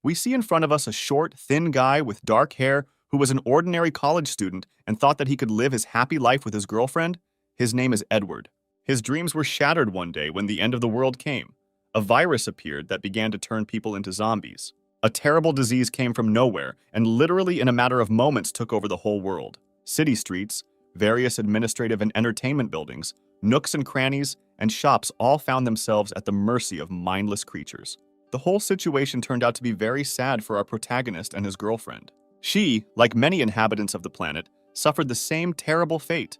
We see in front of us a short, thin guy with dark hair who was an ordinary college student and thought that he could live his happy life with his girlfriend. His name is Edward. His dreams were shattered one day when the end of the world came. A virus appeared that began to turn people into zombies. A terrible disease came from nowhere and literally in a matter of moments took over the whole world. City streets, various administrative and entertainment buildings, nooks and crannies, and shops all found themselves at the mercy of mindless creatures. The whole situation turned out to be very sad for our protagonist and his girlfriend. She, like many inhabitants of the planet, suffered the same terrible fate.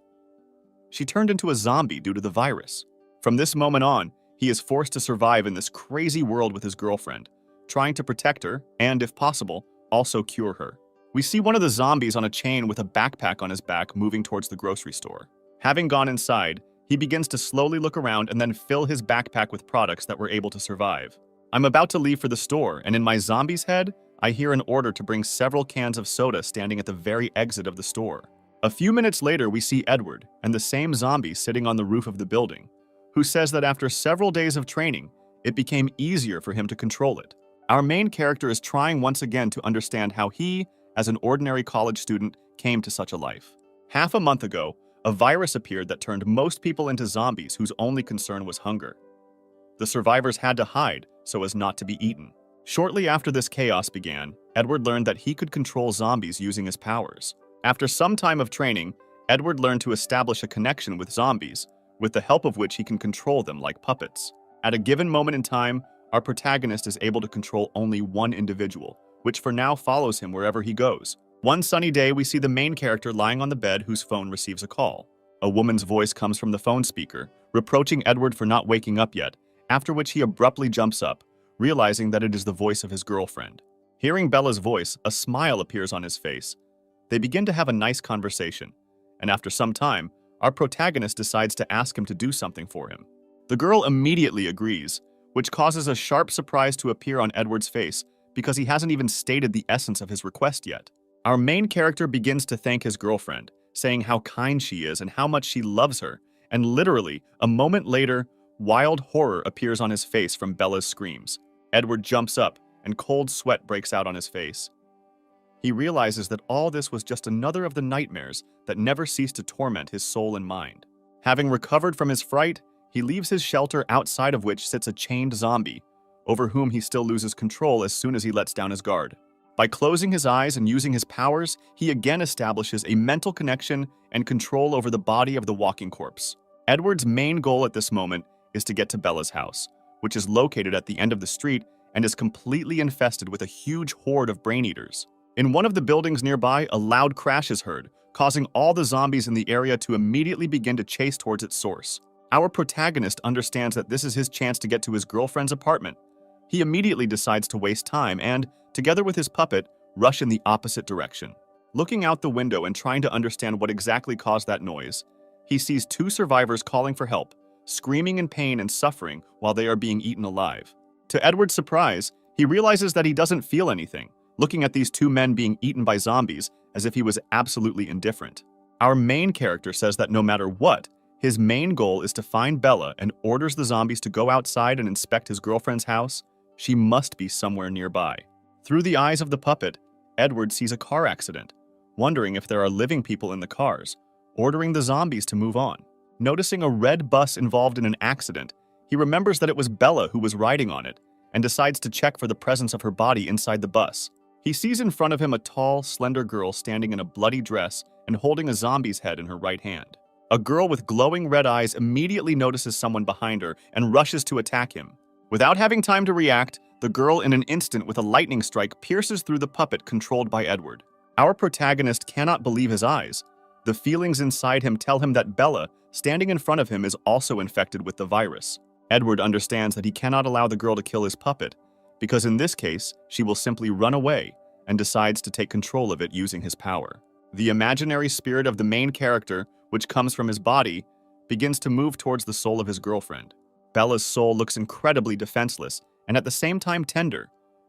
She turned into a zombie due to the virus. From this moment on, he is forced to survive in this crazy world with his girlfriend, trying to protect her and, if possible, also cure her. We see one of the zombies on a chain with a backpack on his back moving towards the grocery store. Having gone inside, he begins to slowly look around and then fill his backpack with products that were able to survive. I'm about to leave for the store, and in my zombie's head, I hear an order to bring several cans of soda standing at the very exit of the store. A few minutes later, we see Edward and the same zombie sitting on the roof of the building, who says that after several days of training, it became easier for him to control it. Our main character is trying once again to understand how he, as an ordinary college student, came to such a life. Half a month ago, a virus appeared that turned most people into zombies whose only concern was hunger. The survivors had to hide so as not to be eaten. Shortly after this chaos began, Edward learned that he could control zombies using his powers. After some time of training, Edward learned to establish a connection with zombies, with the help of which he can control them like puppets. At a given moment in time, our protagonist is able to control only one individual, which for now follows him wherever he goes. One sunny day, we see the main character lying on the bed whose phone receives a call. A woman's voice comes from the phone speaker, reproaching Edward for not waking up yet, after which he abruptly jumps up, realizing that it is the voice of his girlfriend. Hearing Bella's voice, a smile appears on his face. They begin to have a nice conversation, and after some time, our protagonist decides to ask him to do something for him. The girl immediately agrees, which causes a sharp surprise to appear on Edward's face because he hasn't even stated the essence of his request yet. Our main character begins to thank his girlfriend, saying how kind she is and how much she loves her, and literally, a moment later, wild horror appears on his face from Bella's screams. Edward jumps up, and cold sweat breaks out on his face. He realizes that all this was just another of the nightmares that never cease to torment his soul and mind. Having recovered from his fright, he leaves his shelter outside of which sits a chained zombie, over whom he still loses control as soon as he lets down his guard. By closing his eyes and using his powers, he again establishes a mental connection and control over the body of the walking corpse. Edward's main goal at this moment is to get to Bella's house, which is located at the end of the street and is completely infested with a huge horde of brain-eaters. In one of the buildings nearby, a loud crash is heard, causing all the zombies in the area to immediately begin to chase towards its source. Our protagonist understands that this is his chance to get to his girlfriend's apartment. He immediately decides to waste time and, together with his puppet, rush in the opposite direction. Looking out the window and trying to understand what exactly caused that noise, he sees two survivors calling for help, screaming in pain and suffering while they are being eaten alive. To Edward's surprise, he realizes that he doesn't feel anything, looking at these two men being eaten by zombies as if he was absolutely indifferent. Our main character says that no matter what, his main goal is to find Bella and orders the zombies to go outside and inspect his girlfriend's house. She must be somewhere nearby. Through the eyes of the puppet, Edward sees a car accident, wondering if there are living people in the cars, ordering the zombies to move on. Noticing a red bus involved in an accident, he remembers that it was Bella who was riding on it and decides to check for the presence of her body inside the bus. He sees in front of him a tall, slender girl standing in a bloody dress and holding a zombie's head in her right hand. A girl with glowing red eyes immediately notices someone behind her and rushes to attack him. Without having time to react, the girl in an instant with a lightning strike pierces through the puppet controlled by Edward. Our protagonist cannot believe his eyes. The feelings inside him tell him that Bella, standing in front of him, is also infected with the virus. Edward understands that he cannot allow the girl to kill his puppet, because in this case, she will simply run away and decides to take control of it using his power. The imaginary spirit of the main character, which comes from his body, begins to move towards the soul of his girlfriend. Bella's soul looks incredibly defenseless and at the same time tender,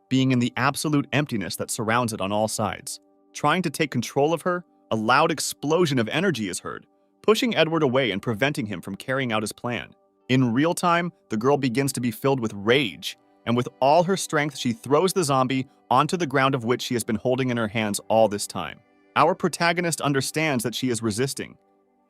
being in the absolute emptiness that surrounds it on all sides. Trying to take control of her, a loud explosion of energy is heard, pushing Edward away and preventing him from carrying out his plan. In real time, the girl begins to be filled with rage, and with all her strength, she throws the zombie onto the ground of which she has been holding in her hands all this time. Our protagonist understands that she is resisting.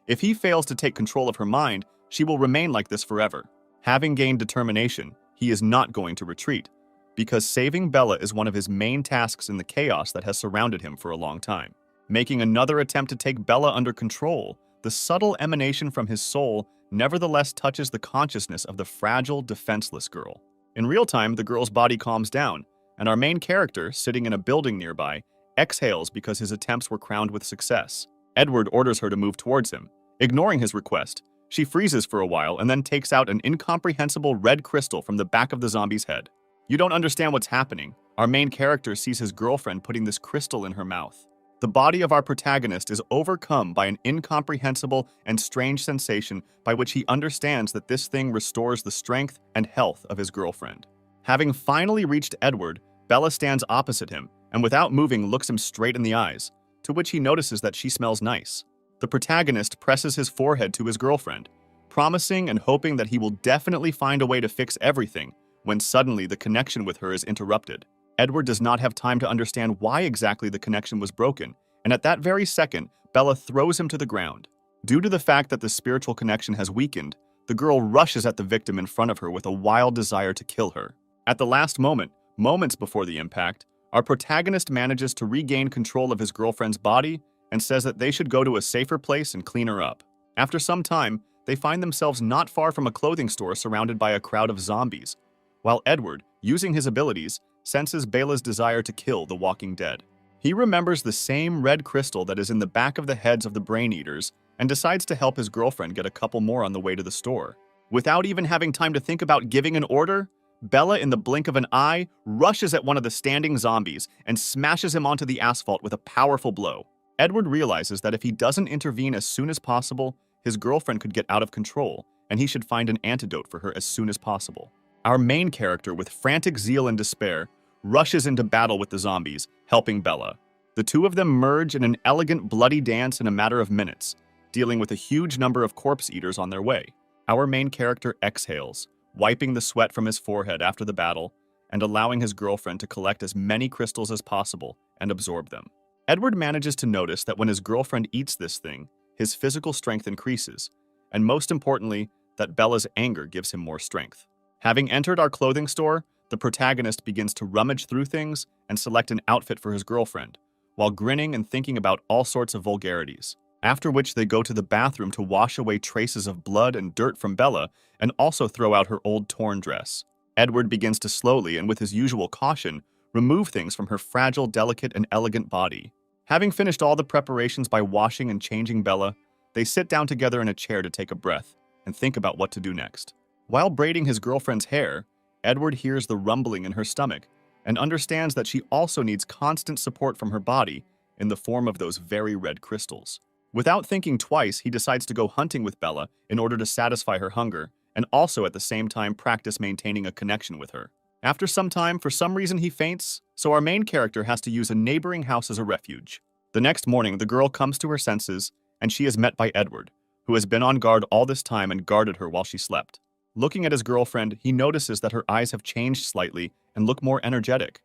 If he fails to take control of her mind, she will remain like this forever. Having gained determination, he is not going to retreat, because saving Bella is one of his main tasks in the chaos that has surrounded him for a long time. Making another attempt to take Bella under control, the subtle emanation from his soul nevertheless touches the consciousness of the fragile, defenseless girl. In real time, the girl's body calms down, and our main character, sitting in a building nearby, exhales because his attempts were crowned with success. Edward orders her to move towards him. Ignoring his request, she freezes for a while and then takes out an incomprehensible red crystal from the back of the zombie's head. You don't understand what's happening. Our main character sees his girlfriend putting this crystal in her mouth. The body of our protagonist is overcome by an incomprehensible and strange sensation by which he understands that this thing restores the strength and health of his girlfriend. Having finally reached Edward, Bella stands opposite him and without moving looks him straight in the eyes, to which he notices that she smells nice. The protagonist presses his forehead to his girlfriend, promising and hoping that he will definitely find a way to fix everything, when suddenly the connection with her is interrupted. Edward does not have time to understand why exactly the connection was broken, and at that very second, Bella throws him to the ground. Due to the fact that the spiritual connection has weakened, the girl rushes at the victim in front of her with a wild desire to kill her. At the last moment, moments before the impact, our protagonist manages to regain control of his girlfriend's body and says that they should go to a safer place and clean her up. After some time, they find themselves not far from a clothing store surrounded by a crowd of zombies, while Edward, using his abilities, senses Bella's desire to kill the walking dead. He remembers the same red crystal that is in the back of the heads of the brain eaters and decides to help his girlfriend get a couple more on the way to the store. Without even having time to think about giving an order, Bella, in the blink of an eye, rushes at one of the standing zombies and smashes him onto the asphalt with a powerful blow. Edward realizes that if he doesn't intervene as soon as possible, his girlfriend could get out of control, and he should find an antidote for her as soon as possible. Our main character, with frantic zeal and despair, rushes into battle with the zombies, helping Bella. The two of them merge in an elegant bloody dance in a matter of minutes, dealing with a huge number of corpse eaters on their way. Our main character exhales, wiping the sweat from his forehead after the battle, and allowing his girlfriend to collect as many crystals as possible and absorb them. Edward manages to notice that when his girlfriend eats this thing, his physical strength increases, and most importantly, that Bella's anger gives him more strength. Having entered our clothing store, the protagonist begins to rummage through things and select an outfit for his girlfriend, while grinning and thinking about all sorts of vulgarities. After which they go to the bathroom to wash away traces of blood and dirt from Bella and also throw out her old torn dress. Edward begins to slowly and with his usual caution remove things from her fragile, delicate, and elegant body. Having finished all the preparations by washing and changing Bella, they sit down together in a chair to take a breath and think about what to do next. While braiding his girlfriend's hair, Edward hears the rumbling in her stomach and understands that she also needs constant support from her body in the form of those very red crystals. Without thinking twice, he decides to go hunting with Bella in order to satisfy her hunger and also at the same time practice maintaining a connection with her. After some time, for some reason he faints, so our main character has to use a neighboring house as a refuge. The next morning, the girl comes to her senses and she is met by Edward, who has been on guard all this time and guarded her while she slept. Looking at his girlfriend, he notices that her eyes have changed slightly and look more energetic.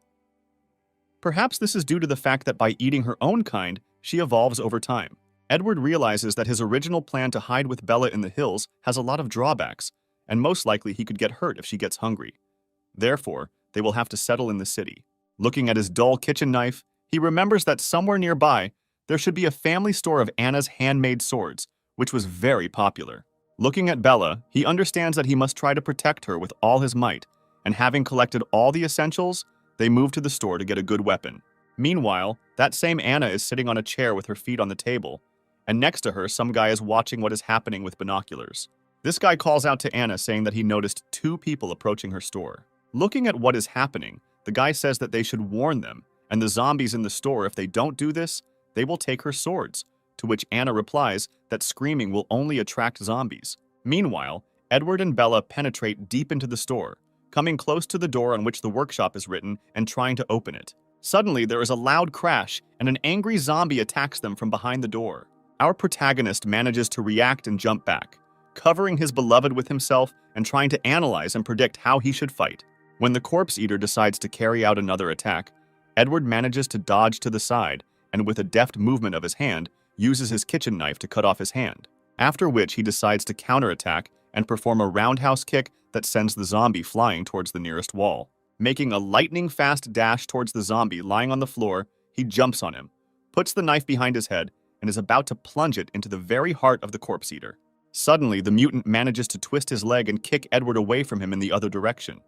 Perhaps this is due to the fact that by eating her own kind, she evolves over time. Edward realizes that his original plan to hide with Bella in the hills has a lot of drawbacks, and most likely he could get hurt if she gets hungry. Therefore, they will have to settle in the city. Looking at his dull kitchen knife, he remembers that somewhere nearby, there should be a family store of Anna's handmade swords, which was very popular. Looking at Bella, he understands that he must try to protect her with all his might, and having collected all the essentials, they move to the store to get a good weapon. Meanwhile, that same Anna is sitting on a chair with her feet on the table, and next to her, some guy is watching what is happening with binoculars. This guy calls out to Anna saying that he noticed two people approaching her store. Looking at what is happening, the guy says that they should warn them, and the zombies in the store, if they don't do this, they will take her swords, to which Anna replies that screaming will only attract zombies. Meanwhile, Edward and Bella penetrate deep into the store, coming close to the door on which the workshop is written and trying to open it. Suddenly, there is a loud crash, and an angry zombie attacks them from behind the door. Our protagonist manages to react and jump back, covering his beloved with himself and trying to analyze and predict how he should fight. When the corpse eater decides to carry out another attack, Edward manages to dodge to the side and with a deft movement of his hand, uses his kitchen knife to cut off his hand, after which he decides to counterattack and perform a roundhouse kick that sends the zombie flying towards the nearest wall. Making a lightning-fast dash towards the zombie lying on the floor, he jumps on him, puts the knife behind his head, and is about to plunge it into the very heart of the corpse eater. Suddenly, the mutant manages to twist his leg and kick Edward away from him in the other direction.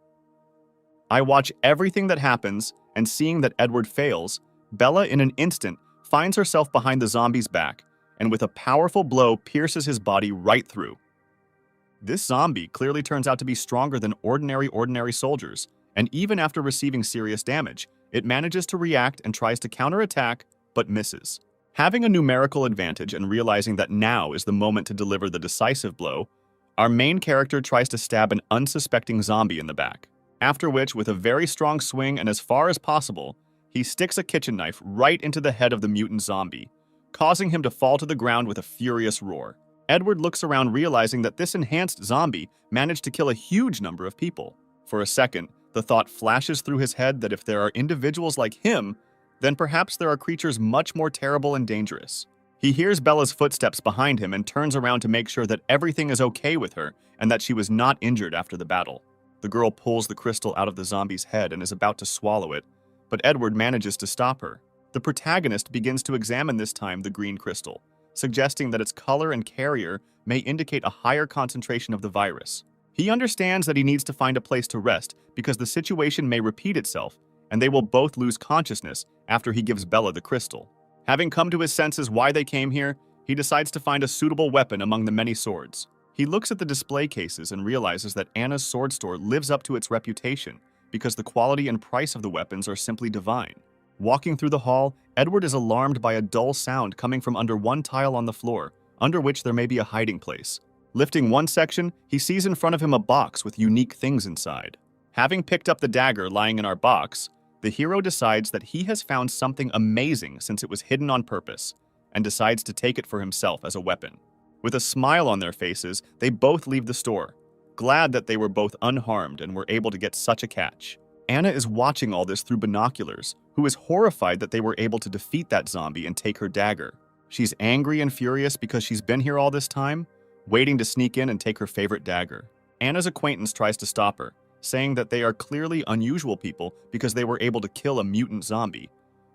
I watch everything that happens, and seeing that Edward fails, Bella in an instant finds herself behind the zombie's back, and with a powerful blow pierces his body right through. This zombie clearly turns out to be stronger than ordinary soldiers, and even after receiving serious damage, it manages to react and tries to counterattack, but misses. Having a numerical advantage and realizing that now is the moment to deliver the decisive blow, our main character tries to stab an unsuspecting zombie in the back. After which, with a very strong swing and as far as possible, he sticks a kitchen knife right into the head of the mutant zombie, causing him to fall to the ground with a furious roar. Edward looks around realizing that this enhanced zombie managed to kill a huge number of people. For a second, the thought flashes through his head that if there are individuals like him, then perhaps there are creatures much more terrible and dangerous. He hears Bella's footsteps behind him and turns around to make sure that everything is okay with her and that she was not injured after the battle. The girl pulls the crystal out of the zombie's head and is about to swallow it, but Edward manages to stop her. The protagonist begins to examine this time the green crystal, suggesting that its color and carrier may indicate a higher concentration of the virus. He understands that he needs to find a place to rest because the situation may repeat itself, and they will both lose consciousness after he gives Bella the crystal. Having come to his senses why they came here, he decides to find a suitable weapon among the many swords. He looks at the display cases and realizes that Anna's sword store lives up to its reputation because the quality and price of the weapons are simply divine. Walking through the hall, Edward is alarmed by a dull sound coming from under one tile on the floor, under which there may be a hiding place. Lifting one section, he sees in front of him a box with unique things inside. Having picked up the dagger lying in our box, the hero decides that he has found something amazing since it was hidden on purpose, and decides to take it for himself as a weapon. With a smile on their faces, they both leave the store, glad that they were both unharmed and were able to get such a catch. Anna is watching all this through binoculars, who is horrified that they were able to defeat that zombie and take her dagger. She's angry and furious because she's been here all this time, waiting to sneak in and take her favorite dagger. Anna's acquaintance tries to stop her, saying that they are clearly unusual people because they were able to kill a mutant zombie,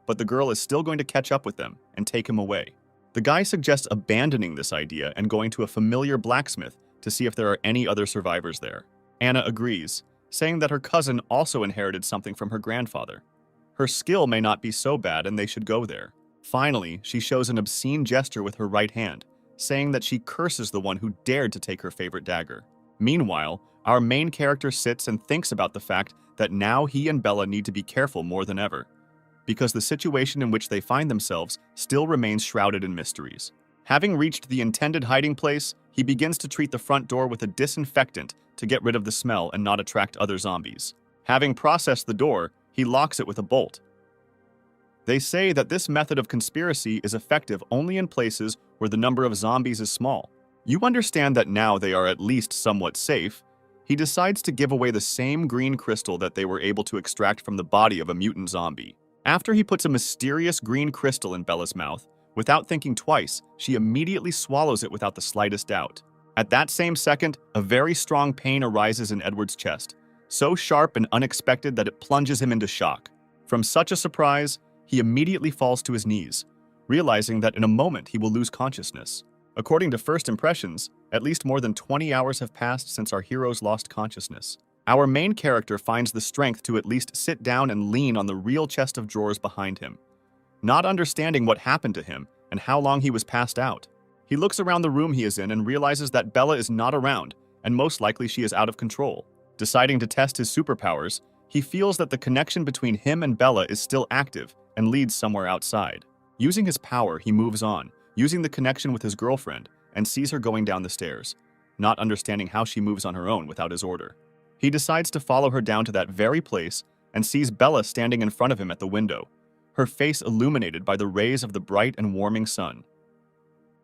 but the girl is still going to catch up with them and take him away. The guy suggests abandoning this idea and going to a familiar blacksmith to see if there are any other survivors there. Anna agrees, saying that her cousin also inherited something from her grandfather. Her skill may not be so bad and they should go there. Finally, she shows an obscene gesture with her right hand, saying that she curses the one who dared to take her favorite dagger. Meanwhile, our main character sits and thinks about the fact that now he and Bella need to be careful more than ever, because the situation in which they find themselves still remains shrouded in mysteries. Having reached the intended hiding place, he begins to treat the front door with a disinfectant to get rid of the smell and not attract other zombies. Having processed the door, he locks it with a bolt. They say that this method of conspiracy is effective only in places where the number of zombies is small. You understand that now they are at least somewhat safe. He decides to give away the same green crystal that they were able to extract from the body of a mutant zombie. After he puts a mysterious green crystal in Bella's mouth, without thinking twice, she immediately swallows it without the slightest doubt. At that same second, a very strong pain arises in Edward's chest, so sharp and unexpected that it plunges him into shock. From such a surprise, he immediately falls to his knees, realizing that in a moment he will lose consciousness. According to first impressions, at least more than 20 hours have passed since our heroes lost consciousness. Our main character finds the strength to at least sit down and lean on the real chest of drawers behind him, not understanding what happened to him and how long he was passed out. He looks around the room he is in and realizes that Bella is not around, and most likely she is out of control. Deciding to test his superpowers, he feels that the connection between him and Bella is still active and leads somewhere outside. Using his power, he moves on, using the connection with his girlfriend, and sees her going down the stairs, not understanding how she moves on her own without his order. He decides to follow her down to that very place and sees Bella standing in front of him at the window, her face illuminated by the rays of the bright and warming sun.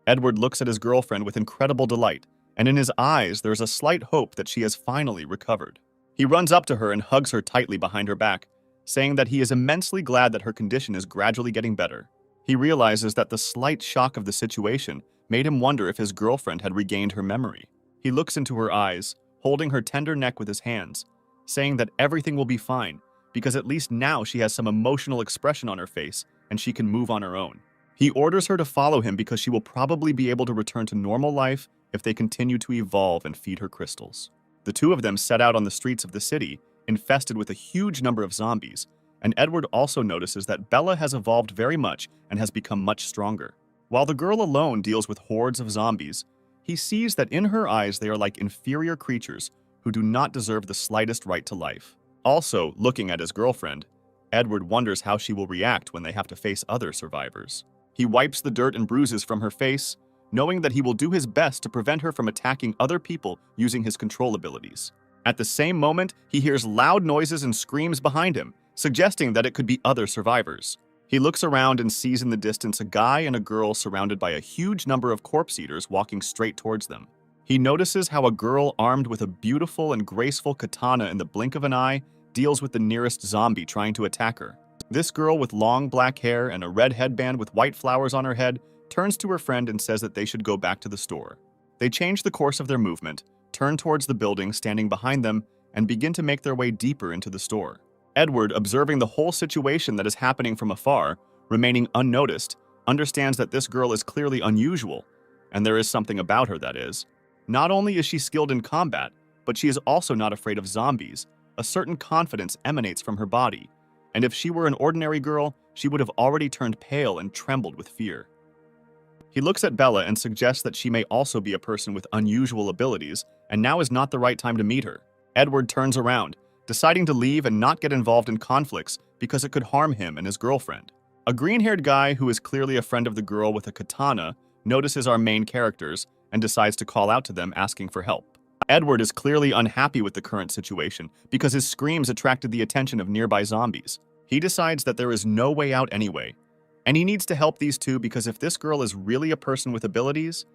Edward looks at his girlfriend with incredible delight, and in his eyes there's a slight hope that she has finally recovered. He runs up to her and hugs her tightly behind her back, saying that he is immensely glad that her condition is gradually getting better. He realizes that the slight shock of the situation made him wonder if his girlfriend had regained her memory. He looks into her eyes, holding her tender neck with his hands, saying that everything will be fine, because at least now she has some emotional expression on her face and she can move on her own. He orders her to follow him because she will probably be able to return to normal life if they continue to evolve and feed her crystals. The two of them set out on the streets of the city, infested with a huge number of zombies, and Edward also notices that Bella has evolved very much and has become much stronger. While the girl alone deals with hordes of zombies, he sees that in her eyes they are like inferior creatures who do not deserve the slightest right to life. Also, looking at his girlfriend, Edward wonders how she will react when they have to face other survivors. He wipes the dirt and bruises from her face, knowing that he will do his best to prevent her from attacking other people using his control abilities. At the same moment, he hears loud noises and screams behind him, suggesting that it could be other survivors. He looks around and sees in the distance a guy and a girl surrounded by a huge number of corpse eaters walking straight towards them. He notices how a girl armed with a beautiful and graceful katana in the blink of an eye deals with the nearest zombie trying to attack her. This girl with long black hair and a red headband with white flowers on her head turns to her friend and says that they should go back to the store. They change the course of their movement, turn towards the building standing behind them, and begin to make their way deeper into the store. Edward, observing the whole situation that is happening from afar, remaining unnoticed, understands that this girl is clearly unusual, and there is something about her that is. Not only is she skilled in combat, but she is also not afraid of zombies. A certain confidence emanates from her body, and if she were an ordinary girl, she would have already turned pale and trembled with fear. He looks at Bella and suggests that she may also be a person with unusual abilities, and now is not the right time to meet her. Edward turns around, deciding to leave and not get involved in conflicts because it could harm him and his girlfriend. A green-haired guy who is clearly a friend of the girl with a katana notices our main characters and decides to call out to them asking for help. Edward is clearly unhappy with the current situation because his screams attracted the attention of nearby zombies. He decides that there is no way out anyway, and he needs to help these two because if this girl is really a person with abilities,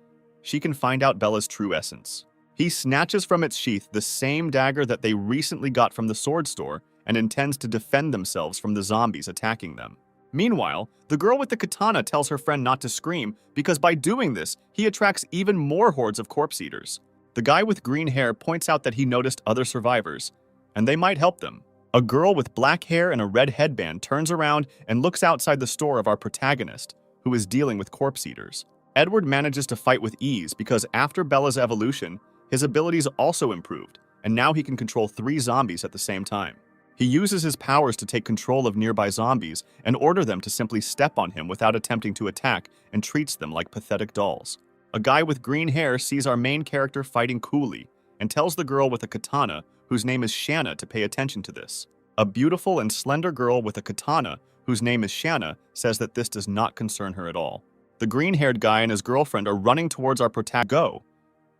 she can find out Bella's true essence. He snatches from its sheath the same dagger that they recently got from the sword store and intends to defend themselves from the zombies attacking them. Meanwhile, the girl with the katana tells her friend not to scream because by doing this, he attracts even more hordes of corpse eaters. The guy with green hair points out that he noticed other survivors, and they might help them. A girl with black hair and a red headband turns around and looks outside the store of our protagonist, who is dealing with corpse eaters. Edward manages to fight with ease because after Bella's evolution, his abilities also improved, and now he can control 3 zombies at the same time. He uses his powers to take control of nearby zombies and order them to simply step on him without attempting to attack and treats them like pathetic dolls. A guy with green hair sees our main character fighting coolly and tells the girl with a katana, whose name is Shanna, to pay attention to this. A beautiful and slender girl with a katana, whose name is Shanna, says that this does not concern her at all. The green-haired guy and his girlfriend are running towards our protagonist. Go.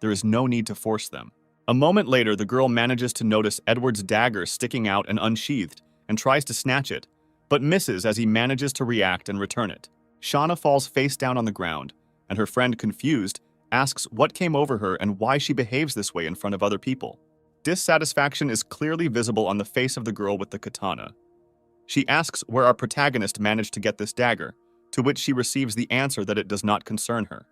There is no need to force them. A moment later, the girl manages to notice Edward's dagger sticking out and unsheathed and tries to snatch it, but misses as he manages to react and return it. Shauna falls face down on the ground, and her friend, confused, asks what came over her and why she behaves this way in front of other people. Dissatisfaction is clearly visible on the face of the girl with the katana. She asks where our protagonist managed to get this dagger, to which she receives the answer that it does not concern her.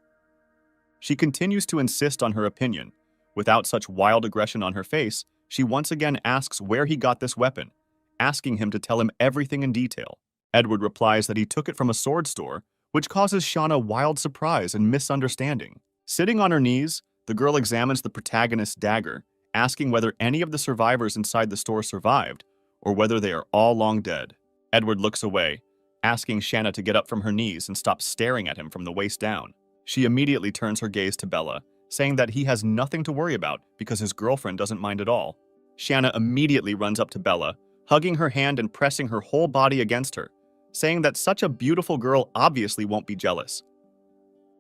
She continues to insist on her opinion. Without such wild aggression on her face, she once again asks where he got this weapon, asking him to tell him everything in detail. Edward replies that he took it from a sword store, which causes Shauna wild surprise and misunderstanding. Sitting on her knees, the girl examines the protagonist's dagger, asking whether any of the survivors inside the store survived, or whether they are all long dead. Edward looks away, asking Shanna to get up from her knees and stop staring at him from the waist down. She immediately turns her gaze to Bella, saying that he has nothing to worry about because his girlfriend doesn't mind at all. Shanna immediately runs up to Bella, hugging her hand and pressing her whole body against her, saying that such a beautiful girl obviously won't be jealous.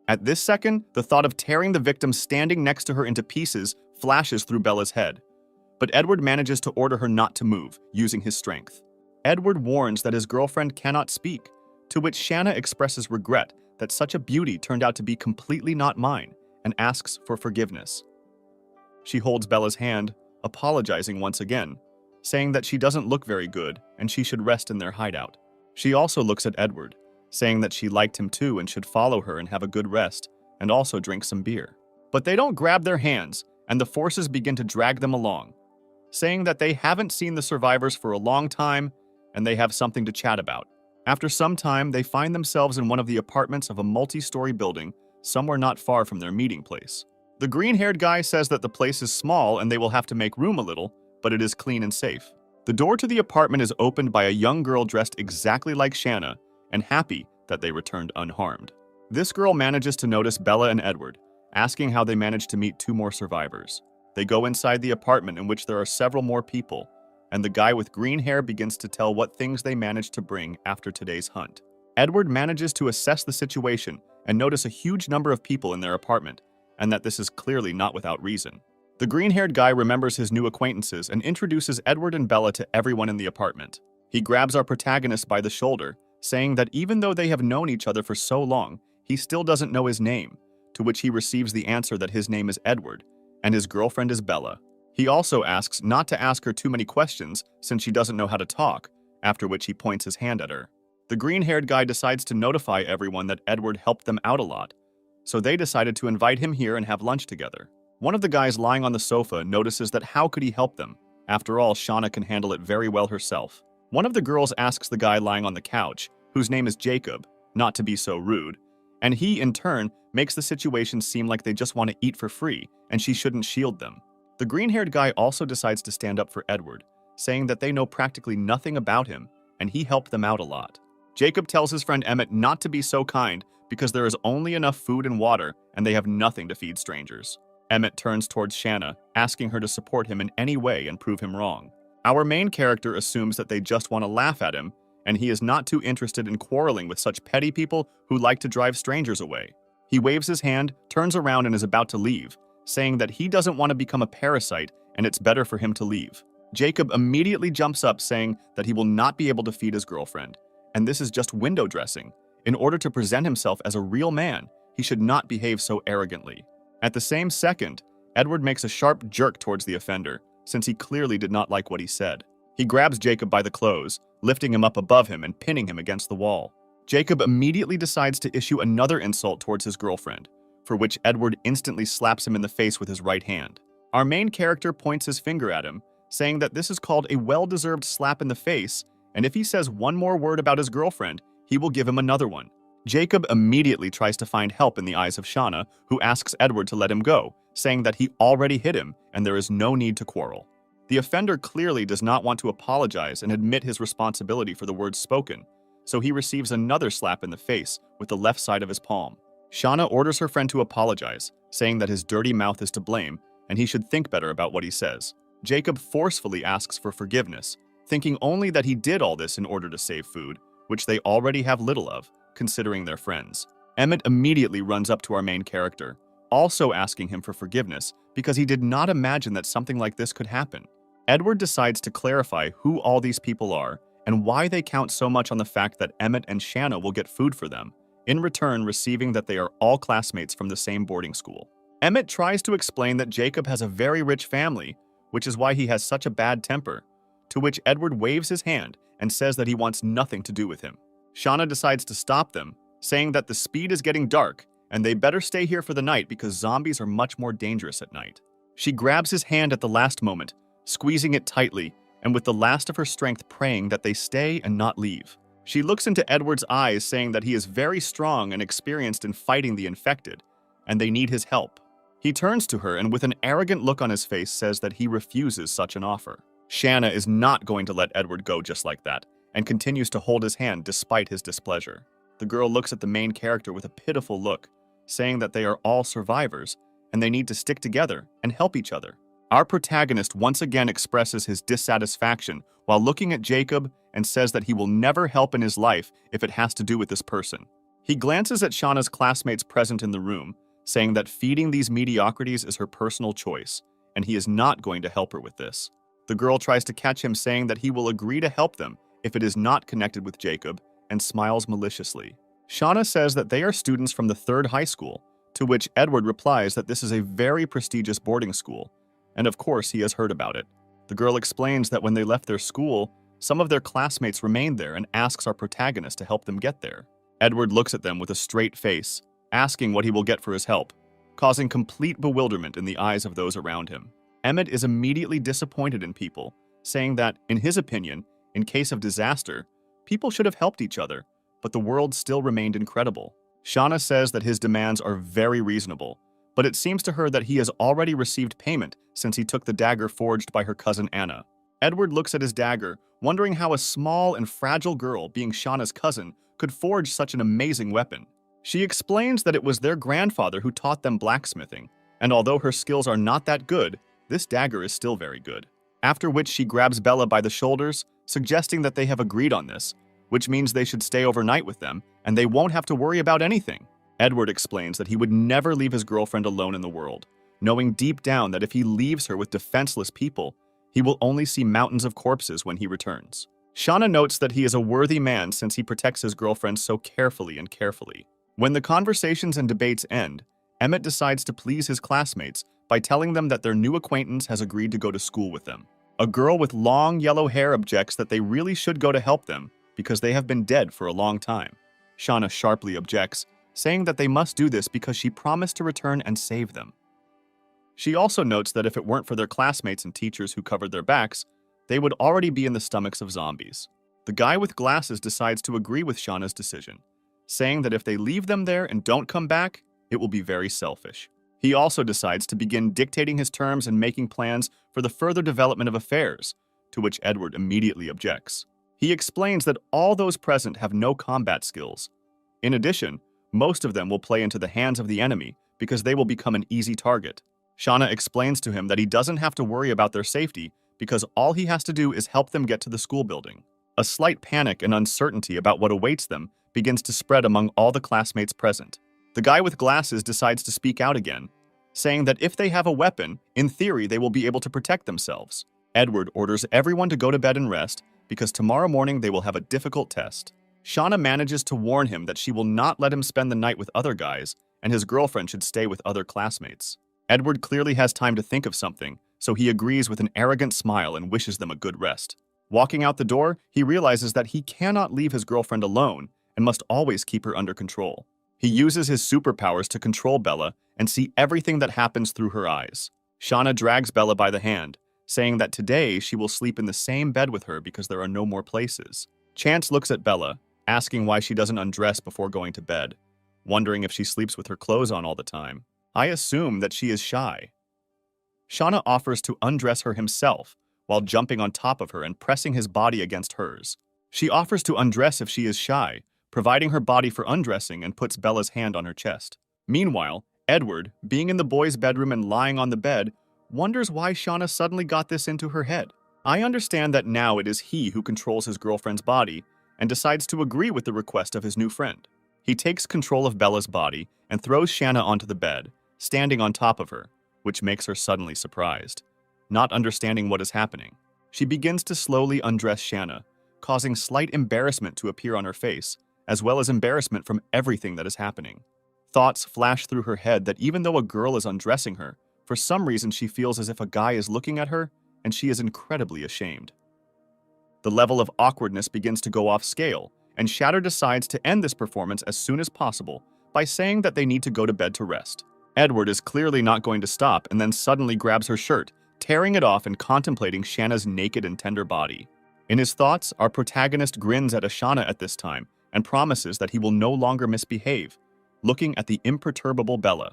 At this second, the thought of tearing the victim standing next to her into pieces flashes through Bella's head, but Edward manages to order her not to move, using his strength. Edward warns that his girlfriend cannot speak, to which Shanna expresses regret that such a beauty turned out to be completely not mine, and asks for forgiveness. She holds Bella's hand, apologizing once again, saying that she doesn't look very good and she should rest in their hideout. She also looks at Edward, saying that she liked him too and should follow her and have a good rest, and also drink some beer. But they don't grab their hands, and the forces begin to drag them along, saying that they haven't seen the survivors for a long time and they have something to chat about. After some time, they find themselves in one of the apartments of a multi-story building somewhere not far from their meeting place. The green-haired guy says that the place is small and they will have to make room a little, but it is clean and safe. The door to the apartment is opened by a young girl dressed exactly like Shanna and happy that they returned unharmed. This girl manages to notice Bella and Edward, asking how they managed to meet two more survivors. They go inside the apartment in which there are several more people, and the guy with green hair begins to tell what things they managed to bring after today's hunt. Edward manages to assess the situation and notice a huge number of people in their apartment, and that this is clearly not without reason. The green-haired guy remembers his new acquaintances and introduces Edward and Bella to everyone in the apartment. He grabs our protagonist by the shoulder, saying that even though they have known each other for so long, he still doesn't know his name, to which he receives the answer that his name is Edward, and his girlfriend is Bella. He also asks not to ask her too many questions since she doesn't know how to talk, after which he points his hand at her. The green-haired guy decides to notify everyone that Edward helped them out a lot, so they decided to invite him here and have lunch together. One of the guys lying on the sofa notices that how could he help them? After all, Shauna can handle it very well herself. One of the girls asks the guy lying on the couch, whose name is Jacob, not to be so rude, and he, in turn, makes the situation seem like they just want to eat for free and she shouldn't shield them. The green-haired guy also decides to stand up for Edward, saying that they know practically nothing about him and he helped them out a lot. Jacob tells his friend Emmett not to be so kind because there is only enough food and water and they have nothing to feed strangers. Emmett turns towards Shanna, asking her to support him in any way and prove him wrong. Our main character assumes that they just want to laugh at him, and he is not too interested in quarreling with such petty people who like to drive strangers away. He waves his hand, turns around and is about to leave, saying that he doesn't want to become a parasite and it's better for him to leave. Jacob immediately jumps up saying that he will not be able to feed his girlfriend, and this is just window dressing. In order to present himself as a real man, he should not behave so arrogantly. At the same second, Edward makes a sharp jerk towards the offender, since he clearly did not like what he said. He grabs Jacob by the clothes, lifting him up above him and pinning him against the wall. Jacob immediately decides to issue another insult towards his girlfriend, for which Edward instantly slaps him in the face with his right hand. Our main character points his finger at him, saying that this is called a well-deserved slap in the face, and if he says one more word about his girlfriend, he will give him another one. Jacob immediately tries to find help in the eyes of Shauna, who asks Edward to let him go, saying that he already hit him and there is no need to quarrel. The offender clearly does not want to apologize and admit his responsibility for the words spoken, so he receives another slap in the face with the left side of his palm. Shauna orders her friend to apologize, saying that his dirty mouth is to blame and he should think better about what he says. Jacob forcefully asks for forgiveness, thinking only that he did all this in order to save food, which they already have little of, considering their friends. Emmett immediately runs up to our main character, also asking him for forgiveness because he did not imagine that something like this could happen. Edward decides to clarify who all these people are and why they count so much on the fact that Emmett and Shanna will get food for them, in return receiving that they are all classmates from the same boarding school. Emmett tries to explain that Jacob has a very rich family, which is why he has such a bad temper, to which Edward waves his hand and says that he wants nothing to do with him. Shauna decides to stop them, saying that the speed is getting dark and they better stay here for the night because zombies are much more dangerous at night. She grabs his hand at the last moment, squeezing it tightly and with the last of her strength praying that they stay and not leave. She looks into Edward's eyes saying that he is very strong and experienced in fighting the infected, and they need his help. He turns to her and with an arrogant look on his face says that he refuses such an offer. Shanna is not going to let Edward go just like that, and continues to hold his hand despite his displeasure. The girl looks at the main character with a pitiful look, saying that they are all survivors, and they need to stick together and help each other. Our protagonist once again expresses his dissatisfaction while looking at Jacob and says that he will never help in his life if it has to do with this person. He glances at Shauna's classmates present in the room, saying that feeding these mediocrities is her personal choice, and he is not going to help her with this. The girl tries to catch him saying that he will agree to help them if it is not connected with Jacob, and smiles maliciously. Shauna says that they are students from the 3rd high school, to which Edward replies that this is a very prestigious boarding school, and of course he has heard about it. The girl explains that when they left their school, some of their classmates remained there and asks our protagonist to help them get there. Edward looks at them with a straight face, asking what he will get for his help, causing complete bewilderment in the eyes of those around him. Emmett is immediately disappointed in people, saying that, in his opinion, in case of disaster, people should have helped each other, but the world still remained incredible. Shauna says that his demands are very reasonable, but it seems to her that he has already received payment since he took the dagger forged by her cousin Anna. Edward looks at his dagger, wondering how a small and fragile girl, being Shauna's cousin, could forge such an amazing weapon. She explains that it was their grandfather who taught them blacksmithing, and although her skills are not that good, this dagger is still very good. After which she grabs Bella by the shoulders, suggesting that they have agreed on this, which means they should stay overnight with them, and they won't have to worry about anything. Edward explains that he would never leave his girlfriend alone in the world, knowing deep down that if he leaves her with defenseless people, he will only see mountains of corpses when he returns. Shauna notes that he is a worthy man since he protects his girlfriend so carefully. When the conversations and debates end, Emmett decides to please his classmates by telling them that their new acquaintance has agreed to go to school with them. A girl with long yellow hair objects that they really should go to help them because they have been dead for a long time. Shauna sharply objects, saying that they must do this because she promised to return and save them. She also notes that if it weren't for their classmates and teachers who covered their backs, they would already be in the stomachs of zombies. The guy with glasses decides to agree with Shauna's decision, saying that if they leave them there and don't come back, it will be very selfish. He also decides to begin dictating his terms and making plans for the further development of affairs, to which Edward immediately objects. He explains that all those present have no combat skills. In addition, most of them will play into the hands of the enemy because they will become an easy target. Shauna explains to him that he doesn't have to worry about their safety because all he has to do is help them get to the school building. A slight panic and uncertainty about what awaits them begins to spread among all the classmates present. The guy with glasses decides to speak out again, saying that if they have a weapon, in theory they will be able to protect themselves. Edward orders everyone to go to bed and rest because tomorrow morning they will have a difficult test. Shauna manages to warn him that she will not let him spend the night with other guys and his girlfriend should stay with other classmates. Edward clearly has time to think of something, so he agrees with an arrogant smile and wishes them a good rest. Walking out the door, he realizes that he cannot leave his girlfriend alone and must always keep her under control. He uses his superpowers to control Bella and see everything that happens through her eyes. Shauna drags Bella by the hand, saying that today she will sleep in the same bed with her because there are no more places. Chance looks at Bella, asking why she doesn't undress before going to bed, wondering if she sleeps with her clothes on all the time. I assume that she is shy. Shauna offers to undress her himself while jumping on top of her and pressing his body against hers. She offers to undress if she is shy, providing her body for undressing and puts Bella's hand on her chest. Meanwhile, Edward, being in the boys' bedroom and lying on the bed, wonders why Shauna suddenly got this into her head. I understand that now it is he who controls his girlfriend's body and decides to agree with the request of his new friend. He takes control of Bella's body and throws Shauna onto the bed, standing on top of her, which makes her suddenly surprised. Not understanding what is happening, she begins to slowly undress Shauna, causing slight embarrassment to appear on her face, as well as embarrassment from everything that is happening. Thoughts flash through her head that even though a girl is undressing her, for some reason she feels as if a guy is looking at her, and she is incredibly ashamed. The level of awkwardness begins to go off scale, and Shatter decides to end this performance as soon as possible by saying that they need to go to bed to rest. Edward is clearly not going to stop and then suddenly grabs her shirt, tearing it off and contemplating Shanna's naked and tender body. In his thoughts, our protagonist grins at Ashana at this time and promises that he will no longer misbehave, looking at the imperturbable Bella.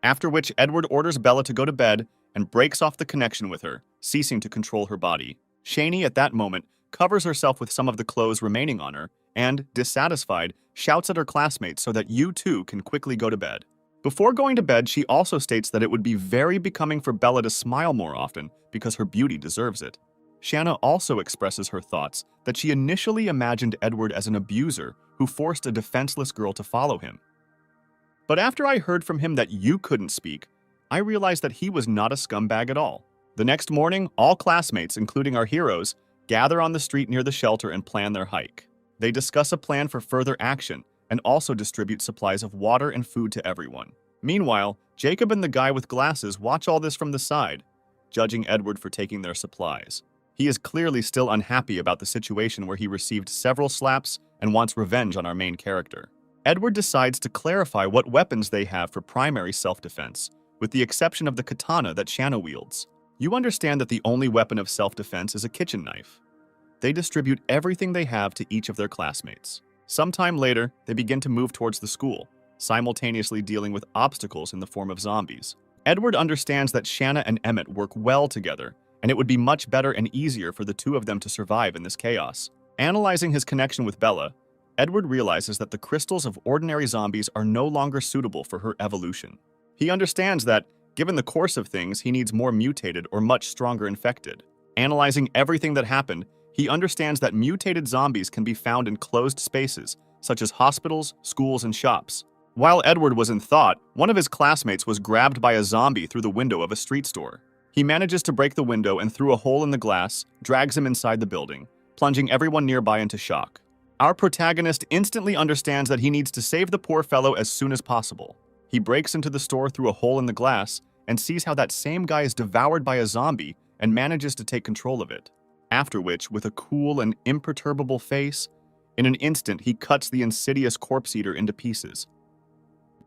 After which Edward orders Bella to go to bed and breaks off the connection with her, ceasing to control her body. Shani at that moment covers herself with some of the clothes remaining on her and, dissatisfied, shouts at her classmates so that you too can quickly go to bed. Before going to bed, she also states that it would be very becoming for Bella to smile more often because her beauty deserves it. Shanna also expresses her thoughts that she initially imagined Edward as an abuser who forced a defenseless girl to follow him. But after I heard from him that you couldn't speak, I realized that he was not a scumbag at all. The next morning, all classmates, including our heroes, gather on the street near the shelter and plan their hike. They discuss a plan for further action and also distribute supplies of water and food to everyone. Meanwhile, Jacob and the guy with glasses watch all this from the side, judging Edward for taking their supplies. He is clearly still unhappy about the situation where he received several slaps and wants revenge on our main character. Edward decides to clarify what weapons they have for primary self-defense, with the exception of the katana that Shanna wields. You understand that the only weapon of self-defense is a kitchen knife. They distribute everything they have to each of their classmates. Sometime later, they begin to move towards the school, simultaneously dealing with obstacles in the form of zombies. Edward understands that Shanna and Emmett work well together, and it would be much better and easier for the two of them to survive in this chaos. Analyzing his connection with Bella, Edward realizes that the crystals of ordinary zombies are no longer suitable for her evolution. He understands that, given the course of things, he needs more mutated or much stronger infected. Analyzing everything that happened, he understands that mutated zombies can be found in closed spaces, such as hospitals, schools, and shops. While Edward was in thought, one of his classmates was grabbed by a zombie through the window of a street store. He manages to break the window and through a hole in the glass, drags him inside the building, plunging everyone nearby into shock. Our protagonist instantly understands that he needs to save the poor fellow as soon as possible. He breaks into the store through a hole in the glass and sees how that same guy is devoured by a zombie and manages to take control of it. After which, with a cool and imperturbable face, in an instant he cuts the insidious corpse eater into pieces.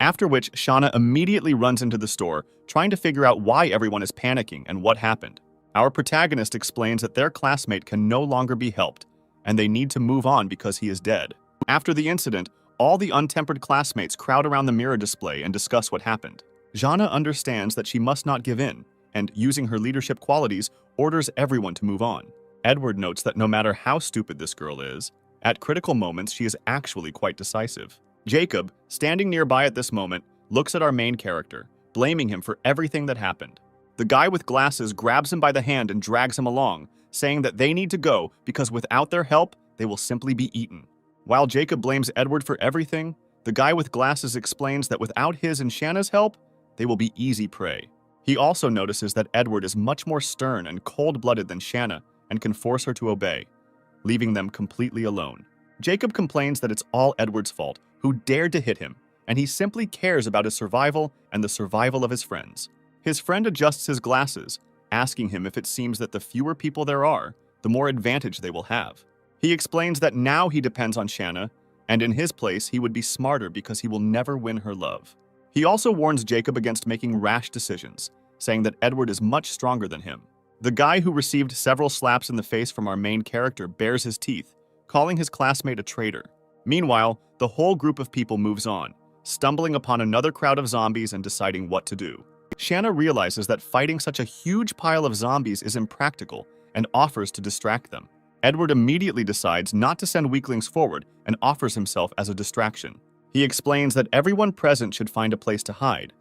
After which, Shanna immediately runs into the store, trying to figure out why everyone is panicking and what happened. Our protagonist explains that their classmate can no longer be helped, and they need to move on because he is dead. After the incident, all the untempered classmates crowd around the mirror display and discuss what happened. Shanna understands that she must not give in, and, using her leadership qualities, orders everyone to move on. Edward notes that no matter how stupid this girl is, at critical moments she is actually quite decisive. Jacob, standing nearby at this moment, looks at our main character, blaming him for everything that happened. The guy with glasses grabs him by the hand and drags him along, saying that they need to go because without their help, they will simply be eaten. While Jacob blames Edward for everything, the guy with glasses explains that without his and Shanna's help, they will be easy prey. He also notices that Edward is much more stern and cold-blooded than Shanna and can force her to obey, leaving them completely alone. Jacob complains that it's all Edward's fault, who dared to hit him, and he simply cares about his survival and the survival of his friends. His friend adjusts his glasses, asking him if it seems that the fewer people there are, the more advantage they will have. He explains that now he depends on Shanna, and in his place he would be smarter because he will never win her love. He also warns Jacob against making rash decisions, saying that Edward is much stronger than him. The guy who received several slaps in the face from our main character bares his teeth, calling his classmate a traitor. Meanwhile, the whole group of people moves on, stumbling upon another crowd of zombies and deciding what to do. Shanna realizes that fighting such a huge pile of zombies is impractical and offers to distract them. Edward immediately decides not to send weaklings forward and offers himself as a distraction. He explains that everyone present should find a place to hide,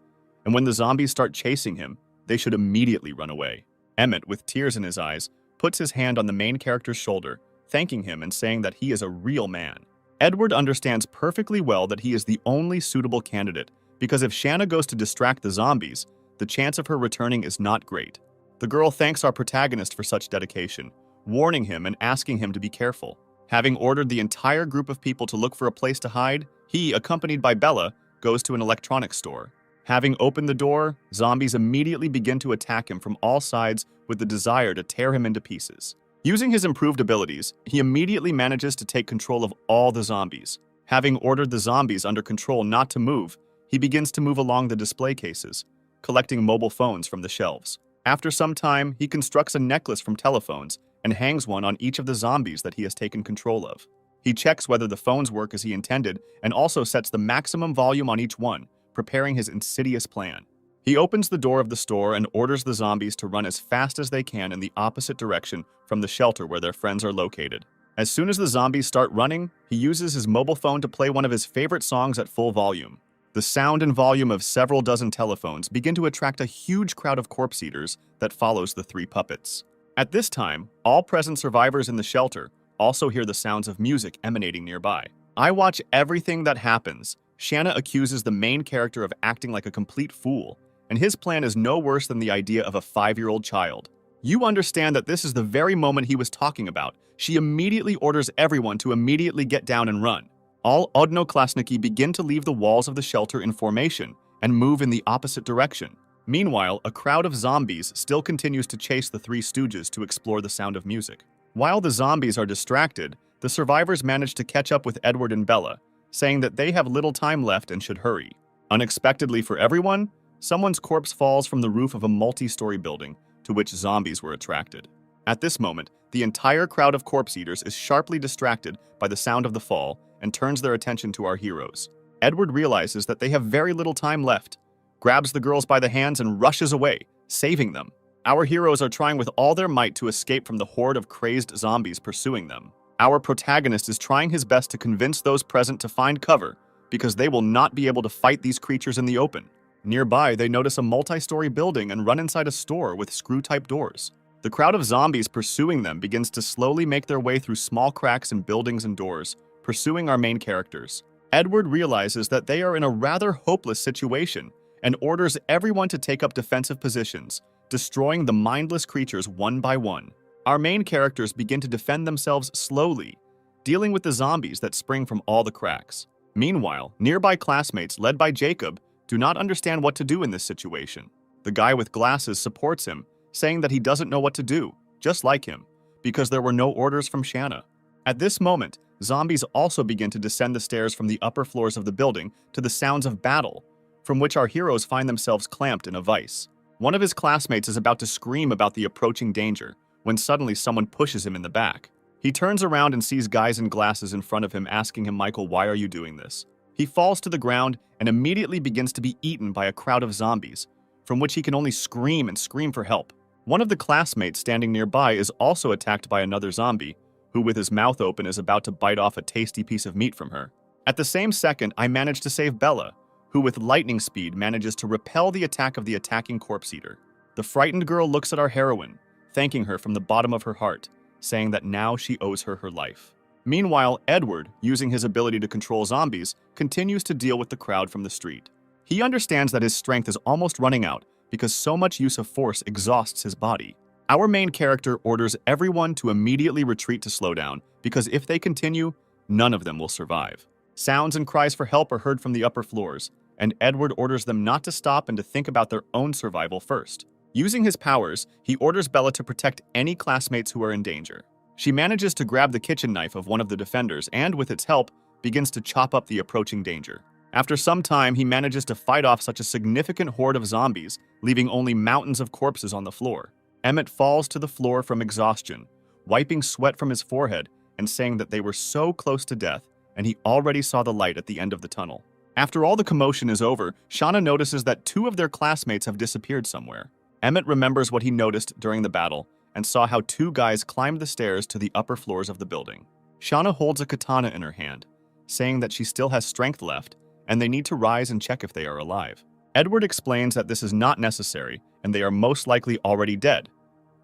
and when the zombies start chasing him, they should immediately run away. Emmett, with tears in his eyes, puts his hand on the main character's shoulder, thanking him and saying that he is a real man. Edward understands perfectly well that he is the only suitable candidate, because if Shanna goes to distract the zombies, the chance of her returning is not great. The girl thanks our protagonist for such dedication, warning him and asking him to be careful. Having ordered the entire group of people to look for a place to hide, he, accompanied by Bella, goes to an electronics store. Having opened the door, zombies immediately begin to attack him from all sides with the desire to tear him into pieces. Using his improved abilities, he immediately manages to take control of all the zombies. Having ordered the zombies under control not to move, he begins to move along the display cases, collecting mobile phones from the shelves. After some time, he constructs a necklace from telephones and hangs one on each of the zombies that he has taken control of. He checks whether the phones work as he intended and also sets the maximum volume on each one, preparing his insidious plan. He opens the door of the store and orders the zombies to run as fast as they can in the opposite direction from the shelter where their friends are located. As soon as the zombies start running, he uses his mobile phone to play one of his favorite songs at full volume. The sound and volume of several dozen telephones begin to attract a huge crowd of corpse eaters that follows the three puppets. At this time, all present survivors in the shelter also hear the sounds of music emanating nearby. I watch everything that happens. Shanna accuses the main character of acting like a complete fool, and his plan is no worse than the idea of a 5-year-old child. You understand that this is the very moment he was talking about. She immediately orders everyone to immediately get down and run. All odnoklasniki begin to leave the walls of the shelter in formation and move in the opposite direction. Meanwhile, a crowd of zombies still continues to chase the Three Stooges to explore the sound of music. While the zombies are distracted, the survivors manage to catch up with Edward and Bella, saying that they have little time left and should hurry. Unexpectedly for everyone, someone's corpse falls from the roof of a multi-story building to which zombies were attracted. At this moment, the entire crowd of corpse eaters is sharply distracted by the sound of the fall and turns their attention to our heroes. Edward realizes that they have very little time left, grabs the girls by the hands and rushes away, saving them. Our heroes are trying with all their might to escape from the horde of crazed zombies pursuing them. Our protagonist is trying his best to convince those present to find cover, because they will not be able to fight these creatures in the open. Nearby, they notice a multi-story building and run inside a store with screw-type doors. The crowd of zombies pursuing them begins to slowly make their way through small cracks in buildings and doors, pursuing our main characters. Edward realizes that they are in a rather hopeless situation and orders everyone to take up defensive positions, destroying the mindless creatures one by one. Our main characters begin to defend themselves slowly, dealing with the zombies that spring from all the cracks. Meanwhile, nearby classmates led by Jacob do not understand what to do in this situation. The guy with glasses supports him, saying that he doesn't know what to do, just like him, because there were no orders from Shanna. At this moment, zombies also begin to descend the stairs from the upper floors of the building to the sounds of battle, from which our heroes find themselves clamped in a vice. One of his classmates is about to scream about the approaching danger, when suddenly someone pushes him in the back. He turns around and sees guys in glasses in front of him asking him, "Michael, why are you doing this?" He falls to the ground and immediately begins to be eaten by a crowd of zombies, from which he can only scream and scream for help. One of the classmates standing nearby is also attacked by another zombie, who with his mouth open is about to bite off a tasty piece of meat from her. At the same second, I manage to save Bella, who with lightning speed manages to repel the attack of the attacking corpse eater. The frightened girl looks at our heroine, thanking her from the bottom of her heart, saying that now she owes her her life. Meanwhile, Edward, using his ability to control zombies, continues to deal with the crowd from the street. He understands that his strength is almost running out because so much use of force exhausts his body. Our main character orders everyone to immediately retreat to slow down because if they continue, none of them will survive. Sounds and cries for help are heard from the upper floors, and Edward orders them not to stop and to think about their own survival first. Using his powers, he orders Bella to protect any classmates who are in danger. She manages to grab the kitchen knife of one of the defenders and, with its help, begins to chop up the approaching danger. After some time, he manages to fight off such a significant horde of zombies, leaving only mountains of corpses on the floor. Emmett falls to the floor from exhaustion, wiping sweat from his forehead and saying that they were so close to death and he already saw the light at the end of the tunnel. After all the commotion is over, Shauna notices that 2 of their classmates have disappeared somewhere. Emmett remembers what he noticed during the battle and saw how 2 guys climbed the stairs to the upper floors of the building. Shauna holds a katana in her hand, saying that she still has strength left and they need to rise and check if they are alive. Edward explains that this is not necessary and they are most likely already dead,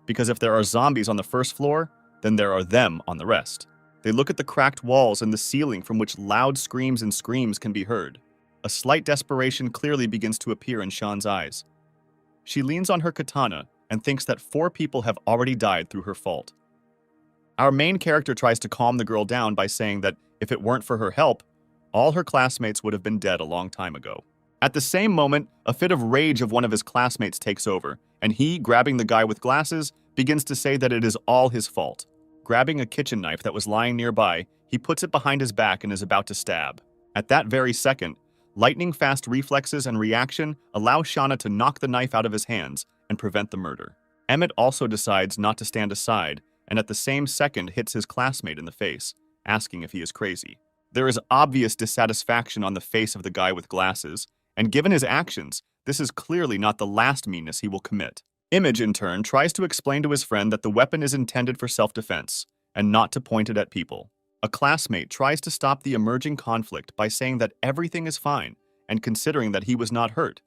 because if there are zombies on the first floor, then there are them on the rest. They look at the cracked walls and the ceiling from which loud screams and screams can be heard. A slight desperation clearly begins to appear in Sean's eyes. She leans on her katana and thinks that 4 people have already died through her fault. Our main character tries to calm the girl down by saying that if it weren't for her help, all her classmates would have been dead a long time ago. At the same moment, a fit of rage of one of his classmates takes over, and he, grabbing the guy with glasses, begins to say that it is all his fault. Grabbing a kitchen knife that was lying nearby, he puts it behind his back and is about to stab. At that very second, lightning-fast reflexes and reaction allow Shauna to knock the knife out of his hands and prevent the murder. Emmett also decides not to stand aside, and at the same second hits his classmate in the face, asking if he is crazy. There is obvious dissatisfaction on the face of the guy with glasses, and given his actions, this is clearly not the last meanness he will commit. Image, in turn, tries to explain to his friend that the weapon is intended for self-defense, and not to point it at people. A classmate tries to stop the emerging conflict by saying that everything is fine, and considering that he was not hurt,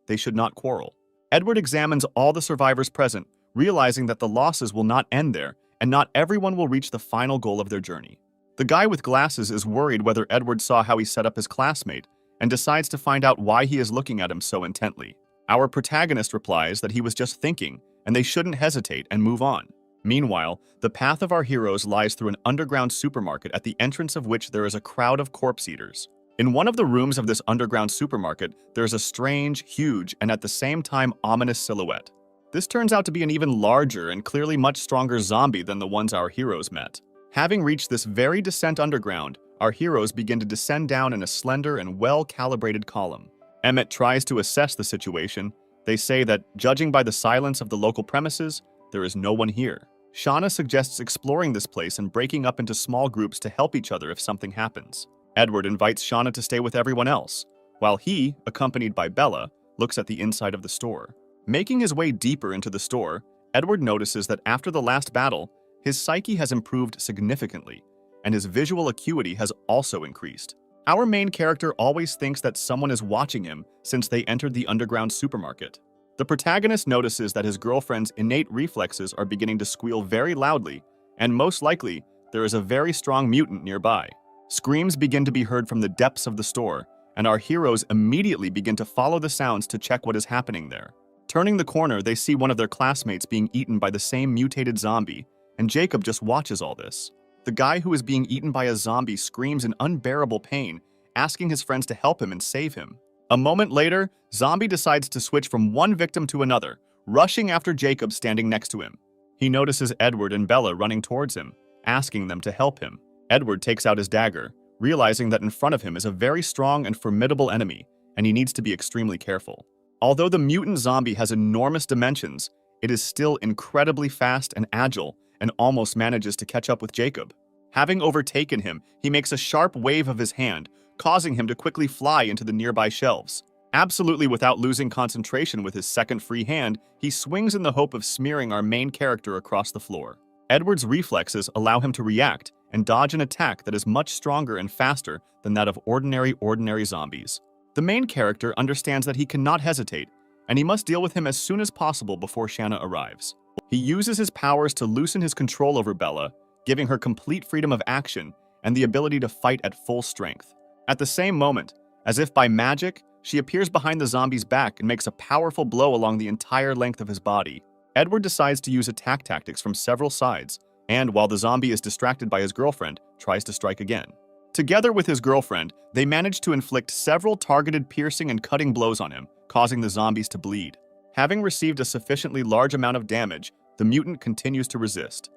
they should not quarrel. Edward examines all the survivors present, realizing that the losses will not end there, and not everyone will reach the final goal of their journey. The guy with glasses is worried whether Edward saw how he set up his classmate, and decides to find out why he is looking at him so intently. Our protagonist replies that he was just thinking, and they shouldn't hesitate and move on. Meanwhile, the path of our heroes lies through an underground supermarket at the entrance of which there is a crowd of corpse eaters. In one of the rooms of this underground supermarket, there's a strange, huge, and at the same time ominous silhouette. This turns out to be an even larger and clearly much stronger zombie than the ones our heroes met. Having reached this very descent underground, our heroes begin to descend down in a slender and well-calibrated column. Emmett tries to assess the situation. They say that, judging by the silence of the local premises, there is no one here. Shauna suggests exploring this place and breaking up into small groups to help each other if something happens. Edward invites Shauna to stay with everyone else, while he, accompanied by Bella, looks at the inside of the store. Making his way deeper into the store, Edward notices that after the last battle, his psyche has improved significantly, and his visual acuity has also increased. Our main character always thinks that someone is watching him since they entered the underground supermarket. The protagonist notices that his girlfriend's innate reflexes are beginning to squeal very loudly, and most likely, there is a very strong mutant nearby. Screams begin to be heard from the depths of the store, and our heroes immediately begin to follow the sounds to check what is happening there. Turning the corner, they see one of their classmates being eaten by the same mutated zombie, and Jacob just watches all this. The guy who is being eaten by a zombie screams in unbearable pain, asking his friends to help him and save him. A moment later, Zombie decides to switch from one victim to another, rushing after Jacob standing next to him. He notices Edward and Bella running towards him, asking them to help him. Edward takes out his dagger, realizing that in front of him is a very strong and formidable enemy, and he needs to be extremely careful. Although the mutant zombie has enormous dimensions, it is still incredibly fast and agile, and almost manages to catch up with Jacob. Having overtaken him, he makes a sharp wave of his hand, causing him to quickly fly into the nearby shelves. Absolutely without losing concentration with his second free hand, he swings in the hope of smearing our main character across the floor. Edward's reflexes allow him to react and dodge an attack that is much stronger and faster than that of ordinary zombies. The main character understands that he cannot hesitate, and he must deal with him as soon as possible before Shanna arrives. He uses his powers to loosen his control over Bella, giving her complete freedom of action and the ability to fight at full strength. At the same moment, as if by magic, she appears behind the zombie's back and makes a powerful blow along the entire length of his body. Edward decides to use attack tactics from several sides, and while the zombie is distracted by his girlfriend, tries to strike again. Together with his girlfriend, they manage to inflict several targeted piercing and cutting blows on him, causing the zombies to bleed. Having received a sufficiently large amount of damage, the mutant continues to resist.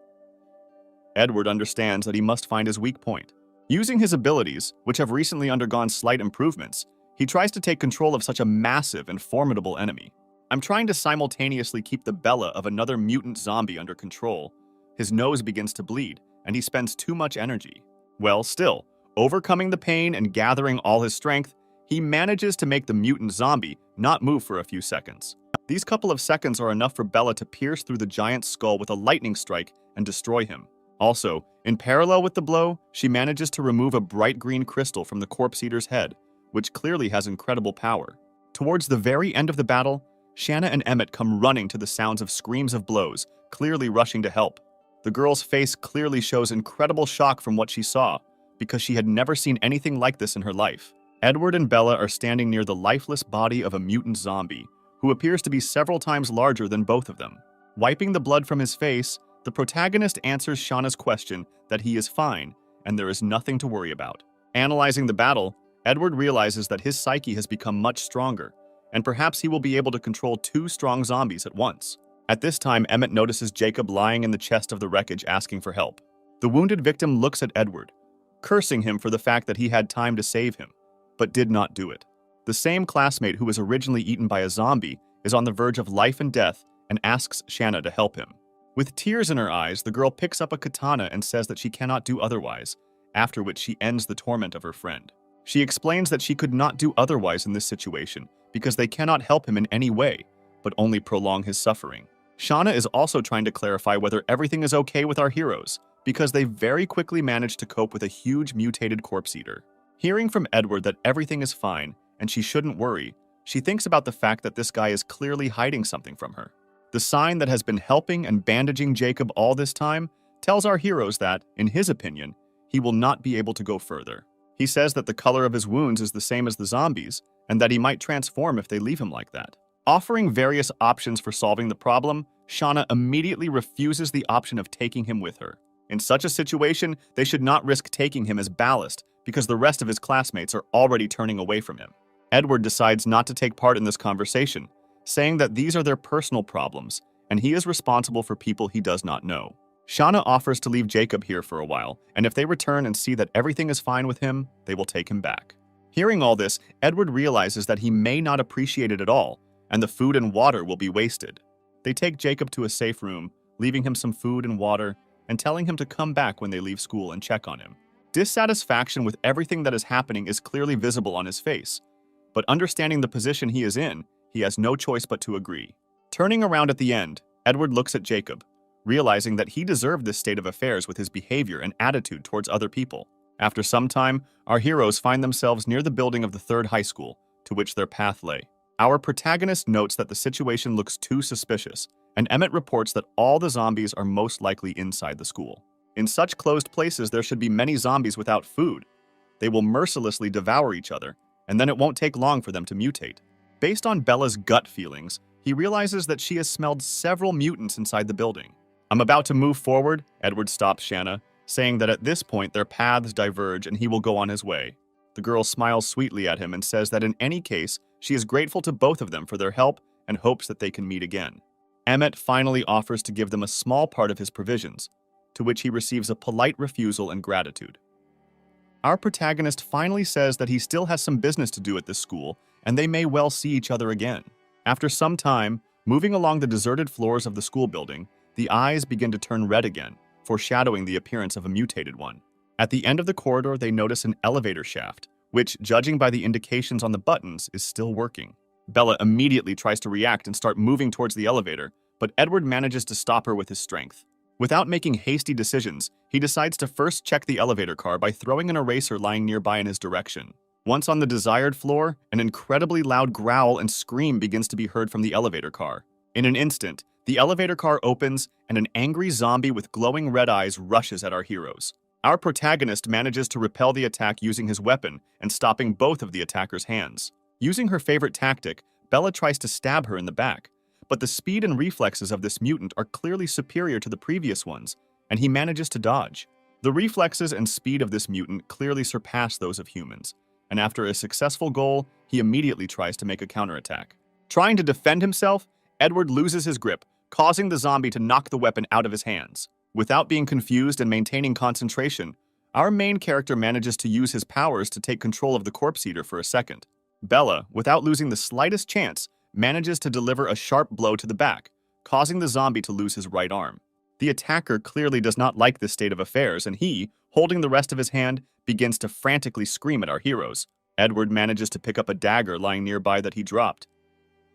Edward understands that he must find his weak point. Using his abilities, which have recently undergone slight improvements, he tries to take control of such a massive and formidable enemy. I'm trying to simultaneously keep the Bella of another mutant zombie under control. His nose begins to bleed, and he spends too much energy. Well, still, overcoming the pain and gathering all his strength, he manages to make the mutant zombie not move for a few seconds. These couple of seconds are enough for Bella to pierce through the giant's skull with a lightning strike and destroy him. Also, in parallel with the blow, she manages to remove a bright green crystal from the corpse eater's head, which clearly has incredible power. Towards the very end of the battle, Shanna and Emmett come running to the sounds of screams of blows, clearly rushing to help. The girl's face clearly shows incredible shock from what she saw, because she had never seen anything like this in her life. Edward and Bella are standing near the lifeless body of a mutant zombie, who appears to be several times larger than both of them. Wiping the blood from his face, the protagonist answers Shauna's question that he is fine and there is nothing to worry about. Analyzing the battle, Edward realizes that his psyche has become much stronger, and perhaps he will be able to control two strong zombies at once. At this time, Emmett notices Jacob lying in the chest of the wreckage asking for help. The wounded victim looks at Edward, cursing him for the fact that he had time to save him, but did not do it. The same classmate who was originally eaten by a zombie is on the verge of life and death and asks Shanna to help him. With tears in her eyes, the girl picks up a katana and says that she cannot do otherwise, after which she ends the torment of her friend. She explains that she could not do otherwise in this situation because they cannot help him in any way, but only prolong his suffering. Shauna is also trying to clarify whether everything is okay with our heroes, because they very quickly manage to cope with a huge mutated corpse eater. Hearing from Edward that everything is fine and she shouldn't worry, she thinks about the fact that this guy is clearly hiding something from her. The sign that has been helping and bandaging Jacob all this time tells our heroes that, in his opinion, he will not be able to go further. He says that the color of his wounds is the same as the zombies, and that he might transform if they leave him like that. Offering various options for solving the problem, Shauna immediately refuses the option of taking him with her. In such a situation, they should not risk taking him as ballast because the rest of his classmates are already turning away from him. Edward decides not to take part in this conversation, saying that these are their personal problems, and he is responsible for people he does not know. Shauna offers to leave Jacob here for a while, and if they return and see that everything is fine with him, they will take him back. Hearing all this, Edward realizes that he may not appreciate it at all, and the food and water will be wasted. They take Jacob to a safe room, leaving him some food and water, and telling him to come back when they leave school and check on him. Dissatisfaction with everything that is happening is clearly visible on his face, but understanding the position he is in, he has no choice but to agree. Turning around at the end, Edward looks at Jacob, realizing that he deserved this state of affairs with his behavior and attitude towards other people. After some time, our heroes find themselves near the building of the third high school, to which their path lay. Our protagonist notes that the situation looks too suspicious, and Emmett reports that all the zombies are most likely inside the school. In such closed places, there should be many zombies without food. They will mercilessly devour each other, and then it won't take long for them to mutate. Based on Bella's gut feelings, he realizes that she has smelled several mutants inside the building. I'm about to move forward, Edward stops Shanna, saying that at this point their paths diverge and he will go on his way. The girl smiles sweetly at him and says that in any case, she is grateful to both of them for their help and hopes that they can meet again. Emmett finally offers to give them a small part of his provisions, to which he receives a polite refusal and gratitude. Our protagonist finally says that he still has some business to do at this school, and they may well see each other again. After some time, moving along the deserted floors of the school building, the eyes begin to turn red again, foreshadowing the appearance of a mutated one. At the end of the corridor, they notice an elevator shaft, which, judging by the indications on the buttons, is still working. Bella immediately tries to react and start moving towards the elevator, but Edward manages to stop her with his strength. Without making hasty decisions, he decides to first check the elevator car by throwing an eraser lying nearby in his direction. Once on the desired floor, an incredibly loud growl and scream begins to be heard from the elevator car. In an instant, the elevator car opens and an angry zombie with glowing red eyes rushes at our heroes. Our protagonist manages to repel the attack using his weapon and stopping both of the attacker's hands. Using her favorite tactic, Bella tries to stab her in the back, but the speed and reflexes of this mutant are clearly superior to the previous ones, and he manages to dodge. The reflexes and speed of this mutant clearly surpass those of humans, and after a successful goal, he immediately tries to make a counterattack. Trying to defend himself, Edward loses his grip, causing the zombie to knock the weapon out of his hands. Without being confused and maintaining concentration, our main character manages to use his powers to take control of the corpse eater for a second. Bella, without losing the slightest chance, manages to deliver a sharp blow to the back, causing the zombie to lose his right arm. The attacker clearly does not like this state of affairs, and he, holding the rest of his hand, begins to frantically scream at our heroes. Edward manages to pick up a dagger lying nearby that he dropped.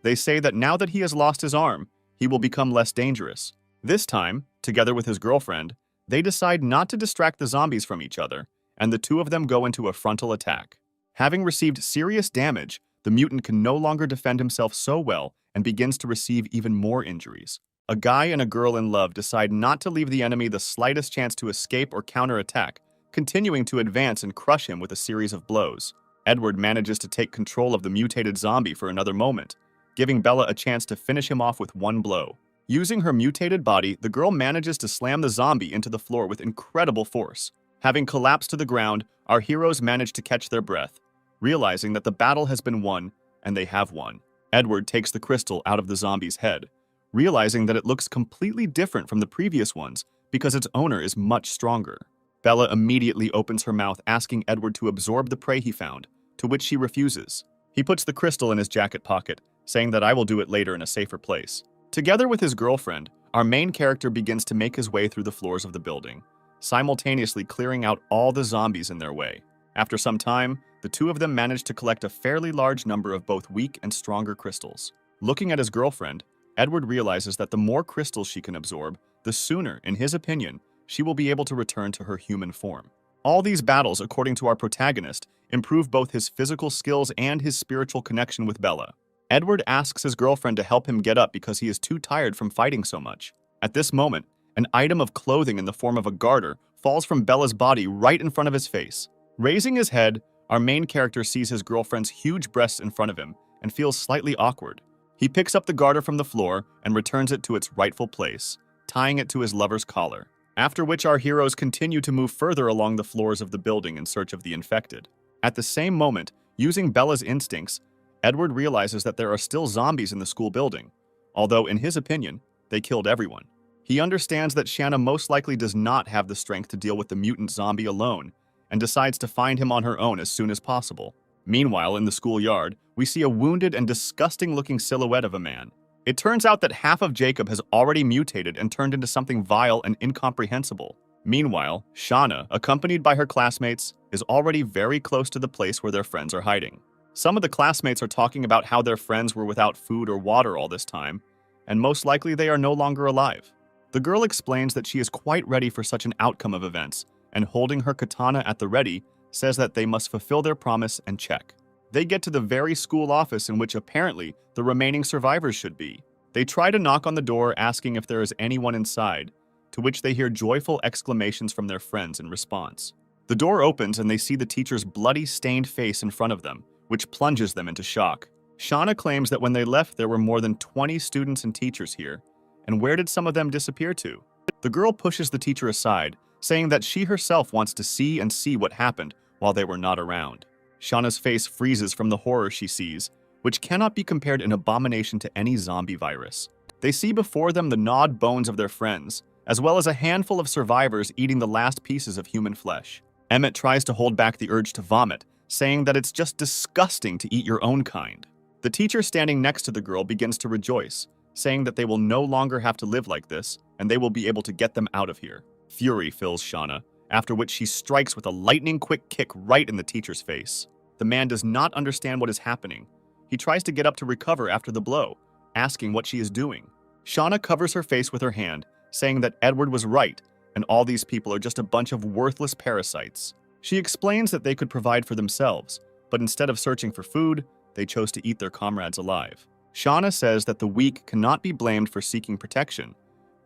They say that now that he has lost his arm, he will become less dangerous. This time, together with his girlfriend, they decide not to distract the zombies from each other, and the two of them go into a frontal attack. Having received serious damage, the mutant can no longer defend himself so well and begins to receive even more injuries. A guy and a girl in love decide not to leave the enemy the slightest chance to escape or counterattack, continuing to advance and crush him with a series of blows. Edward manages to take control of the mutated zombie for another moment, giving Bella a chance to finish him off with one blow. Using her mutated body, the girl manages to slam the zombie into the floor with incredible force. Having collapsed to the ground, our heroes manage to catch their breath, realizing that the battle has been won, and they have won. Edward takes the crystal out of the zombie's head, realizing that it looks completely different from the previous ones because its owner is much stronger. Bella immediately opens her mouth asking Edward to absorb the prey he found, to which she refuses. He puts the crystal in his jacket pocket, saying that I will do it later in a safer place. Together with his girlfriend, our main character begins to make his way through the floors of the building, simultaneously clearing out all the zombies in their way. After some time, the two of them manage to collect a fairly large number of both weak and stronger crystals. Looking at his girlfriend, Edward realizes that the more crystals she can absorb, the sooner, in his opinion, she will be able to return to her human form. All these battles, according to our protagonist, improve both his physical skills and his spiritual connection with Bella. Edward asks his girlfriend to help him get up because he is too tired from fighting so much. At this moment, an item of clothing in the form of a garter falls from Bella's body right in front of his face. Raising his head, our main character sees his girlfriend's huge breasts in front of him and feels slightly awkward. He picks up the garter from the floor and returns it to its rightful place, tying it to his lover's collar. after which our heroes continue to move further along the floors of the building in search of the infected. At the same moment, using Bella's instincts, Edward realizes that there are still zombies in the school building, although in his opinion, they killed everyone. He understands that Shanna most likely does not have the strength to deal with the mutant zombie alone, and decides to find him on her own as soon as possible. Meanwhile, in the schoolyard, we see a wounded and disgusting-looking silhouette of a man. It turns out that half of Jacob has already mutated and turned into something vile and incomprehensible. Meanwhile, Shauna, accompanied by her classmates, is already very close to the place where their friends are hiding. Some of the classmates are talking about how their friends were without food or water all this time, and most likely they are no longer alive. The girl explains that she is quite ready for such an outcome of events, and holding her katana at the ready, says that they must fulfill their promise and check. They get to the very school office in which apparently the remaining survivors should be. They try to knock on the door asking if there is anyone inside, to which they hear joyful exclamations from their friends in response. The door opens and they see the teacher's bloody, stained face in front of them, which plunges them into shock. Shauna claims that when they left there were more than 20 students and teachers here, and where did some of them disappear to? The girl pushes the teacher aside, saying that she herself wants to see what happened while they were not around. Shauna's face freezes from the horror she sees, which cannot be compared in abomination to any zombie virus. They see before them the gnawed bones of their friends, as well as a handful of survivors eating the last pieces of human flesh. Emmett tries to hold back the urge to vomit, saying that it's just disgusting to eat your own kind. The teacher standing next to the girl begins to rejoice, saying that they will no longer have to live like this, and they will be able to get them out of here. Fury fills Shauna, after which she strikes with a lightning-quick kick right in the teacher's face. The man does not understand what is happening. He tries to get up to recover after the blow, asking what she is doing. Shauna covers her face with her hand, saying that Edward was right, and all these people are just a bunch of worthless parasites. She explains that they could provide for themselves, but instead of searching for food, they chose to eat their comrades alive. Shauna says that the weak cannot be blamed for seeking protection,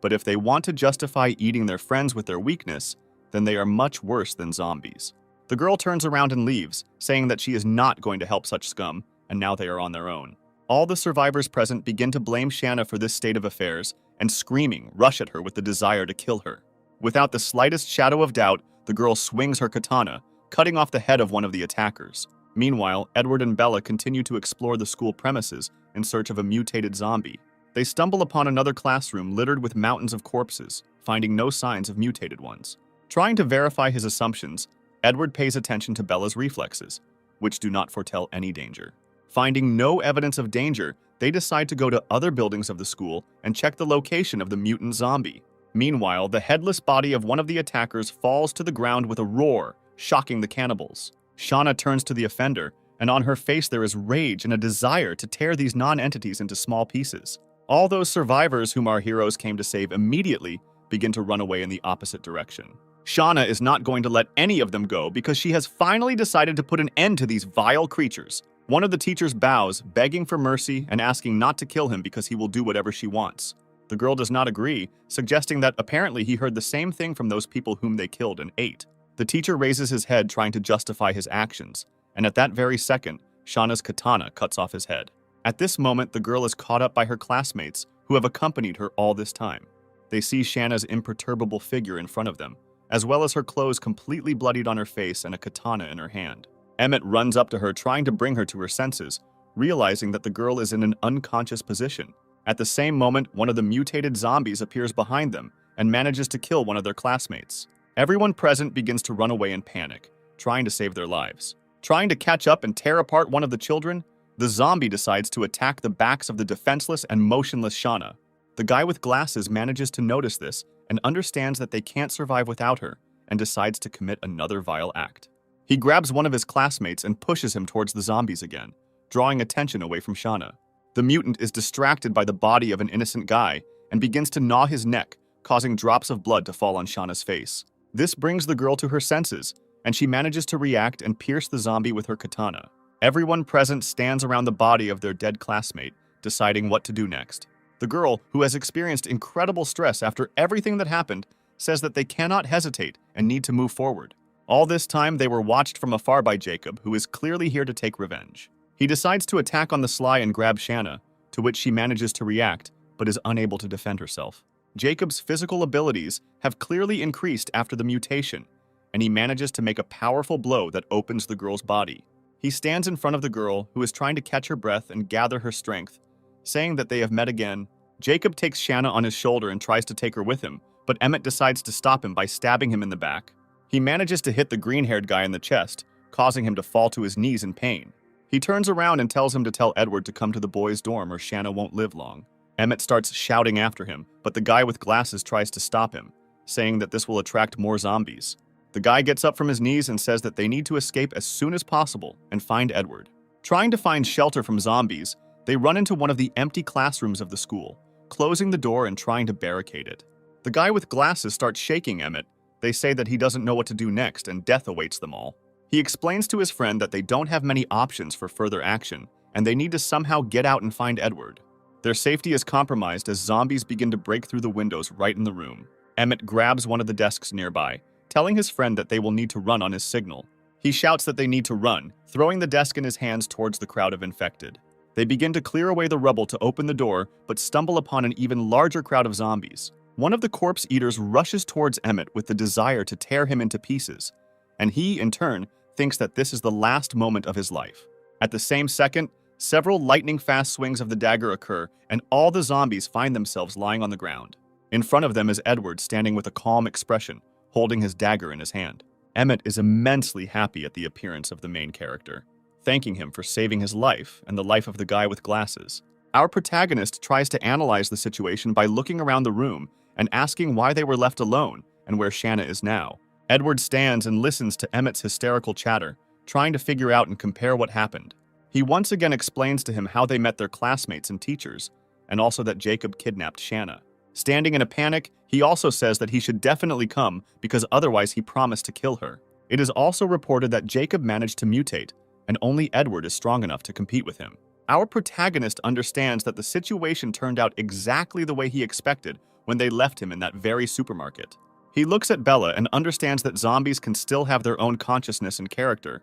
but if they want to justify eating their friends with their weakness, then they are much worse than zombies. The girl turns around and leaves, saying that she is not going to help such scum, and now they are on their own. All the survivors present begin to blame Shanna for this state of affairs, and screaming, rush at her with the desire to kill her. Without the slightest shadow of doubt, the girl swings her katana, cutting off the head of one of the attackers. Meanwhile, Edward and Bella continue to explore the school premises in search of a mutated zombie. They stumble upon another classroom littered with mountains of corpses, finding no signs of mutated ones. Trying to verify his assumptions, Edward pays attention to Bella's reflexes, which do not foretell any danger. Finding no evidence of danger, they decide to go to other buildings of the school and check the location of the mutant zombie. Meanwhile, the headless body of one of the attackers falls to the ground with a roar, shocking the cannibals. Shauna turns to the offender, and on her face there is rage and a desire to tear these non-entities into small pieces. All those survivors whom our heroes came to save immediately begin to run away in the opposite direction. Shauna is not going to let any of them go because she has finally decided to put an end to these vile creatures. One of the teachers bows, begging for mercy and asking not to kill him because he will do whatever she wants. The girl does not agree, suggesting that apparently he heard the same thing from those people whom they killed and ate. The teacher raises his head trying to justify his actions, and at that very second, Shauna's katana cuts off his head. At this moment, the girl is caught up by her classmates, who have accompanied her all this time. They see Shanna's imperturbable figure in front of them, as well as her clothes completely bloodied on her face and a katana in her hand. Emmett runs up to her trying to bring her to her senses, realizing that the girl is in an unconscious position. At the same moment, one of the mutated zombies appears behind them and manages to kill one of their classmates. Everyone present begins to run away in panic, trying to save their lives. Trying to catch up and tear apart one of the children, the zombie decides to attack the backs of the defenseless and motionless Shauna. The guy with glasses manages to notice this and understands that they can't survive without her, and decides to commit another vile act. He grabs one of his classmates and pushes him towards the zombies again, drawing attention away from Shauna. The mutant is distracted by the body of an innocent guy and begins to gnaw his neck, causing drops of blood to fall on Shauna's face. This brings the girl to her senses, and she manages to react and pierce the zombie with her katana. Everyone present stands around the body of their dead classmate, deciding what to do next. The girl, who has experienced incredible stress after everything that happened, says that they cannot hesitate and need to move forward. All this time, they were watched from afar by Jacob, who is clearly here to take revenge. He decides to attack on the sly and grab Shanna, to which she manages to react, but is unable to defend herself. Jacob's physical abilities have clearly increased after the mutation, and he manages to make a powerful blow that opens the girl's body. He stands in front of the girl, who is trying to catch her breath and gather her strength, saying that they have met again. Jacob takes Shanna on his shoulder and tries to take her with him, but Emmett decides to stop him by stabbing him in the back. He manages to hit the green-haired guy in the chest, causing him to fall to his knees in pain. He turns around and tells him to tell Edward to come to the boys' dorm or Shanna won't live long. Emmett starts shouting after him, but the guy with glasses tries to stop him, saying that this will attract more zombies. The guy gets up from his knees and says that they need to escape as soon as possible and find Edward. Trying to find shelter from zombies, they run into one of the empty classrooms of the school, closing the door and trying to barricade it. The guy with glasses starts shaking Emmett. They say that he doesn't know what to do next and death awaits them all. He explains to his friend that they don't have many options for further action, and they need to somehow get out and find Edward. Their safety is compromised as zombies begin to break through the windows right in the room. Emmett grabs one of the desks nearby, telling his friend that they will need to run on his signal. He shouts that they need to run, throwing the desk in his hands towards the crowd of infected. They begin to clear away the rubble to open the door, but stumble upon an even larger crowd of zombies. One of the corpse eaters rushes towards Emmett with the desire to tear him into pieces, and he, in turn, thinks that this is the last moment of his life. At the same second, several lightning-fast swings of the dagger occur, and all the zombies find themselves lying on the ground. In front of them is Edward, standing with a calm expression, holding his dagger in his hand. Emmett is immensely happy at the appearance of the main character, thanking him for saving his life and the life of the guy with glasses. Our protagonist tries to analyze the situation by looking around the room and asking why they were left alone and where Shanna is now. Edward stands and listens to Emmett's hysterical chatter, trying to figure out and compare what happened. He once again explains to him how they met their classmates and teachers, and also that Jacob kidnapped Shanna. Standing in a panic, he also says that he should definitely come because otherwise he promised to kill her. It is also reported that Jacob managed to mutate, and only Edward is strong enough to compete with him. Our protagonist understands that the situation turned out exactly the way he expected when they left him in that very supermarket. He looks at Bella and understands that zombies can still have their own consciousness and character.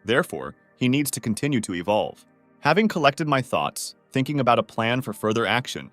Therefore, he needs to continue to evolve. Having collected my thoughts, thinking about a plan for further action,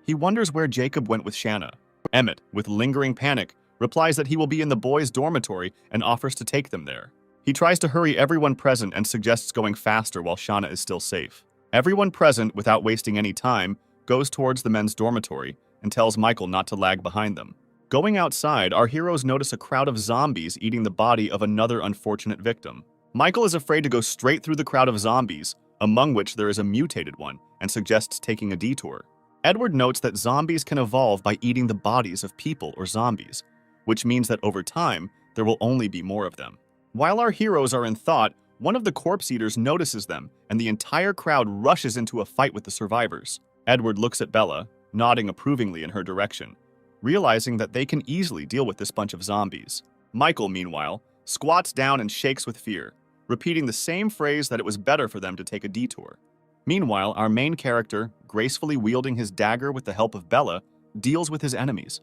he wonders where Jacob went with Shanna. Emmett, with lingering panic, replies that he will be in the boys' dormitory and offers to take them there. He tries to hurry everyone present and suggests going faster while Shanna is still safe. Everyone present, without wasting any time, goes towards the men's dormitory and tells Michael not to lag behind them. Going outside, our heroes notice a crowd of zombies eating the body of another unfortunate victim. Michael is afraid to go straight through the crowd of zombies, among which there is a mutated one, and suggests taking a detour. Edward notes that zombies can evolve by eating the bodies of people or zombies, which means that over time, there will only be more of them. While our heroes are in thought, one of the corpse eaters notices them, and the entire crowd rushes into a fight with the survivors. Edward looks at Bella, nodding approvingly in her direction, realizing that they can easily deal with this bunch of zombies. Michael, meanwhile, squats down and shakes with fear, repeating the same phrase that it was better for them to take a detour. Meanwhile, our main character, gracefully wielding his dagger with the help of Bella, deals with his enemies.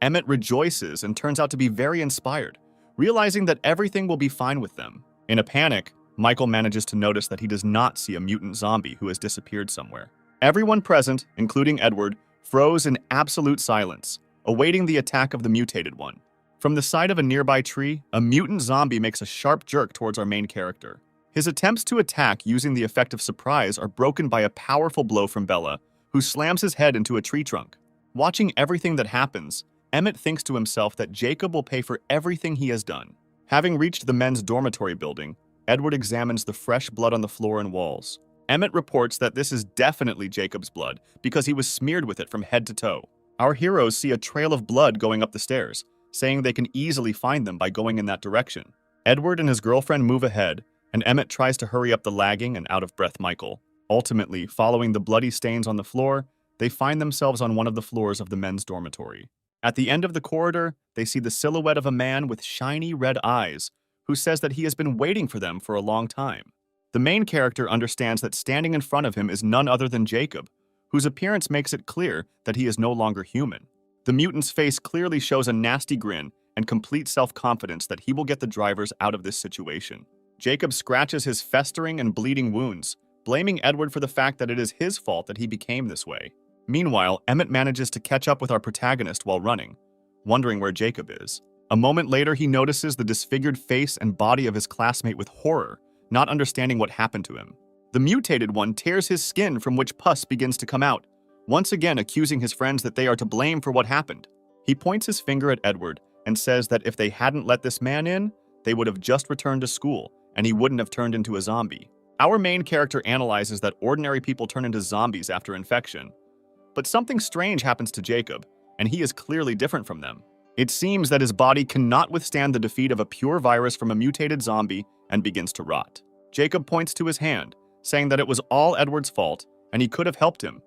Emmett rejoices and turns out to be very inspired, realizing that everything will be fine with them. In a panic, Michael manages to notice that he does not see a mutant zombie who has disappeared somewhere. Everyone present, including Edward, froze in absolute silence, awaiting the attack of the mutated one. From the side of a nearby tree, a mutant zombie makes a sharp jerk towards our main character. His attempts to attack using the effect of surprise are broken by a powerful blow from Bella, who slams his head into a tree trunk. Watching everything that happens, Emmett thinks to himself that Jacob will pay for everything he has done. Having reached the men's dormitory building, Edward examines the fresh blood on the floor and walls. Emmett reports that this is definitely Jacob's blood because he was smeared with it from head to toe. Our heroes see a trail of blood going up the stairs, saying they can easily find them by going in that direction. Edward and his girlfriend move ahead, and Emmett tries to hurry up the lagging and out-of-breath Michael. Ultimately, following the bloody stains on the floor, they find themselves on one of the floors of the men's dormitory. At the end of the corridor, they see the silhouette of a man with shiny red eyes, who says that he has been waiting for them for a long time. The main character understands that standing in front of him is none other than Jacob, whose appearance makes it clear that he is no longer human. The mutant's face clearly shows a nasty grin and complete self-confidence that he will get the drivers out of this situation. Jacob scratches his festering and bleeding wounds, blaming Edward for the fact that it is his fault that he became this way. Meanwhile, Emmett manages to catch up with our protagonist while running, wondering where Jacob is. A moment later, he notices the disfigured face and body of his classmate with horror, not understanding what happened to him. The mutated one tears his skin, from which pus begins to come out, once again accusing his friends that they are to blame for what happened. He points his finger at Edward and says that if they hadn't let this man in, they would have just returned to school, and he wouldn't have turned into a zombie. Our main character analyzes that ordinary people turn into zombies after infection. But something strange happens to Jacob, and he is clearly different from them. It seems that his body cannot withstand the defeat of a pure virus from a mutated zombie and begins to rot. Jacob points to his hand, saying that it was all Edward's fault and he could have helped him,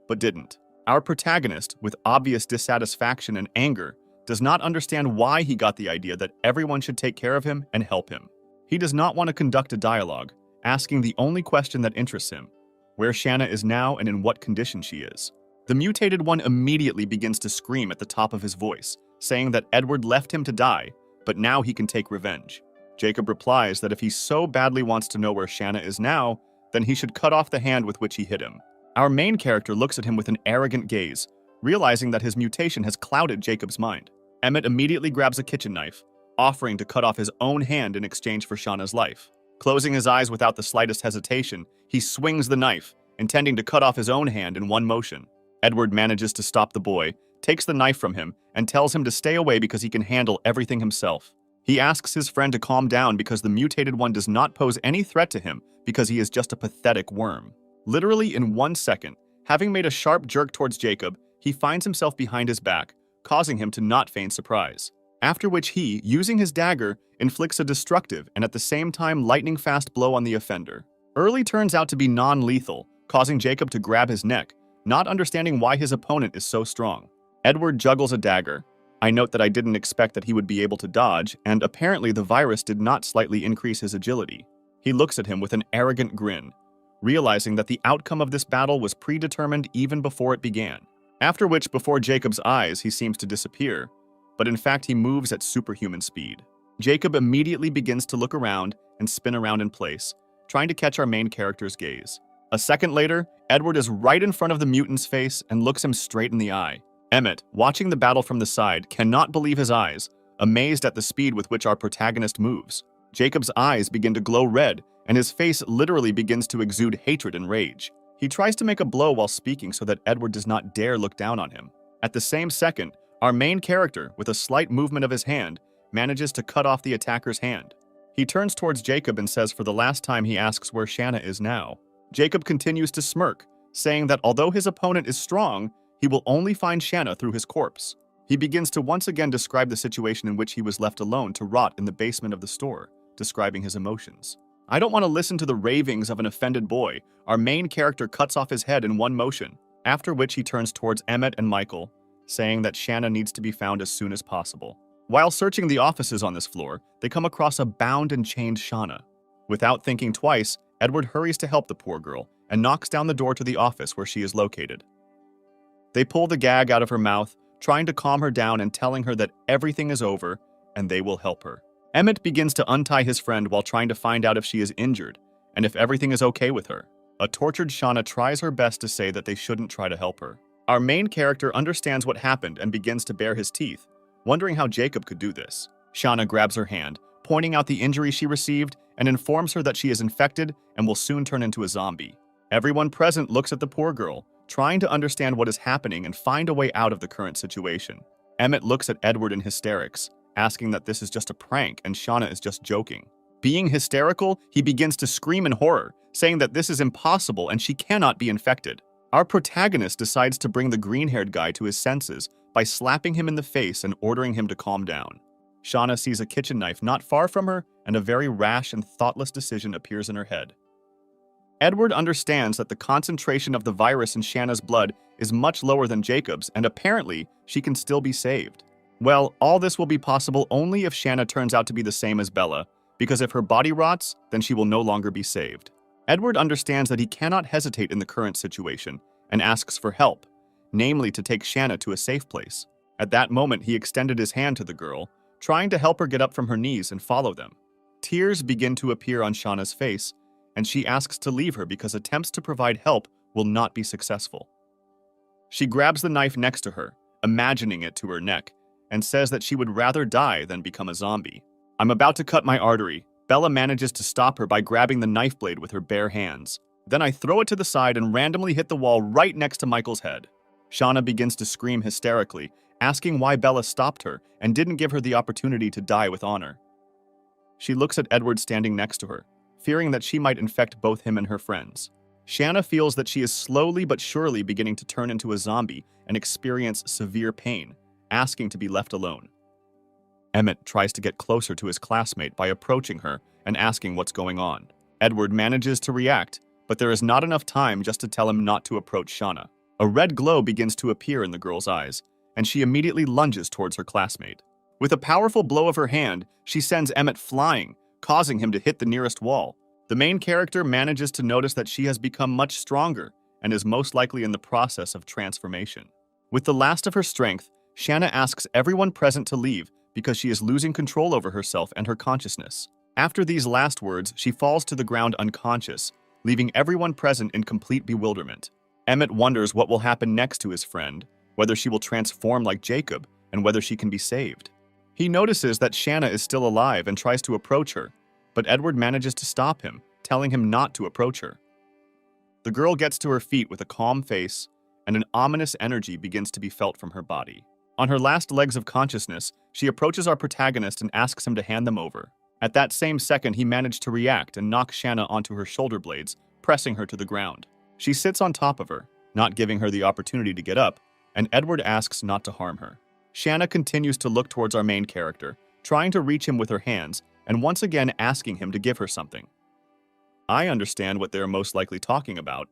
but didn't. Our protagonist, with obvious dissatisfaction and anger, does not understand why he got the idea that everyone should take care of him and help him. He does not want to conduct a dialogue, asking the only question that interests him, where Shanna is now and in what condition she is. The mutated one immediately begins to scream at the top of his voice, saying that Edward left him to die, but now he can take revenge. Jacob replies that if he so badly wants to know where Shanna is now, then he should cut off the hand with which he hit him. Our main character looks at him with an arrogant gaze, realizing that his mutation has clouded Jacob's mind. Emmett immediately grabs a kitchen knife, offering to cut off his own hand in exchange for Shanna's life. Closing his eyes without the slightest hesitation, he swings the knife, intending to cut off his own hand in one motion. Edward manages to stop the boy, takes the knife from him, and tells him to stay away because he can handle everything himself. He asks his friend to calm down because the mutated one does not pose any threat to him because he is just a pathetic worm. Literally in 1 second, having made a sharp jerk towards Jacob, he finds himself behind his back, causing him to not feign surprise. After which he, using his dagger, inflicts a destructive and at the same time lightning-fast blow on the offender. Early turns out to be non-lethal, causing Jacob to grab his neck, not understanding why his opponent is so strong. Edward juggles a dagger. I note that I didn't expect that he would be able to dodge, and apparently the virus did not slightly increase his agility. He looks at him with an arrogant grin, realizing that the outcome of this battle was predetermined even before it began. After which, before Jacob's eyes, he seems to disappear, but in fact he moves at superhuman speed. Jacob immediately begins to look around and spin around in place, trying to catch our main character's gaze. A second later, Edward is right in front of the mutant's face and looks him straight in the eye. Emmett, watching the battle from the side, cannot believe his eyes, amazed at the speed with which our protagonist moves. Jacob's eyes begin to glow red, and his face literally begins to exude hatred and rage. He tries to make a blow while speaking so that Edward does not dare look down on him. At the same second, our main character, with a slight movement of his hand, manages to cut off the attacker's hand. He turns towards Jacob and says for the last time he asks where Shanna is now. Jacob continues to smirk, saying that although his opponent is strong, he will only find Shanna through his corpse. He begins to once again describe the situation in which he was left alone to rot in the basement of the store, describing his emotions. I don't want to listen to the ravings of an offended boy. Our main character cuts off his head in one motion, after which he turns towards Emmett and Michael, saying that Shanna needs to be found as soon as possible. While searching the offices on this floor, they come across a bound and chained Shanna. Without thinking twice, Edward hurries to help the poor girl and knocks down the door to the office where she is located. They pull the gag out of her mouth, trying to calm her down and telling her that everything is over and they will help her. Emmett begins to untie his friend while trying to find out if she is injured and if everything is okay with her. A tortured Shanna tries her best to say that they shouldn't try to help her. Our main character understands what happened and begins to bare his teeth, wondering how Jacob could do this. Shanna grabs her hand, pointing out the injury she received, and informs her that she is infected and will soon turn into a zombie. Everyone present looks at the poor girl, trying to understand what is happening and find a way out of the current situation. Emmett looks at Edward in hysterics, asking that this is just a prank and Shanna is just joking. Being hysterical, he begins to scream in horror, saying that this is impossible and she cannot be infected. Our protagonist decides to bring the green-haired guy to his senses by slapping him in the face and ordering him to calm down. Shanna sees a kitchen knife not far from her, and a very rash and thoughtless decision appears in her head. Edward understands that the concentration of the virus in Shanna's blood is much lower than Jacob's, and apparently she can still be saved. Well, all this will be possible only if Shanna turns out to be the same as Bella, because if her body rots, then she will no longer be saved. Edward understands that he cannot hesitate in the current situation and asks for help, namely to take Shanna to a safe place. At that moment, he extended his hand to the girl, trying to help her get up from her knees and follow them. Tears begin to appear on Shanna's face, and she asks to leave her because attempts to provide help will not be successful. She grabs the knife next to her, imagining it to her neck, and says that she would rather die than become a zombie. I'm about to cut my artery. Bella manages to stop her by grabbing the knife blade with her bare hands. Then I throw it to the side and randomly hit the wall right next to Michael's head. Shauna begins to scream hysterically, asking why Bella stopped her and didn't give her the opportunity to die with honor. She looks at Edward standing next to her, fearing that she might infect both him and her friends. Shanna feels that she is slowly but surely beginning to turn into a zombie and experience severe pain, asking to be left alone. Emmett tries to get closer to his classmate by approaching her and asking what's going on. Edward manages to react, but there is not enough time just to tell him not to approach Shauna. A red glow begins to appear in the girl's eyes, and she immediately lunges towards her classmate. With a powerful blow of her hand, she sends Emmett flying, causing him to hit the nearest wall. The main character manages to notice that she has become much stronger and is most likely in the process of transformation. With the last of her strength, Shanna asks everyone present to leave because she is losing control over herself and her consciousness. After these last words, she falls to the ground unconscious, leaving everyone present in complete bewilderment. Emmett wonders what will happen next to his friend, whether she will transform like Jacob, and whether she can be saved. He notices that Shanna is still alive and tries to approach her, but Edward manages to stop him, telling him not to approach her. The girl gets to her feet with a calm face, and an ominous energy begins to be felt from her body. On her last legs of consciousness, she approaches our protagonist and asks him to hand them over. At that same second, he managed to react and knock Shanna onto her shoulder blades, pressing her to the ground. She sits on top of her, not giving her the opportunity to get up, and Edward asks not to harm her. Shanna continues to look towards our main character, trying to reach him with her hands, and once again asking him to give her something. I understand what they are most likely talking about.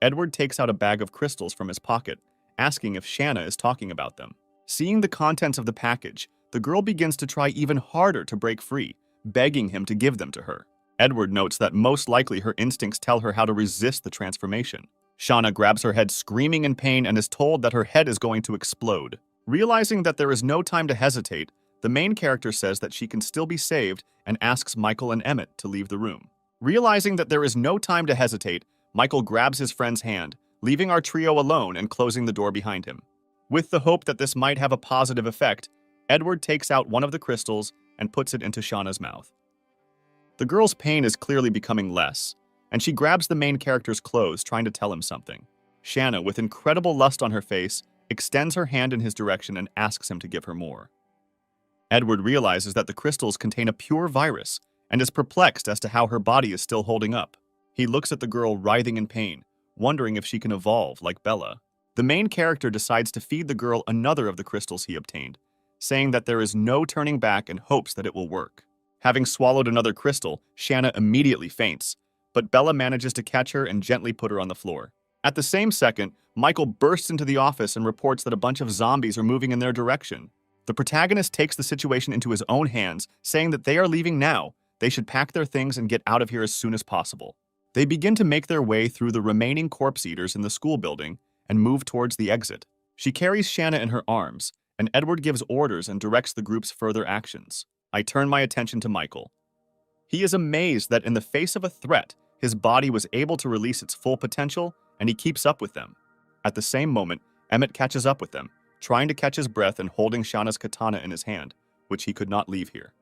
Edward takes out a bag of crystals from his pocket, asking if Shanna is talking about them. Seeing the contents of the package, the girl begins to try even harder to break free, begging him to give them to her. Edward notes that most likely her instincts tell her how to resist the transformation. Shauna grabs her head screaming in pain and is told that her head is going to explode. Realizing that there is no time to hesitate, the main character says that she can still be saved and asks Michael and Emmett to leave the room. Realizing that there is no time to hesitate, Michael grabs his friend's hand, leaving our trio alone and closing the door behind him. With the hope that this might have a positive effect, Edward takes out one of the crystals and puts it into Shauna's mouth. The girl's pain is clearly becoming less, and she grabs the main character's clothes, trying to tell him something. Shanna, with incredible lust on her face, extends her hand in his direction and asks him to give her more. Edward realizes that the crystals contain a pure virus and is perplexed as to how her body is still holding up. He looks at the girl writhing in pain, wondering if she can evolve like Bella. The main character decides to feed the girl another of the crystals he obtained, saying that there is no turning back and hopes that it will work. Having swallowed another crystal, Shanna immediately faints, but Bella manages to catch her and gently put her on the floor. At the same second, Michael bursts into the office and reports that a bunch of zombies are moving in their direction. The protagonist takes the situation into his own hands, saying that they are leaving now. They should pack their things and get out of here as soon as possible. They begin to make their way through the remaining corpse eaters in the school building and move towards the exit. She carries Shanna in her arms, and Edward gives orders and directs the group's further actions. I turn my attention to Michael. He is amazed that in the face of a threat, his body was able to release its full potential, and he keeps up with them. At the same moment, Emmett catches up with them, trying to catch his breath and holding Shauna's katana in his hand, which he could not leave here.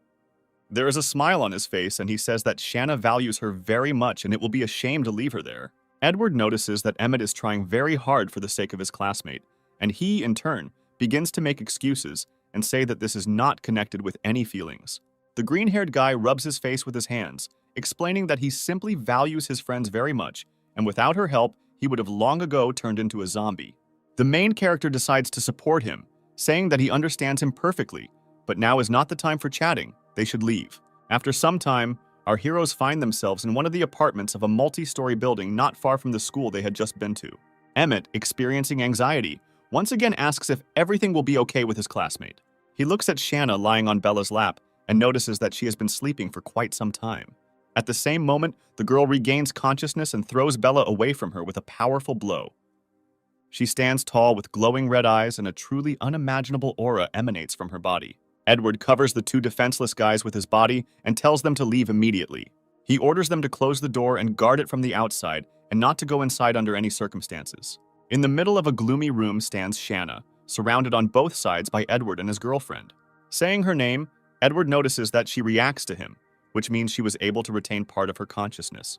There is a smile on his face, and he says that Shanna values her very much and it will be a shame to leave her there. Edward notices that Emmett is trying very hard for the sake of his classmate, and he, in turn, begins to make excuses and say that this is not connected with any feelings. The green-haired guy rubs his face with his hands, explaining that he simply values his friends very much, and without her help, he would have long ago turned into a zombie. The main character decides to support him, saying that he understands him perfectly, but now is not the time for chatting. They should leave. After some time, our heroes find themselves in one of the apartments of a multi-story building not far from the school they had just been to. Emmett, experiencing anxiety, once again asks if everything will be okay with his classmate. He looks at Shanna lying on Bella's lap and notices that she has been sleeping for quite some time. At the same moment, the girl regains consciousness and throws Bella away from her with a powerful blow. She stands tall with glowing red eyes, and a truly unimaginable aura emanates from her body. Edward covers the two defenseless guys with his body and tells them to leave immediately. He orders them to close the door and guard it from the outside and not to go inside under any circumstances. In the middle of a gloomy room stands Shanna, surrounded on both sides by Edward and his girlfriend. Saying her name, Edward notices that she reacts to him, which means she was able to retain part of her consciousness.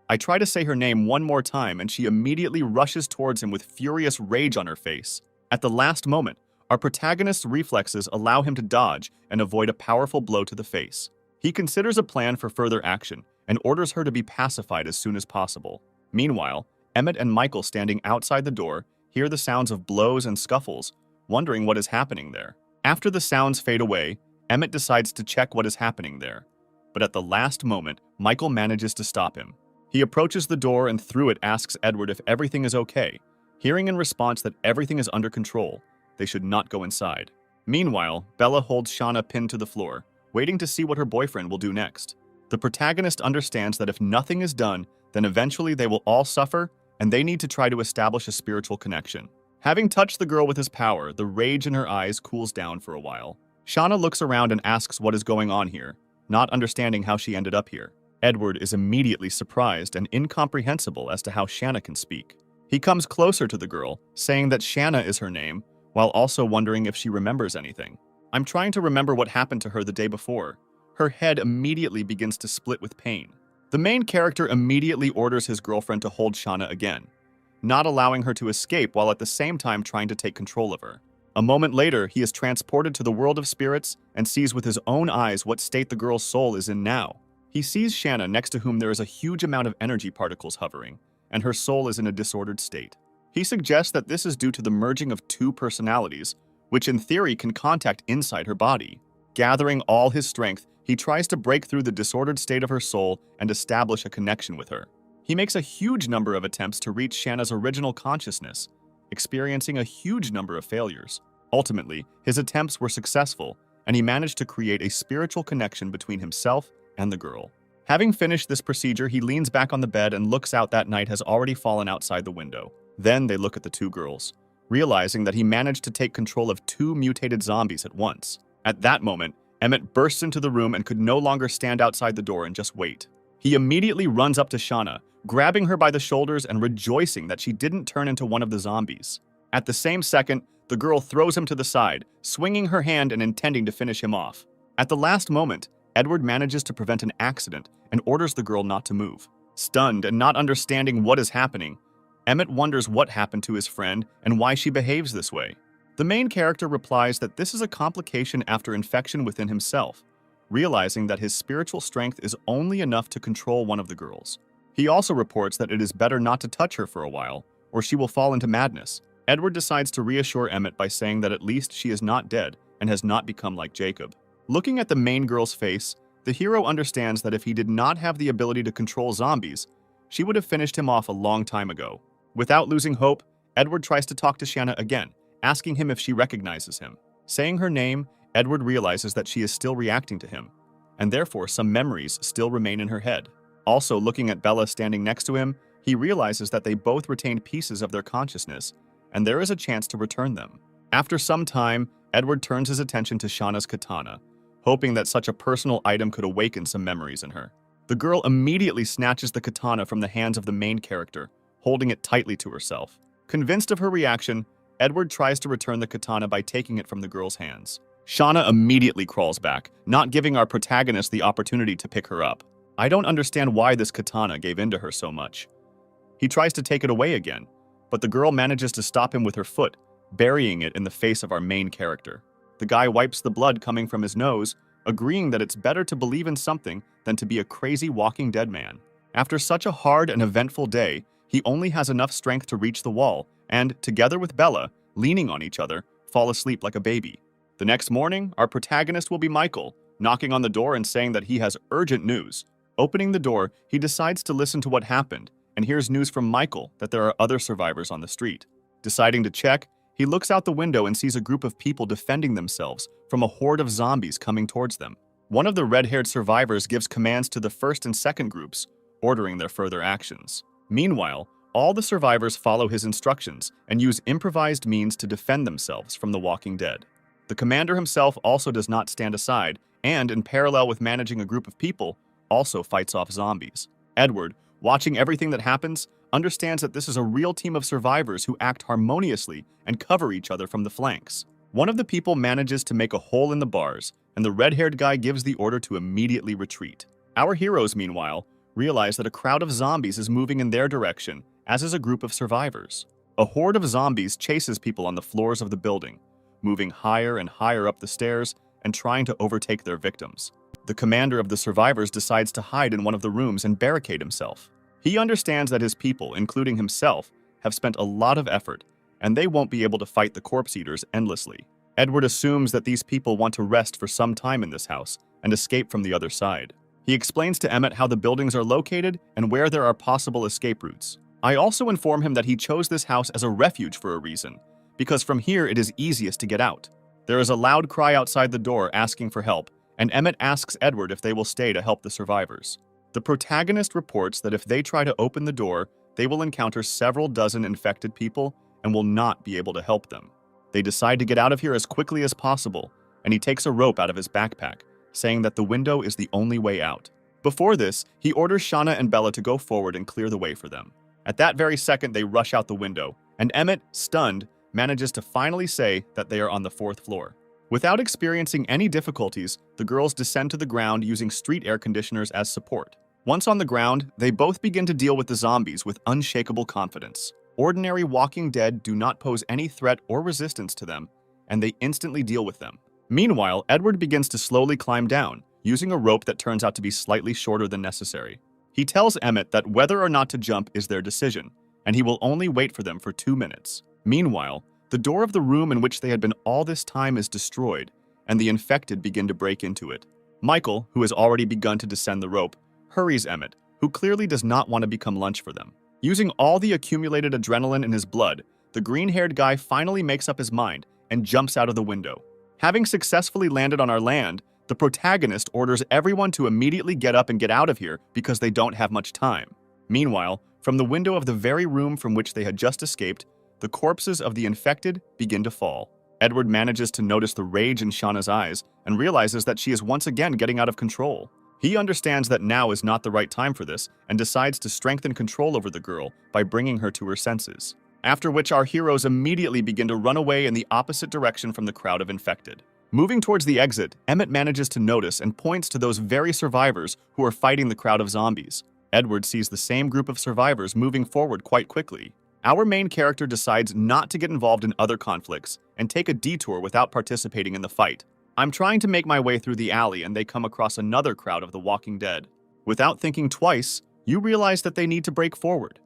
I try to say her name one more time and she immediately rushes towards him with furious rage on her face. At the last moment, our protagonist's reflexes allow him to dodge and avoid a powerful blow to the face. He considers a plan for further action and orders her to be pacified as soon as possible. Meanwhile, Emmett and Michael, standing outside the door, hear the sounds of blows and scuffles, wondering what is happening there. After the sounds fade away, Emmett decides to check what is happening there. But at the last moment, Michael manages to stop him. He approaches the door and through it asks Edward if everything is okay. Hearing in response that everything is under control, they should not go inside. Meanwhile, Bella holds Shauna pinned to the floor, waiting to see what her boyfriend will do next. The protagonist understands that if nothing is done, then eventually they will all suffer, and they need to try to establish a spiritual connection. Having touched the girl with his power, the rage in her eyes cools down for a while. Shauna looks around and asks what is going on here, not understanding how she ended up here. Edward is immediately surprised and incomprehensible as to how Shanna can speak. He comes closer to the girl, saying that Shanna is her name, while also wondering if she remembers anything. I'm trying to remember what happened to her the day before. Her head immediately begins to split with pain. The main character immediately orders his girlfriend to hold Shauna again, not allowing her to escape while at the same time trying to take control of her. A moment later, he is transported to the world of spirits and sees with his own eyes what state the girl's soul is in now. He sees Shanna next to whom there is a huge amount of energy particles hovering, and her soul is in a disordered state. He suggests that this is due to the merging of two personalities, which in theory can contact inside her body. Gathering all his strength, he tries to break through the disordered state of her soul and establish a connection with her. He makes a huge number of attempts to reach Shanna's original consciousness, experiencing a huge number of failures. Ultimately, his attempts were successful, and he managed to create a spiritual connection between himself and the girl. Having finished this procedure, he leans back on the bed and looks out that night has already fallen outside the window. Then they look at the two girls, realizing that he managed to take control of two mutated zombies at once. At that moment, Emmett bursts into the room and could no longer stand outside the door and just wait. He immediately runs up to Shauna, grabbing her by the shoulders and rejoicing that she didn't turn into one of the zombies. At the same second, the girl throws him to the side, swinging her hand and intending to finish him off. At the last moment, Edward manages to prevent an accident and orders the girl not to move. Stunned and not understanding what is happening, Emmett wonders what happened to his friend and why she behaves this way. The main character replies that this is a complication after infection within himself, realizing that his spiritual strength is only enough to control one of the girls. He also reports that it is better not to touch her for a while, or she will fall into madness. Edward decides to reassure Emmett by saying that at least she is not dead and has not become like Jacob. Looking at the main girl's face, the hero understands that if he did not have the ability to control zombies, she would have finished him off a long time ago. Without losing hope, Edward tries to talk to Shanna again, asking him if she recognizes him. Saying her name, Edward realizes that she is still reacting to him, and therefore some memories still remain in her head. Also, looking at Bella standing next to him, he realizes that they both retained pieces of their consciousness, and there is a chance to return them. After some time, Edward turns his attention to Shauna's katana, hoping that such a personal item could awaken some memories in her. The girl immediately snatches the katana from the hands of the main character, holding it tightly to herself. Convinced of her reaction, Edward tries to return the katana by taking it from the girl's hands. Shauna immediately crawls back, not giving our protagonist the opportunity to pick her up. I don't understand why this katana gave in to her so much. He tries to take it away again, but the girl manages to stop him with her foot, burying it in the face of our main character. The guy wipes the blood coming from his nose, agreeing that it's better to believe in something than to be a crazy walking dead man. After such a hard and eventful day, he only has enough strength to reach the wall and, together with Bella, leaning on each other, fall asleep like a baby. The next morning, our protagonist will be Michael, knocking on the door and saying that he has urgent news. Opening the door, he decides to listen to what happened and hears news from Michael that there are other survivors on the street. Deciding to check, he looks out the window and sees a group of people defending themselves from a horde of zombies coming towards them. One of the red-haired survivors gives commands to the first and second groups, ordering their further actions. Meanwhile, all the survivors follow his instructions and use improvised means to defend themselves from the walking dead. The commander himself also does not stand aside and, in parallel with managing a group of people, also fights off zombies. Edward, watching everything that happens, understands that this is a real team of survivors who act harmoniously and cover each other from the flanks. One of the people manages to make a hole in the bars, and the red-haired guy gives the order to immediately retreat. Our heroes, meanwhile, realize that a crowd of zombies is moving in their direction, as is a group of survivors. A horde of zombies chases people on the floors of the building, moving higher and higher up the stairs and trying to overtake their victims. The commander of the survivors decides to hide in one of the rooms and barricade himself. He understands that his people, including himself, have spent a lot of effort, and they won't be able to fight the corpse eaters endlessly. Edward assumes that these people want to rest for some time in this house and escape from the other side. He explains to Emmett how the buildings are located and where there are possible escape routes. I also inform him that he chose this house as a refuge for a reason, because from here it is easiest to get out. There is a loud cry outside the door asking for help, and Emmett asks Edward if they will stay to help the survivors. The protagonist reports that if they try to open the door, they will encounter several dozen infected people and will not be able to help them. They decide to get out of here as quickly as possible, and he takes a rope out of his backpack, saying that the window is the only way out. Before this, he orders Shauna and Bella to go forward and clear the way for them. At that very second, they rush out the window, and Emmett, stunned, manages to finally say that they are on the 4th floor. Without experiencing any difficulties, the girls descend to the ground using street air conditioners as support. Once on the ground, they both begin to deal with the zombies with unshakable confidence. Ordinary walking dead do not pose any threat or resistance to them, and they instantly deal with them. Meanwhile, Edward begins to slowly climb down, using a rope that turns out to be slightly shorter than necessary. He tells Emmett that whether or not to jump is their decision, and he will only wait for them for 2 minutes. Meanwhile, the door of the room in which they had been all this time is destroyed, and the infected begin to break into it. Michael, who has already begun to descend the rope, hurries Emmett, who clearly does not want to become lunch for them. Using all the accumulated adrenaline in his blood, the green-haired guy finally makes up his mind and jumps out of the window. Having successfully landed on our land, the protagonist orders everyone to immediately get up and get out of here because they don't have much time. Meanwhile, from the window of the very room from which they had just escaped, the corpses of the infected begin to fall. Edward manages to notice the rage in Shauna's eyes and realizes that she is once again getting out of control. He understands that now is not the right time for this and decides to strengthen control over the girl by bringing her to her senses. After which our heroes immediately begin to run away in the opposite direction from the crowd of infected. Moving towards the exit, Emmett manages to notice and points to those very survivors who are fighting the crowd of zombies. Edward sees the same group of survivors moving forward quite quickly. Our main character decides not to get involved in other conflicts and take a detour without participating in the fight. I'm trying to make my way through the alley and they come across another crowd of the Walking Dead. Without thinking twice, you realize that they need to break forward.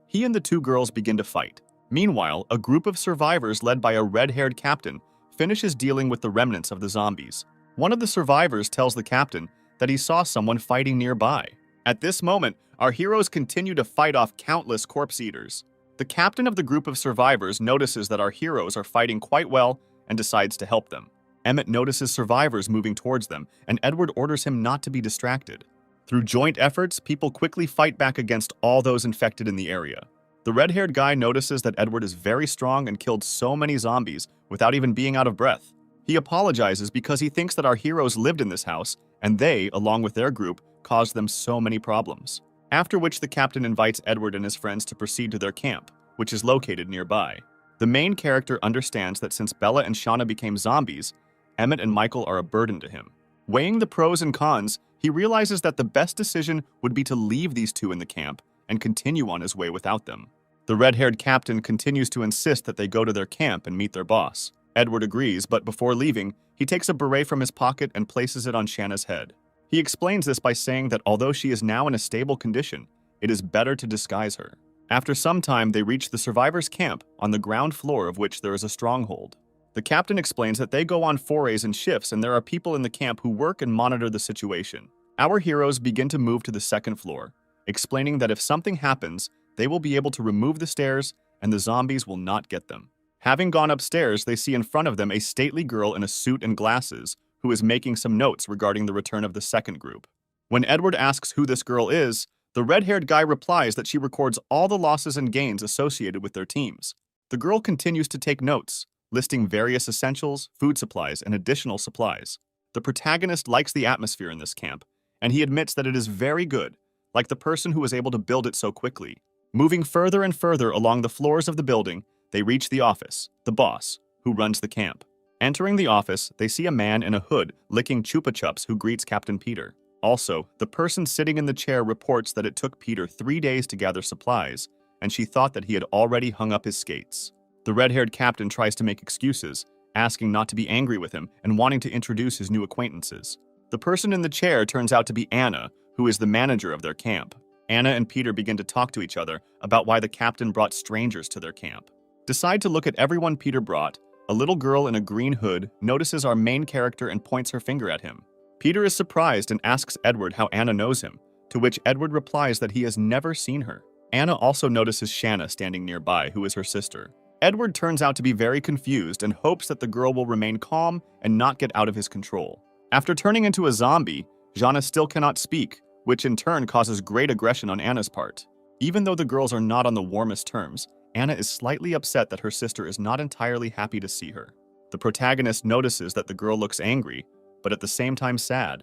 He and the 2 girls begin to fight. Meanwhile, a group of survivors led by a red-haired captain finishes dealing with the remnants of the zombies. One of the survivors tells the captain that he saw someone fighting nearby. At this moment, our heroes continue to fight off countless corpse eaters. The captain of the group of survivors notices that our heroes are fighting quite well and decides to help them. Emmett notices survivors moving towards them, and Edward orders him not to be distracted. Through joint efforts, people quickly fight back against all those infected in the area. The red-haired guy notices that Edward is very strong and killed so many zombies without even being out of breath. He apologizes because he thinks that our heroes lived in this house, and they, along with their group, caused them so many problems. After which the captain invites Edward and his friends to proceed to their camp, which is located nearby. The main character understands that since Bella and Shauna became zombies, Emmett and Michael are a burden to him. Weighing the pros and cons, he realizes that the best decision would be to leave these 2 in the camp and continue on his way without them. The red-haired captain continues to insist that they go to their camp and meet their boss. Edward agrees, but before leaving, he takes a beret from his pocket and places it on Shanna's head. He explains this by saying that although she is now in a stable condition, it is better to disguise her. After some time, they reach the survivors' camp, on the ground floor of which there is a stronghold. The captain explains that they go on forays and shifts and there are people in the camp who work and monitor the situation. Our heroes begin to move to the 2nd floor, explaining that if something happens, they will be able to remove the stairs and the zombies will not get them. Having gone upstairs, they see in front of them a stately girl in a suit and glasses who is making some notes regarding the return of the 2nd group. When Edward asks who this girl is, the red-haired guy replies that she records all the losses and gains associated with their teams. The girl continues to take notes, listing various essentials, food supplies, and additional supplies. The protagonist likes the atmosphere in this camp, and he admits that it is very good, like the person who was able to build it so quickly. Moving further and further along the floors of the building, they reach the office, the boss, who runs the camp. Entering the office, they see a man in a hood licking Chupa Chups who greets Captain Peter. Also, the person sitting in the chair reports that it took Peter 3 days to gather supplies, and she thought that he had already hung up his skates. The red-haired captain tries to make excuses, asking not to be angry with him and wanting to introduce his new acquaintances. The person in the chair turns out to be Anna, who is the manager of their camp. Anna and Peter begin to talk to each other about why the captain brought strangers to their camp. Decide to look at everyone Peter brought. A little girl in a green hood notices our main character and points her finger at him. Peter is surprised and asks Edward how Anna knows him, to which Edward replies that he has never seen her. Anna also notices Shanna standing nearby, who is her sister. Edward turns out to be very confused and hopes that the girl will remain calm and not get out of his control. After turning into a zombie, Jana still cannot speak, which in turn causes great aggression on Anna's part. Even though the girls are not on the warmest terms, Anna is slightly upset that her sister is not entirely happy to see her. The protagonist notices that the girl looks angry, but at the same time sad,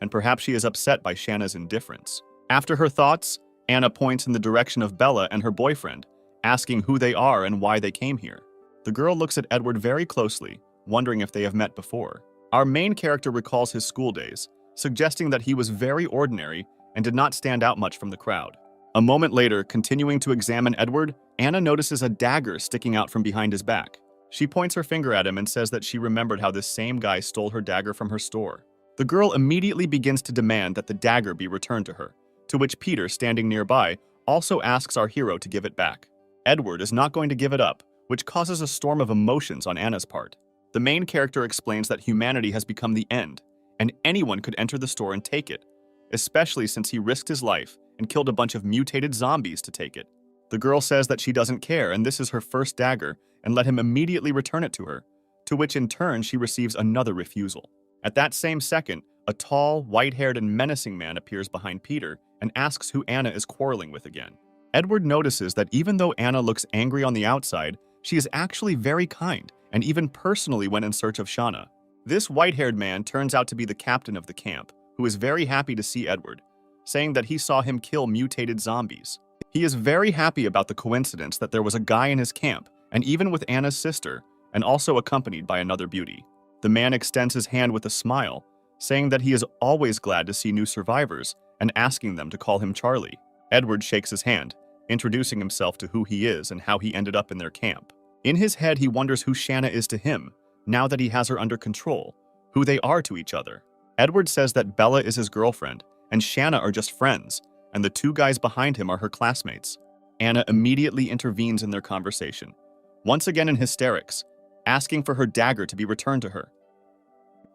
and perhaps she is upset by Shanna's indifference. After her thoughts, Anna points in the direction of Bella and her boyfriend, asking who they are and why they came here. The girl looks at Edward very closely, wondering if they have met before. Our main character recalls his school days, suggesting that he was very ordinary and did not stand out much from the crowd. A moment later, continuing to examine Edward, Anna notices a dagger sticking out from behind his back. She points her finger at him and says that she remembered how this same guy stole her dagger from her store. The girl immediately begins to demand that the dagger be returned to her, to which Peter, standing nearby, also asks our hero to give it back. Edward is not going to give it up, which causes a storm of emotions on Anna's part. The main character explains that humanity has become the end, and anyone could enter the store and take it, especially since he risked his life and killed a bunch of mutated zombies to take it. The girl says that she doesn't care and this is her first dagger, and let him immediately return it to her, to which in turn she receives another refusal. At that same second, a tall, white-haired and menacing man appears behind Peter and asks who Anna is quarreling with again. Edward notices that even though Anna looks angry on the outside, she is actually very kind and even personally went in search of Shanna. This white-haired man turns out to be the captain of the camp, who is very happy to see Edward, saying that he saw him kill mutated zombies. He is very happy about the coincidence that there was a guy in his camp, and even with Anna's sister, and also accompanied by another beauty. The man extends his hand with a smile, saying that he is always glad to see new survivors and asking them to call him Charlie. Edward shakes his hand, introducing himself to who he is and how he ended up in their camp. In his head, he wonders who Shanna is to him, now that he has her under control, who they are to each other. Edward says that Bella is his girlfriend, and Shanna are just friends, and the two guys behind him are her classmates. Anna immediately intervenes in their conversation, once again in hysterics, asking for her dagger to be returned to her.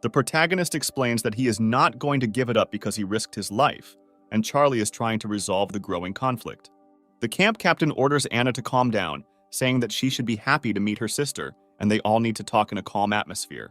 The protagonist explains that he is not going to give it up because he risked his life, and Charlie is trying to resolve the growing conflict. The camp captain orders Anna to calm down, saying that she should be happy to meet her sister, and they all need to talk in a calm atmosphere.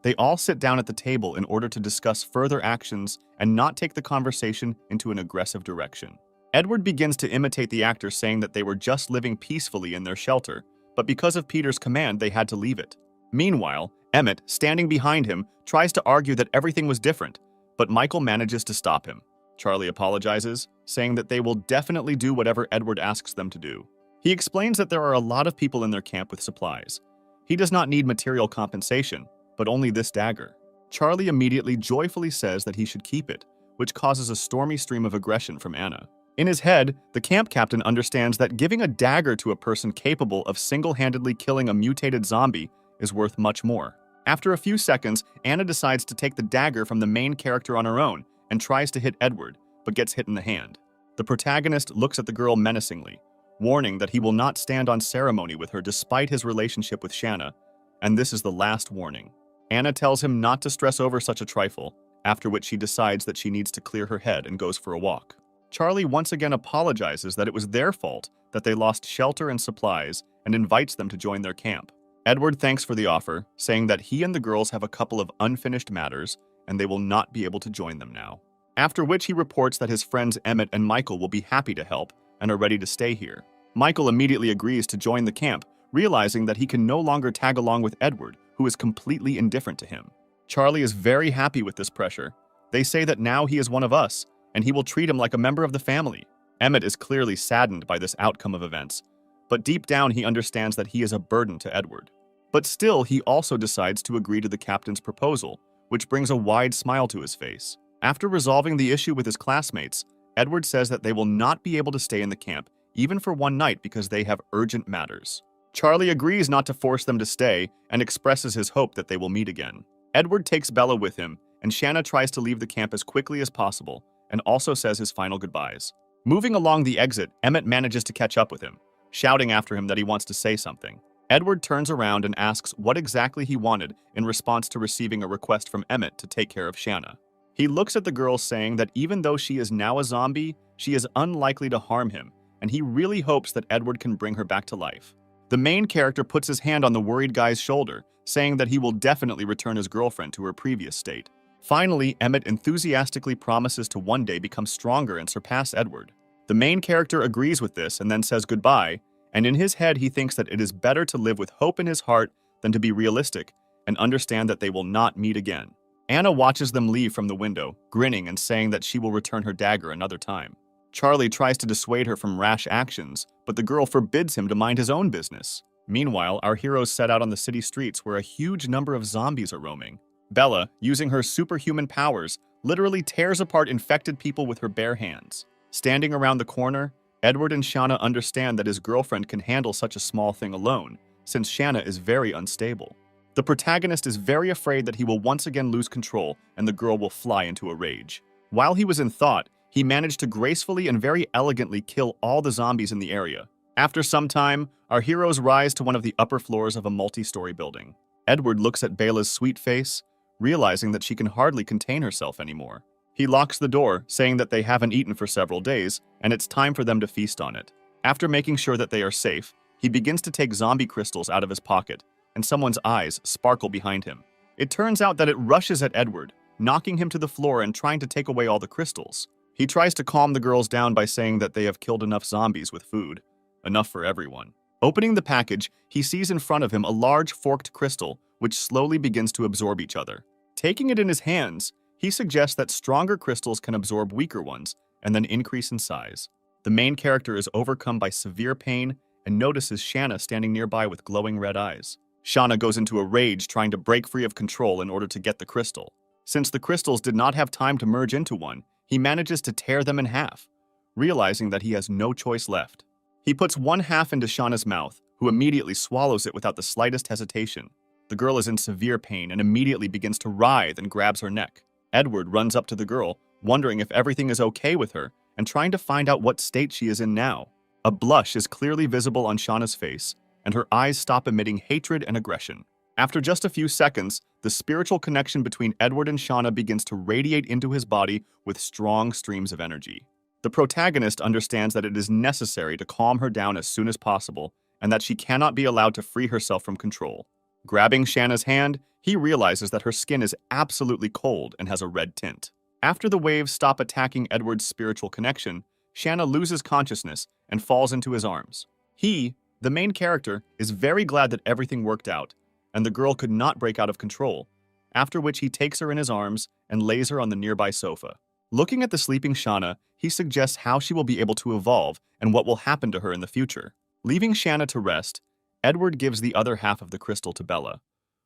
They all sit down at the table in order to discuss further actions and not take the conversation into an aggressive direction. Edward begins to imitate the actor, saying that they were just living peacefully in their shelter, but because of Peter's command, they had to leave it. Meanwhile, Emmett, standing behind him, tries to argue that everything was different, but Michael manages to stop him. Charlie apologizes, saying that they will definitely do whatever Edward asks them to do. He explains that there are a lot of people in their camp with supplies. He does not need material compensation, but only this dagger. Charlie immediately joyfully says that he should keep it, which causes a stormy stream of aggression from Anna. In his head, the camp captain understands that giving a dagger to a person capable of single-handedly killing a mutated zombie is worth much more. After a few seconds, Anna decides to take the dagger from the main character on her own and tries to hit Edward, but gets hit in the hand. The protagonist looks at the girl menacingly, warning that he will not stand on ceremony with her despite his relationship with Shanna, and this is the last warning. Anna tells him not to stress over such a trifle, after which she decides that she needs to clear her head and goes for a walk. Charlie once again apologizes that it was their fault that they lost shelter and supplies and invites them to join their camp. Edward thanks for the offer, saying that he and the girls have a couple of unfinished matters and they will not be able to join them now. After which he reports that his friends Emmett and Michael will be happy to help and are ready to stay here. Michael immediately agrees to join the camp, realizing that he can no longer tag along with Edward, who is completely indifferent to him. Charlie is very happy with this pressure. They say that now he is one of us, and he will treat him like a member of the family. Emmett is clearly saddened by this outcome of events, but deep down he understands that he is a burden to Edward. But still, he also decides to agree to the captain's proposal, which brings a wide smile to his face. After resolving the issue with his classmates, Edward says that they will not be able to stay in the camp even for one night because they have urgent matters. Charlie agrees not to force them to stay and expresses his hope that they will meet again. Edward takes Bella with him, and Shanna tries to leave the camp as quickly as possible and also says his final goodbyes. Moving along the exit, Emmett manages to catch up with him, shouting after him that he wants to say something. Edward turns around and asks what exactly he wanted in response to receiving a request from Emmett to take care of Shanna. He looks at the girl saying that even though she is now a zombie, she is unlikely to harm him, and he really hopes that Edward can bring her back to life. The main character puts his hand on the worried guy's shoulder, saying that he will definitely return his girlfriend to her previous state. Finally, Emmett enthusiastically promises to one day become stronger and surpass Edward. The main character agrees with this and then says goodbye, and in his head he thinks that it is better to live with hope in his heart than to be realistic and understand that they will not meet again. Anna watches them leave from the window, grinning and saying that she will return her dagger another time. Charlie tries to dissuade her from rash actions, but the girl forbids him to mind his own business. Meanwhile, our heroes set out on the city streets where a huge number of zombies are roaming. Bella, using her superhuman powers, literally tears apart infected people with her bare hands. Standing around the corner, Edward and Shanna understand that his girlfriend can handle such a small thing alone, since Shanna is very unstable. The protagonist is very afraid that he will once again lose control and the girl will fly into a rage. While he was in thought, he managed to gracefully and very elegantly kill all the zombies in the area. After some time, our heroes rise to one of the upper floors of a multi-story building. Edward looks at Bella's sweet face, realizing that she can hardly contain herself anymore. He locks the door, saying that they haven't eaten for several days, and it's time for them to feast on it. After making sure that they are safe, he begins to take zombie crystals out of his pocket, and someone's eyes sparkle behind him. It turns out that it rushes at Edward, knocking him to the floor and trying to take away all the crystals. He tries to calm the girls down by saying that they have killed enough zombies with food. Enough for everyone. Opening the package, he sees in front of him a large forked crystal, which slowly begins to absorb each other. Taking it in his hands, he suggests that stronger crystals can absorb weaker ones and then increase in size. The main character is overcome by severe pain and notices Shanna standing nearby with glowing red eyes. Shanna goes into a rage trying to break free of control in order to get the crystal. Since the crystals did not have time to merge into one, he manages to tear them in half, realizing that he has no choice left. He puts one half into Shanna's mouth, who immediately swallows it without the slightest hesitation. The girl is in severe pain and immediately begins to writhe and grabs her neck. Edward runs up to the girl, wondering if everything is okay with her and trying to find out what state she is in now. A blush is clearly visible on Shanna's face, and her eyes stop emitting hatred and aggression. After just a few seconds, the spiritual connection between Edward and Shanna begins to radiate into his body with strong streams of energy. The protagonist understands that it is necessary to calm her down as soon as possible and that she cannot be allowed to free herself from control. Grabbing Shanna's hand, he realizes that her skin is absolutely cold and has a red tint. After the waves stop attacking Edward's spiritual connection, Shanna loses consciousness and falls into his arms. He, the main character, is very glad that everything worked out, and the girl could not break out of control, after which he takes her in his arms and lays her on the nearby sofa. Looking at the sleeping Shanna, he suggests how she will be able to evolve and what will happen to her in the future. Leaving Shanna to rest, Edward gives the other half of the crystal to Bella,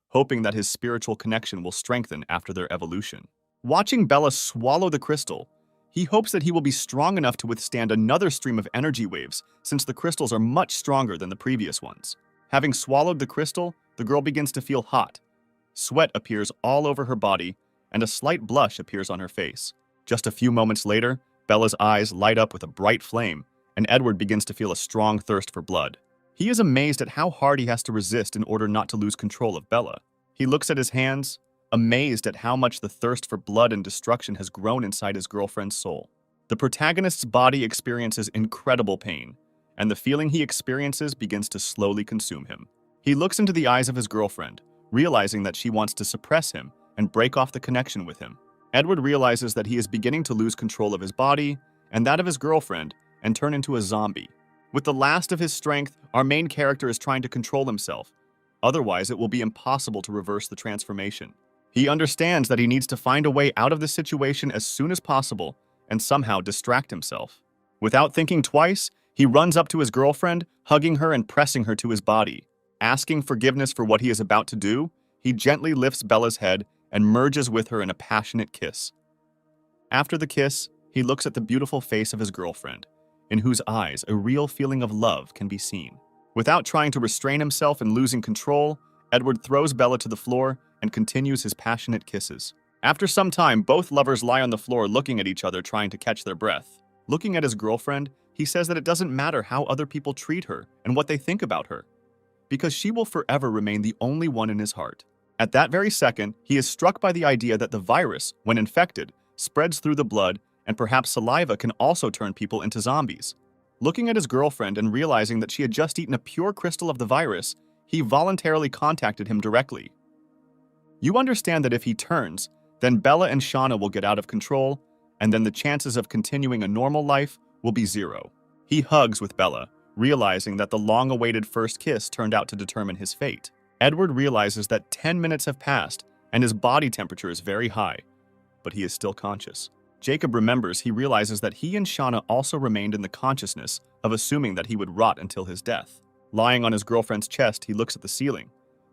hoping that his spiritual connection will strengthen after their evolution. Watching Bella swallow the crystal, he hopes that he will be strong enough to withstand another stream of energy waves since the crystals are much stronger than the previous ones. Having swallowed the crystal, the girl begins to feel hot. Sweat appears all over her body, and a slight blush appears on her face. Just a few moments later, Bella's eyes light up with a bright flame, and Edward begins to feel a strong thirst for blood. He is amazed at how hard he has to resist in order not to lose control of Bella. He looks at his hands, amazed at how much the thirst for blood and destruction has grown inside his girlfriend's soul. The protagonist's body experiences incredible pain, and the feeling he experiences begins to slowly consume him. He looks into the eyes of his girlfriend, realizing that she wants to suppress him and break off the connection with him. Edward realizes that he is beginning to lose control of his body and that of his girlfriend and turn into a zombie. With the last of his strength, our main character is trying to control himself. Otherwise, it will be impossible to reverse the transformation. He understands that he needs to find a way out of the situation as soon as possible and somehow distract himself. Without thinking twice, he runs up to his girlfriend, hugging her and pressing her to his body. Asking forgiveness for what he is about to do, he gently lifts Bella's head and merges with her in a passionate kiss. After the kiss, he looks at the beautiful face of his girlfriend, in whose eyes a real feeling of love can be seen. Without trying to restrain himself and losing control, Edward throws Bella to the floor and continues his passionate kisses. After some time, both lovers lie on the floor looking at each other, trying to catch their breath. Looking at his girlfriend, he says that it doesn't matter how other people treat her and what they think about her, because she will forever remain the only one in his heart. At that very second, he is struck by the idea that the virus, when infected, spreads through the blood, and perhaps saliva can also turn people into zombies. Looking at his girlfriend and realizing that she had just eaten a pure crystal of the virus, he voluntarily contacted him directly. You understand that if he turns, then Bella and Shauna will get out of control, and then the chances of continuing a normal life will be zero. He hugs with Bella, realizing that the long-awaited first kiss turned out to determine his fate. Edward realizes that 10 minutes have passed, and his body temperature is very high, but he is still conscious. Jacob remembers he realizes that he and Shauna also remained in the consciousness of assuming that he would rot until his death. Lying on his girlfriend's chest, he looks at the ceiling,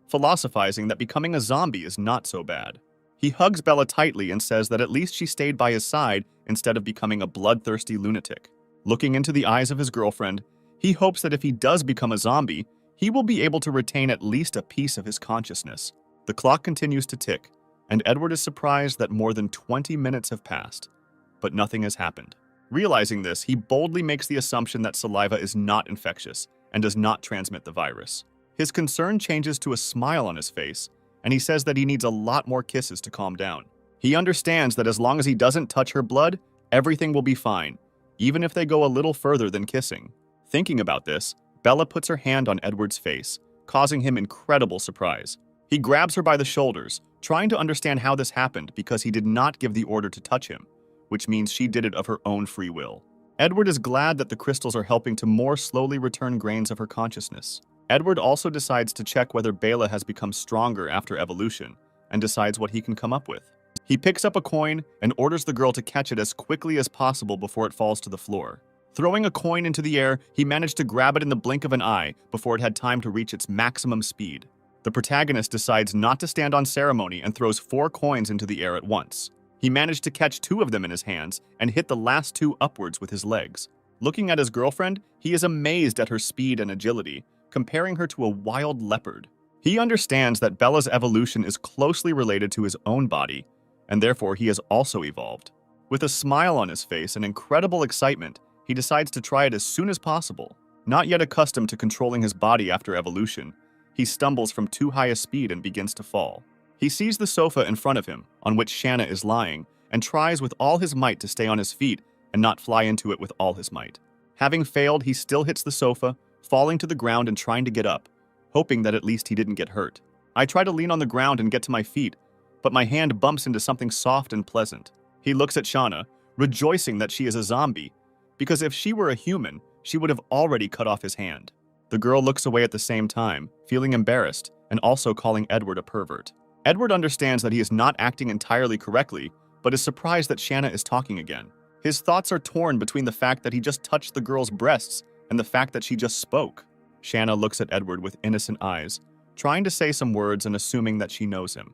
philosophizing that becoming a zombie is not so bad. He hugs Bella tightly and says that at least she stayed by his side instead of becoming a bloodthirsty lunatic. Looking into the eyes of his girlfriend, he hopes that if he does become a zombie, he will be able to retain at least a piece of his consciousness. The clock continues to tick, and Edward is surprised that more than 20 minutes have passed, but nothing has happened. Realizing this, he boldly makes the assumption that saliva is not infectious and does not transmit the virus. His concern changes to a smile on his face, and he says that he needs a lot more kisses to calm down. He understands that as long as he doesn't touch her blood, everything will be fine, even if they go a little further than kissing. Thinking about this, Bella puts her hand on Edward's face, causing him incredible surprise. He grabs her by the shoulders, trying to understand how this happened because he did not give the order to touch him, which means she did it of her own free will. Edward is glad that the crystals are helping to more slowly return grains of her consciousness. Edward also decides to check whether Bela has become stronger after evolution, and decides what he can come up with. He picks up a coin and orders the girl to catch it as quickly as possible before it falls to the floor. Throwing a coin into the air, he managed to grab it in the blink of an eye before it had time to reach its maximum speed. The protagonist decides not to stand on ceremony and throws 4 coins into the air at once. He managed to catch 2 of them in his hands and hit the last 2 upwards with his legs. Looking at his girlfriend, he is amazed at her speed and agility, comparing her to a wild leopard. He understands that Bella's evolution is closely related to his own body, and therefore he has also evolved. With a smile on his face and incredible excitement, he decides to try it as soon as possible. Not yet accustomed to controlling his body after evolution, he stumbles from too high a speed and begins to fall. He sees the sofa in front of him, on which Shanna is lying, and tries with all his might to stay on his feet and not fly into it with all his might. Having failed, he still hits the sofa, falling to the ground and trying to get up, hoping that at least he didn't get hurt. I try to lean on the ground and get to my feet, but my hand bumps into something soft and pleasant. He looks at Shauna, rejoicing that she is a zombie, because if she were a human, she would have already cut off his hand. The girl looks away at the same time, feeling embarrassed, and also calling Edward a pervert. Edward understands that he is not acting entirely correctly, but is surprised that Shanna is talking again. His thoughts are torn between the fact that he just touched the girl's breasts and the fact that she just spoke. Shanna looks at Edward with innocent eyes, trying to say some words and assuming that she knows him.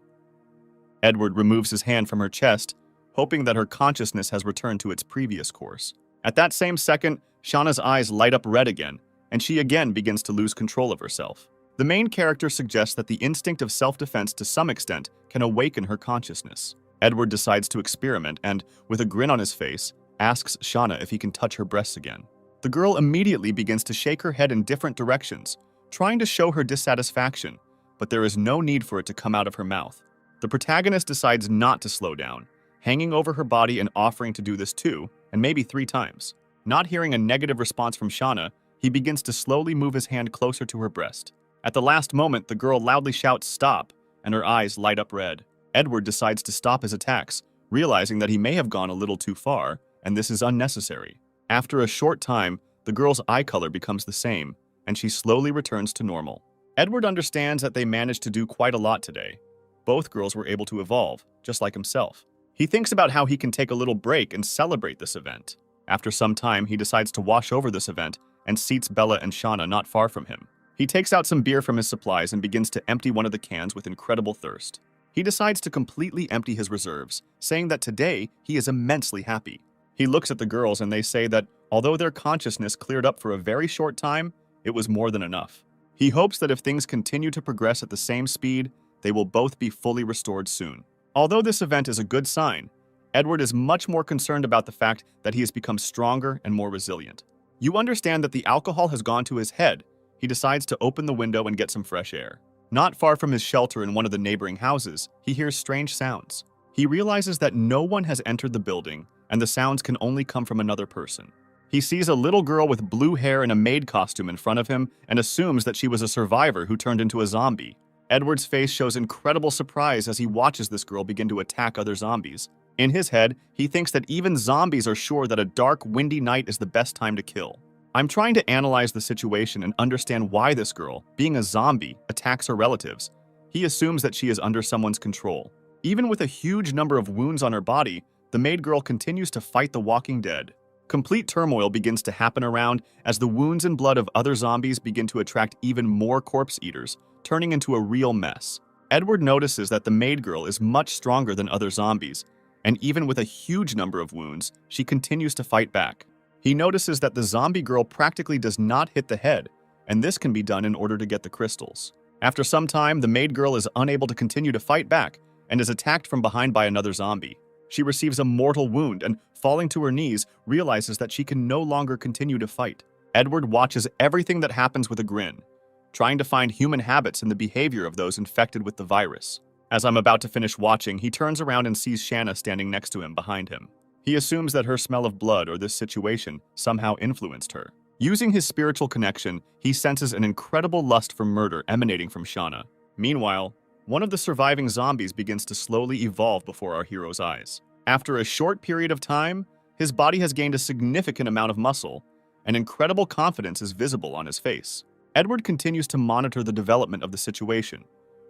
Edward removes his hand from her chest, hoping that her consciousness has returned to its previous course. At that same second, Shauna's eyes light up red again, and she again begins to lose control of herself. The main character suggests that the instinct of self-defense to some extent can awaken her consciousness. Edward decides to experiment and, with a grin on his face, asks Shauna if he can touch her breasts again. The girl immediately begins to shake her head in different directions, trying to show her dissatisfaction, but there is no need for it to come out of her mouth. The protagonist decides not to slow down, hanging over her body and offering to do this 2, and maybe 3 times. Not hearing a negative response from Shauna, he begins to slowly move his hand closer to her breast. At the last moment, the girl loudly shouts "Stop," and her eyes light up red. Edward decides to stop his attacks, realizing that he may have gone a little too far, and this is unnecessary. After a short time, the girl's eye color becomes the same, and she slowly returns to normal. Edward understands that they managed to do quite a lot today. Both girls were able to evolve, just like himself. He thinks about how he can take a little break and celebrate this event. After some time, he decides to wash over this event and seats Bella and Shauna not far from him. He takes out some beer from his supplies and begins to empty one of the cans with incredible thirst. He decides to completely empty his reserves, saying that today he is immensely happy. He looks at the girls and they say that although their consciousness cleared up for a very short time, it was more than enough. He hopes that if things continue to progress at the same speed, they will both be fully restored soon. Although this event is a good sign, Edward is much more concerned about the fact that he has become stronger and more resilient. You understand that the alcohol has gone to his head. He decides to open the window and get some fresh air. Not far from his shelter in one of the neighboring houses, he hears strange sounds. He realizes that no one has entered the building, and the sounds can only come from another person. He sees a little girl with blue hair in a maid costume in front of him and assumes that she was a survivor who turned into a zombie. Edward's face shows incredible surprise as he watches this girl begin to attack other zombies. In his head, he thinks that even zombies are sure that a dark, windy night is the best time to kill. I'm trying to analyze the situation and understand why this girl, being a zombie, attacks her relatives. He assumes that she is under someone's control. Even with a huge number of wounds on her body, the maid girl continues to fight the walking dead. Complete turmoil begins to happen around as the wounds and blood of other zombies begin to attract even more corpse eaters, turning into a real mess. Edward notices that the maid girl is much stronger than other zombies, and even with a huge number of wounds, she continues to fight back. He notices that the zombie girl practically does not hit the head, and this can be done in order to get the crystals. After some time, the maid girl is unable to continue to fight back and is attacked from behind by another zombie. She receives a mortal wound and, falling to her knees, realizes that she can no longer continue to fight. Edward watches everything that happens with a grin, trying to find human habits in the behavior of those infected with the virus. As I'm about to finish watching, he turns around and sees Shanna standing next to him behind him. He assumes that her smell of blood or this situation somehow influenced her. Using his spiritual connection, he senses an incredible lust for murder emanating from Shauna. Meanwhile, one of the surviving zombies begins to slowly evolve before our hero's eyes. After a short period of time, his body has gained a significant amount of muscle, and incredible confidence is visible on his face. Edward continues to monitor the development of the situation,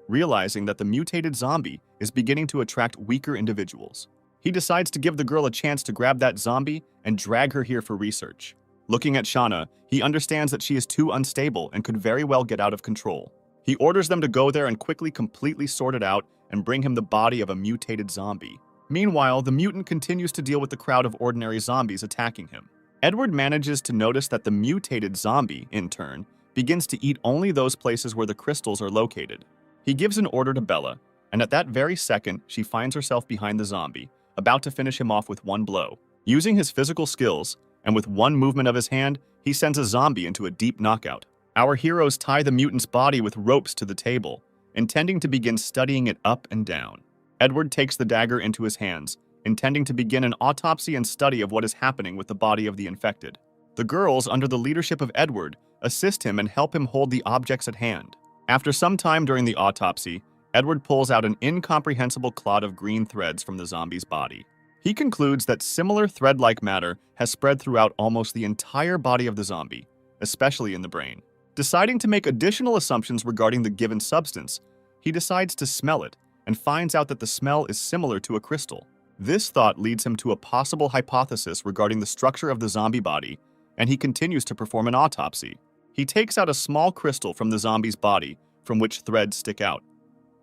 realizing that the mutated zombie is beginning to attract weaker individuals. He decides to give the girl a chance to grab that zombie and drag her here for research. Looking at Shauna, he understands that she is too unstable and could very well get out of control. He orders them to go there and quickly completely sort it out and bring him the body of a mutated zombie. Meanwhile, the mutant continues to deal with the crowd of ordinary zombies attacking him. Edward manages to notice that the mutated zombie, in turn, begins to eat only those places where the crystals are located. He gives an order to Bella, and at that very second, she finds herself behind the zombie, about to finish him off with one blow. Using his physical skills, and with one movement of his hand, he sends a zombie into a deep knockout. Our heroes tie the mutant's body with ropes to the table, intending to begin studying it up and down. Edward takes the dagger into his hands, intending to begin an autopsy and study of what is happening with the body of the infected. The girls, under the leadership of Edward, assist him and help him hold the objects at hand. After some time during the autopsy, Edward pulls out an incomprehensible clot of green threads from the zombie's body. He concludes that similar thread-like matter has spread throughout almost the entire body of the zombie, especially in the brain. Deciding to make additional assumptions regarding the given substance, he decides to smell it and finds out that the smell is similar to a crystal. This thought leads him to a possible hypothesis regarding the structure of the zombie body, and he continues to perform an autopsy. He takes out a small crystal from the zombie's body from which threads stick out,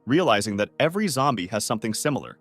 realizing that every zombie has something similar,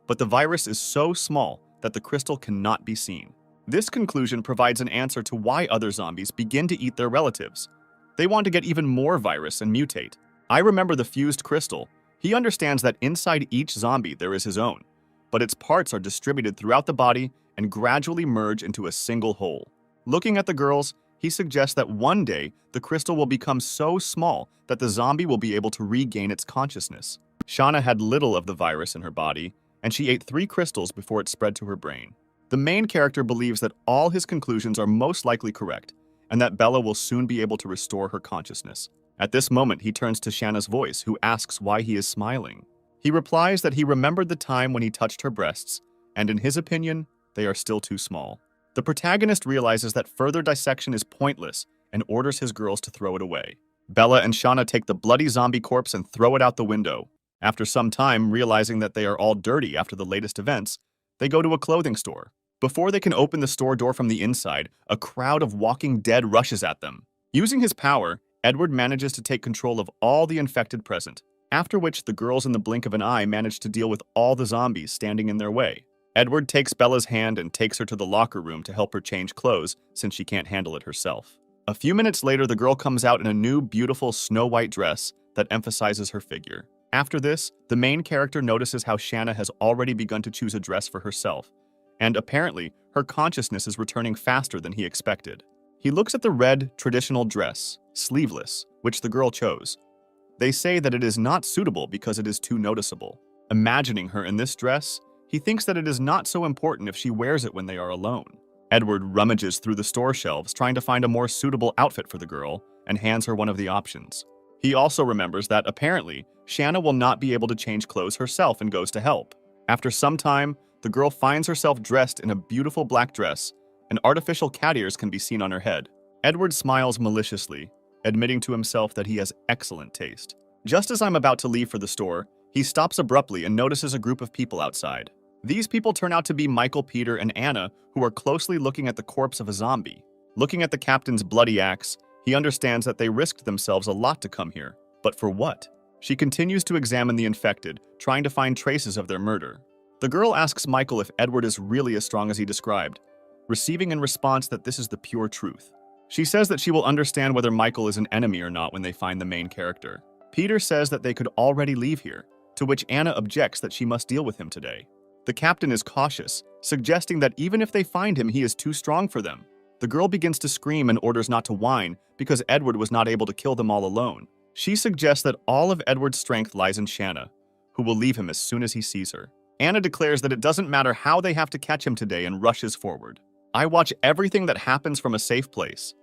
but the virus is so small that the crystal cannot be seen. This conclusion provides an answer to why other zombies begin to eat their relatives. They want to get even more virus and mutate. I remember the fused crystal. He understands that inside each zombie there is his own, but its parts are distributed throughout the body and gradually merge into a single whole. Looking at the girls, he suggests that one day the crystal will become so small that the zombie will be able to regain its consciousness. Shauna had little of the virus in her body, and she ate 3 crystals before it spread to her brain. The main character believes that all his conclusions are most likely correct, and that Bella will soon be able to restore her consciousness. At this moment, he turns to Shanna's voice, who asks why he is smiling. He replies that he remembered the time when he touched her breasts, and in his opinion, they are still too small. The protagonist realizes that further dissection is pointless and orders his girls to throw it away. Bella and Shauna take the bloody zombie corpse and throw it out the window. After some time, realizing that they are all dirty after the latest events, they go to a clothing store. Before they can open the store door from the inside, a crowd of walking dead rushes at them. Using his power, Edward manages to take control of all the infected present, after which the girls in the blink of an eye manage to deal with all the zombies standing in their way. Edward takes Bella's hand and takes her to the locker room to help her change clothes since she can't handle it herself. A few minutes later, the girl comes out in a new, beautiful snow-white dress that emphasizes her figure. After this, the main character notices how Shanna has already begun to choose a dress for herself, and apparently, her consciousness is returning faster than he expected. He looks at the red, traditional dress, sleeveless, which the girl chose. They say that it is not suitable because it is too noticeable. Imagining her in this dress, he thinks that it is not so important if she wears it when they are alone. Edward rummages through the store shelves trying to find a more suitable outfit for the girl and hands her one of the options. He also remembers that, apparently, Shanna will not be able to change clothes herself and goes to help. After some time, the girl finds herself dressed in a beautiful black dress, and artificial cat ears can be seen on her head. Edward smiles maliciously, admitting to himself that he has excellent taste. Just as I'm about to leave for the store, he stops abruptly and notices a group of people outside. These people turn out to be Michael, Peter, and Anna, who are closely looking at the corpse of a zombie. Looking at the captain's bloody axe, he understands that they risked themselves a lot to come here. But for what? She continues to examine the infected, trying to find traces of their murder. The girl asks Michael if Edward is really as strong as he described, receiving in response that this is the pure truth. She says that she will understand whether Michael is an enemy or not when they find the main character. Peter says that they could already leave here, to which Anna objects that she must deal with him today. The captain is cautious, suggesting that even if they find him, he is too strong for them. The girl begins to scream and orders not to whine because Edward was not able to kill them all alone. She suggests that all of Edward's strength lies in Shanna, who will leave him as soon as he sees her. Anna declares that it doesn't matter how they have to catch him today and rushes forward. I watch everything that happens from a safe place.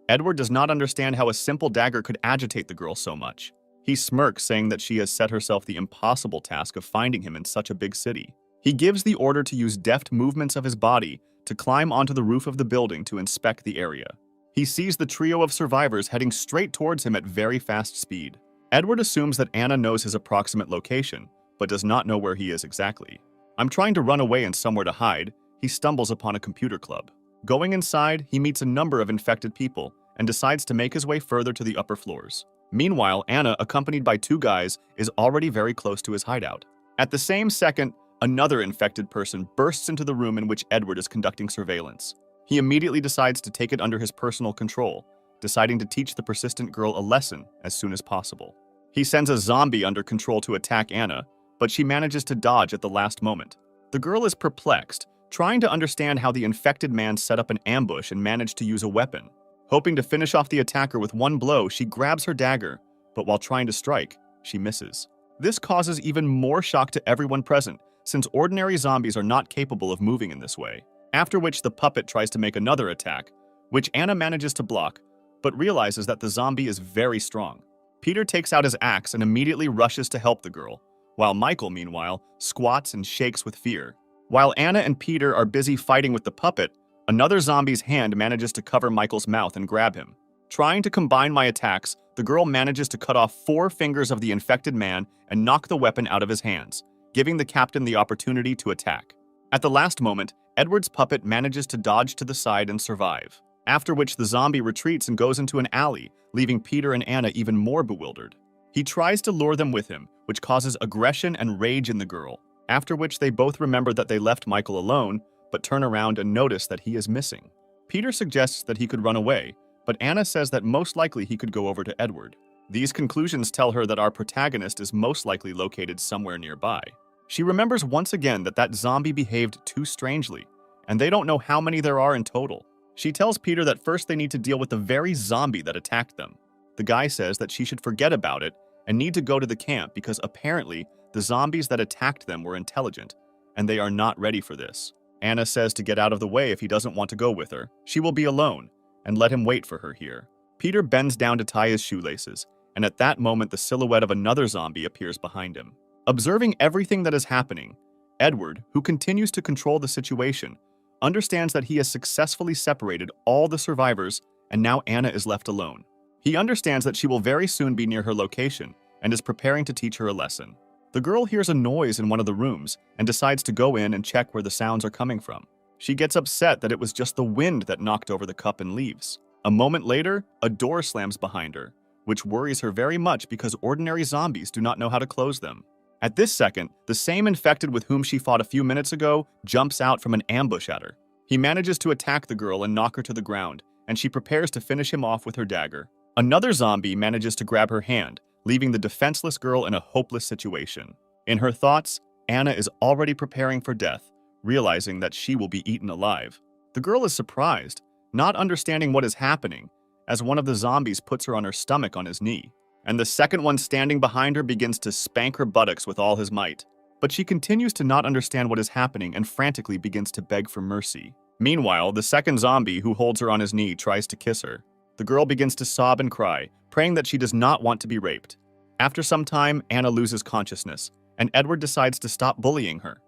Edward does not understand how a simple dagger could agitate the girl so much. He smirks, saying that she has set herself the impossible task of finding him in such a big city. He gives the order to use deft movements of his body to climb onto the roof of the building to inspect the area. He sees the trio of survivors heading straight towards him at very fast speed. Edward assumes that Anna knows his approximate location, but does not know where he is exactly. I'm trying to run away and somewhere to hide. He stumbles upon a computer club. Going inside, he meets a number of infected people and decides to make his way further to the upper floors. Meanwhile, Anna, accompanied by two guys, is already very close to his hideout. At the same second, another infected person bursts into the room in which Edward is conducting surveillance. He immediately decides to take it under his personal control, deciding to teach the persistent girl a lesson as soon as possible. He sends a zombie under control to attack Anna, but she manages to dodge at the last moment. The girl is perplexed, trying to understand how the infected man set up an ambush and managed to use a weapon. Hoping to finish off the attacker with one blow, she grabs her dagger, but while trying to strike, she misses. This causes even more shock to everyone present, since ordinary zombies are not capable of moving in this way. After which the puppet tries to make another attack, which Anna manages to block, but realizes that the zombie is very strong. Peter takes out his axe and immediately rushes to help the girl, while Michael, meanwhile, squats and shakes with fear. While Anna and Peter are busy fighting with the puppet, another zombie's hand manages to cover Michael's mouth and grab him. Trying to combine my attacks, the girl manages to cut off 4 fingers of the infected man and knock the weapon out of his hands, giving the captain the opportunity to attack. At the last moment, Edward's puppet manages to dodge to the side and survive, after which the zombie retreats and goes into an alley, leaving Peter and Anna even more bewildered. He tries to lure them with him, which causes aggression and rage in the girl, after which they both remember that they left Michael alone, but turn around and notice that he is missing. Peter suggests that he could run away, but Anna says that most likely he could go over to Edward. These conclusions tell her that our protagonist is most likely located somewhere nearby. She remembers once again that that zombie behaved too strangely, and they don't know how many there are in total. She tells Peter that first they need to deal with the very zombie that attacked them. The guy says that she should forget about it and need to go to the camp because apparently the zombies that attacked them were intelligent, and they are not ready for this. Anna says to get out of the way if he doesn't want to go with her. She will be alone, and let him wait for her here. Peter bends down to tie his shoelaces, and at that moment the silhouette of another zombie appears behind him. Observing everything that is happening, Edward, who continues to control the situation, understands that he has successfully separated all the survivors, and now Anna is left alone. He understands that she will very soon be near her location, and is preparing to teach her a lesson. The girl hears a noise in one of the rooms and decides to go in and check where the sounds are coming from. She gets upset that it was just the wind that knocked over the cup and leaves. A moment later, a door slams behind her, which worries her very much because ordinary zombies do not know how to close them. At this second, the same infected with whom she fought a few minutes ago jumps out from an ambush at her. He manages to attack the girl and knock her to the ground, and she prepares to finish him off with her dagger. Another zombie manages to grab her hand, leaving the defenseless girl in a hopeless situation. In her thoughts, Anna is already preparing for death, realizing that she will be eaten alive. The girl is surprised, not understanding what is happening, as one of the zombies puts her on her stomach on his knee, and the second one standing behind her begins to spank her buttocks with all his might. But she continues to not understand what is happening and frantically begins to beg for mercy. Meanwhile, the second zombie who holds her on his knee tries to kiss her. The girl begins to sob and cry, praying that she does not want to be raped. After some time, Anna loses consciousness, and Edward decides to stop bullying her.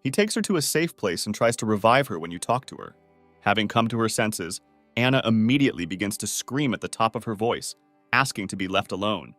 He takes her to a safe place and tries to revive her when you talk to her. Having come to her senses, Anna immediately begins to scream at the top of her voice, asking to be left alone.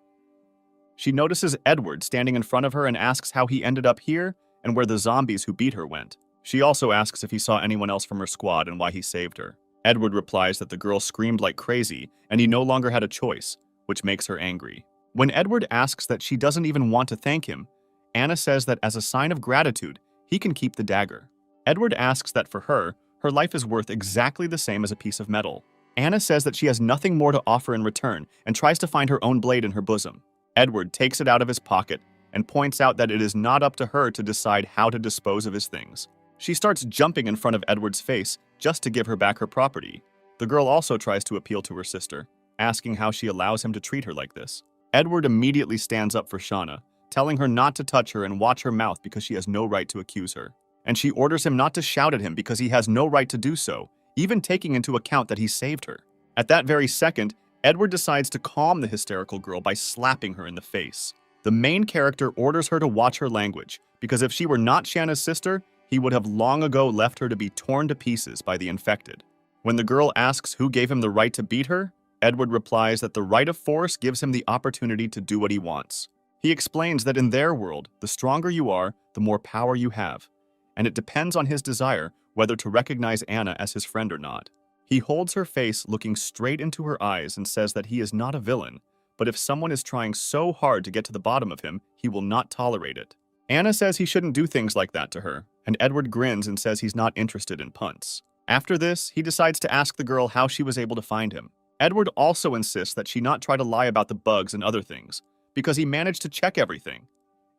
She notices Edward standing in front of her and asks how he ended up here and where the zombies who beat her went. She also asks if he saw anyone else from her squad and why he saved her. Edward replies that the girl screamed like crazy and he no longer had a choice, which makes her angry. When Edward asks that she doesn't even want to thank him, Anna says that as a sign of gratitude, he can keep the dagger. Edward asks that for her, her life is worth exactly the same as a piece of metal. Anna says that she has nothing more to offer in return and tries to find her own blade in her bosom. Edward takes it out of his pocket and points out that it is not up to her to decide how to dispose of his things. She starts jumping in front of Edward's face just to give her back her property. The girl also tries to appeal to her sister, asking how she allows him to treat her like this. Edward immediately stands up for Shauna, telling her not to touch her and watch her mouth because she has no right to accuse her. And she orders him not to shout at him because he has no right to do so, even taking into account that he saved her. At that very second, Edward decides to calm the hysterical girl by slapping her in the face. The main character orders her to watch her language, because if she were not Shanna's sister, he would have long ago left her to be torn to pieces by the infected. When the girl asks who gave him the right to beat her, Edward replies that the right of force gives him the opportunity to do what he wants. He explains that in their world, the stronger you are, the more power you have, and it depends on his desire whether to recognize Anna as his friend or not. He holds her face looking straight into her eyes and says that he is not a villain, but if someone is trying so hard to get to the bottom of him, he will not tolerate it. Anna says he shouldn't do things like that to her, and Edward grins and says he's not interested in punts. After this, he decides to ask the girl how she was able to find him. Edward also insists that she not try to lie about the bugs and other things, because he managed to check everything,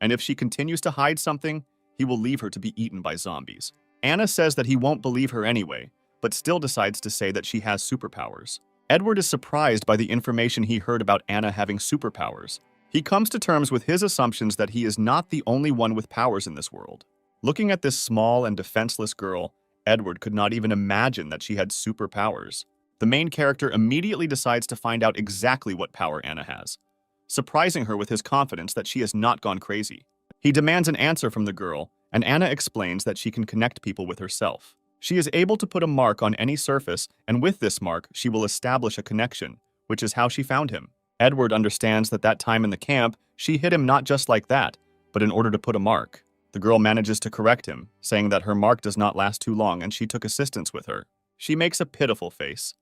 and if she continues to hide something, he will leave her to be eaten by zombies. Anna says that he won't believe her anyway, but still decides to say that she has superpowers. Edward is surprised by the information he heard about Anna having superpowers. He comes to terms with his assumptions that he is not the only one with powers in this world. Looking at this small and defenseless girl, Edward could not even imagine that she had superpowers. The main character immediately decides to find out exactly what power Anna has, surprising her with his confidence that she has not gone crazy. He demands an answer from the girl, and Anna explains that she can connect people with herself. She is able to put a mark on any surface, and with this mark, she will establish a connection, which is how she found him. Edward understands that time in the camp, she hit him not just like that, but in order to put a mark. The girl manages to correct him, saying that her mark does not last too long and she took assistance with her. She makes a pitiful face.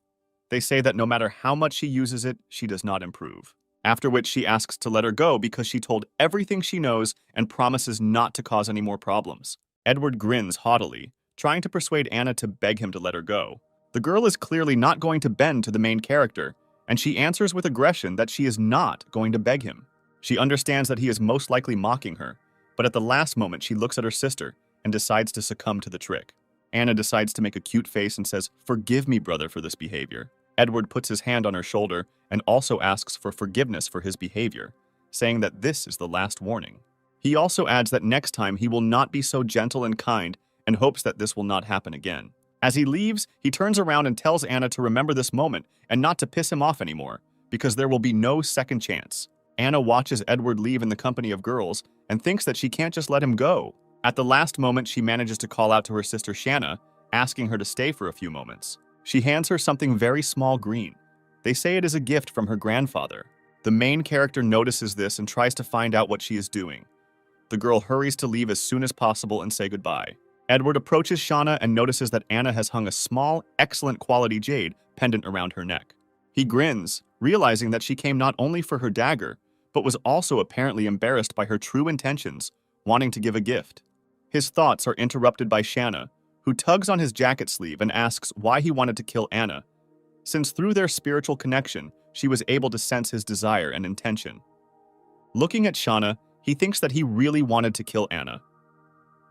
They say that no matter how much she uses it, she does not improve. After which she asks to let her go because she told everything she knows and promises not to cause any more problems. Edward grins haughtily, trying to persuade Anna to beg him to let her go. The girl is clearly not going to bend to the main character, and she answers with aggression that she is not going to beg him. She understands that he is most likely mocking her, but at the last moment she looks at her sister and decides to succumb to the trick. Anna decides to make a cute face and says, "Forgive me, brother, for this behavior." Edward puts his hand on her shoulder and also asks for forgiveness for his behavior, saying that this is the last warning. He also adds that next time he will not be so gentle and kind and hopes that this will not happen again. As he leaves, he turns around and tells Anna to remember this moment and not to piss him off anymore, because there will be no second chance. Anna watches Edward leave in the company of girls and thinks that she can't just let him go. At the last moment, she manages to call out to her sister Shanna, asking her to stay for a few moments. She hands her something very small green. They say it is a gift from her grandfather. The main character notices this and tries to find out what she is doing, The girl hurries to leave as soon as possible and say goodbye. Edward approaches Shauna and notices that Anna has hung a small, excellent quality jade pendant around her neck. He grins, realizing that she came not only for her dagger, but was also apparently embarrassed by her true intentions, wanting to give a gift. His thoughts are interrupted by Shanna, who tugs on his jacket sleeve and asks why he wanted to kill Anna, since through their spiritual connection, she was able to sense his desire and intention. Looking at Shauna, he thinks that he really wanted to kill Anna.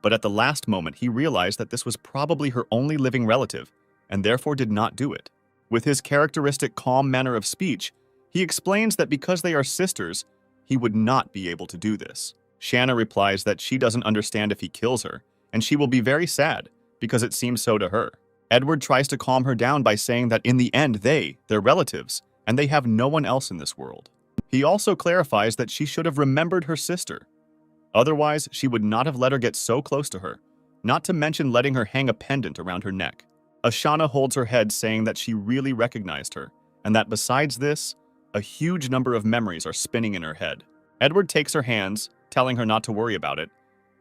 But at the last moment, he realized that this was probably her only living relative, and therefore did not do it. With his characteristic calm manner of speech, he explains that because they are sisters, he would not be able to do this. Shanna replies that she doesn't understand if he kills her, and she will be very sad, because it seems so to her. Edward tries to calm her down by saying that in the end they're relatives, and they have no one else in this world. He also clarifies that she should have remembered her sister. Otherwise, she would not have let her get so close to her, not to mention letting her hang a pendant around her neck. Ashana holds her head, saying that she really recognized her, and that besides this, a huge number of memories are spinning in her head. Edward takes her hands, telling her not to worry about it,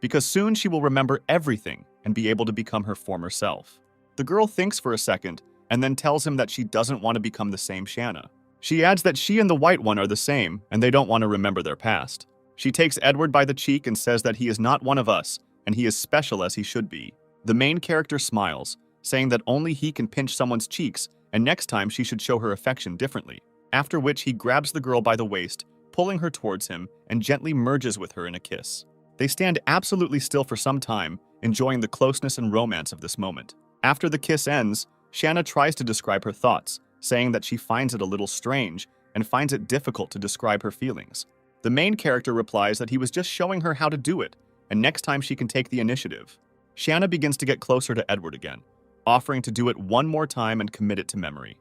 because soon she will remember everything and be able to become her former self. The girl thinks for a second, and then tells him that she doesn't want to become the same Shanna. She adds that she and the White One are the same, and they don't want to remember their past. She takes Edward by the cheek and says that he is not one of us, and he is special as he should be. The main character smiles, saying that only he can pinch someone's cheeks, and next time she should show her affection differently. After which he grabs the girl by the waist, pulling her towards him, and gently merges with her in a kiss. They stand absolutely still for some time, enjoying the closeness and romance of this moment. After the kiss ends, Shanna tries to describe her thoughts, saying that she finds it a little strange and finds it difficult to describe her feelings. The main character replies that he was just showing her how to do it, and next time she can take the initiative. Shanna begins to get closer to Edward again, offering to do it one more time and commit it to memory.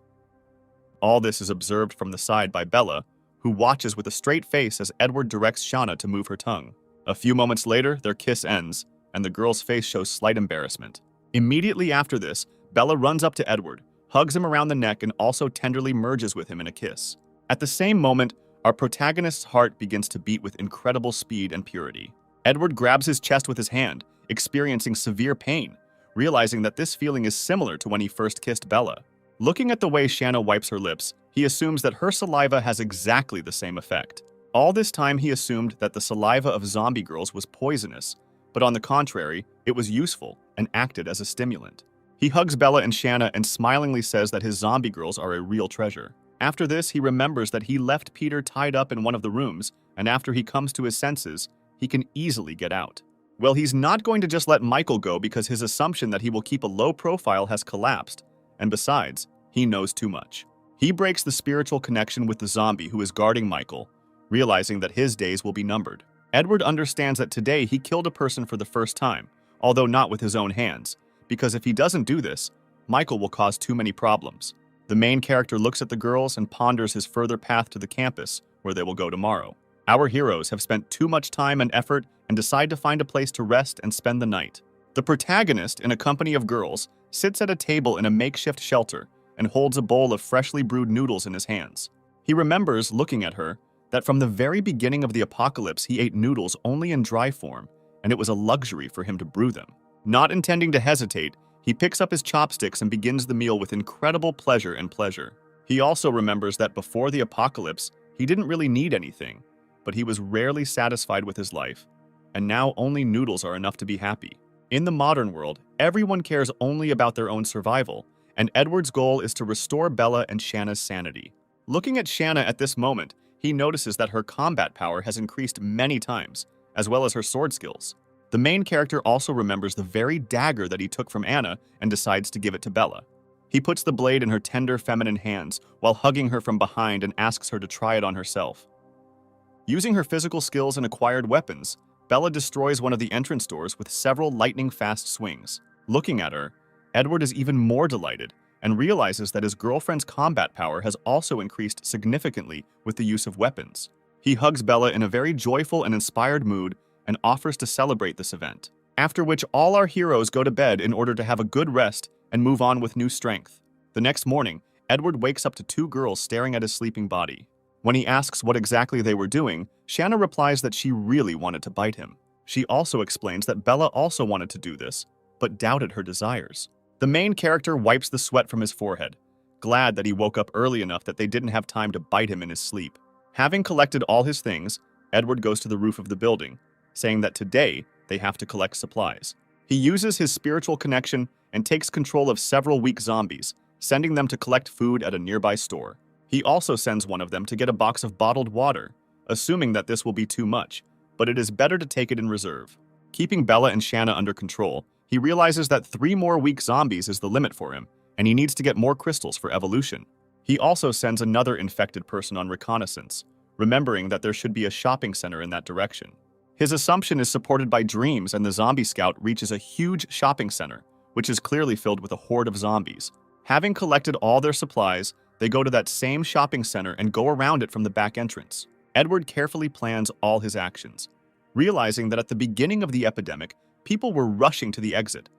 All this is observed from the side by Bella, who watches with a straight face as Edward directs Shanna to move her tongue. A few moments later, their kiss ends, and the girl's face shows slight embarrassment. Immediately after this, Bella runs up to Edward, hugs him around the neck, and also tenderly merges with him in a kiss. At the same moment, our protagonist's heart begins to beat with incredible speed and purity. Edward grabs his chest with his hand, experiencing severe pain, realizing that this feeling is similar to when he first kissed Bella. Looking at the way Shanna wipes her lips, he assumes that her saliva has exactly the same effect. All this time he assumed that the saliva of zombie girls was poisonous, but on the contrary, it was useful and acted as a stimulant. He hugs Bella and Shanna and smilingly says that his zombie girls are a real treasure. After this, he remembers that he left Peter tied up in one of the rooms, and after he comes to his senses, he can easily get out. Well, he's not going to just let Michael go because his assumption that he will keep a low profile has collapsed, and besides, he knows too much. He breaks the spiritual connection with the zombie who is guarding Michael, realizing that his days will be numbered. Edward understands that today he killed a person for the first time, although not with his own hands, because if he doesn't do this, Michael will cause too many problems. The main character looks at the girls and ponders his further path to the campus, where they will go tomorrow. Our heroes have spent too much time and effort and decide to find a place to rest and spend the night. The protagonist, in a company of girls, sits at a table in a makeshift shelter and holds a bowl of freshly brewed noodles in his hands. He remembers, looking at her, that from the very beginning of the apocalypse he ate noodles only in dry form, and it was a luxury for him to brew them. Not intending to hesitate, he picks up his chopsticks and begins the meal with incredible pleasure and pleasure. He also remembers that before the apocalypse, he didn't really need anything, but he was rarely satisfied with his life, and now only noodles are enough to be happy. In the modern world, everyone cares only about their own survival, and Edward's goal is to restore Bella and Shanna's sanity. Looking at Shanna at this moment, he notices that her combat power has increased many times, as well as her sword skills. The main character also remembers the very dagger that he took from Anna and decides to give it to Bella. He puts the blade in her tender feminine hands while hugging her from behind and asks her to try it on herself. Using her physical skills and acquired weapons, Bella destroys one of the entrance doors with several lightning-fast swings. Looking at her, Edward is even more delighted and realizes that his girlfriend's combat power has also increased significantly with the use of weapons. He hugs Bella in a very joyful and inspired mood and offers to celebrate this event, after which all our heroes go to bed in order to have a good rest and move on with new strength. The next morning, Edward wakes up to two girls staring at his sleeping body. When he asks what exactly they were doing, Shanna replies that she really wanted to bite him. She also explains that Bella also wanted to do this, but doubted her desires. The main character wipes the sweat from his forehead, glad that he woke up early enough that they didn't have time to bite him in his sleep. Having collected all his things, Edward goes to the roof of the building, saying that today they have to collect supplies. He uses his spiritual connection and takes control of several weak zombies, sending them to collect food at a nearby store. He also sends one of them to get a box of bottled water, assuming that this will be too much, but it is better to take it in reserve. Keeping Bella and Shanna under control, he realizes that 3 more weak zombies is the limit for him, and he needs to get more crystals for evolution. He also sends another infected person on reconnaissance, remembering that there should be a shopping center in that direction. His assumption is supported by dreams, and the zombie scout reaches a huge shopping center, which is clearly filled with a horde of zombies. Having collected all their supplies, they go to that same shopping center and go around it from the back entrance. Edward carefully plans all his actions, realizing that at the beginning of the epidemic, people were rushing to the exit,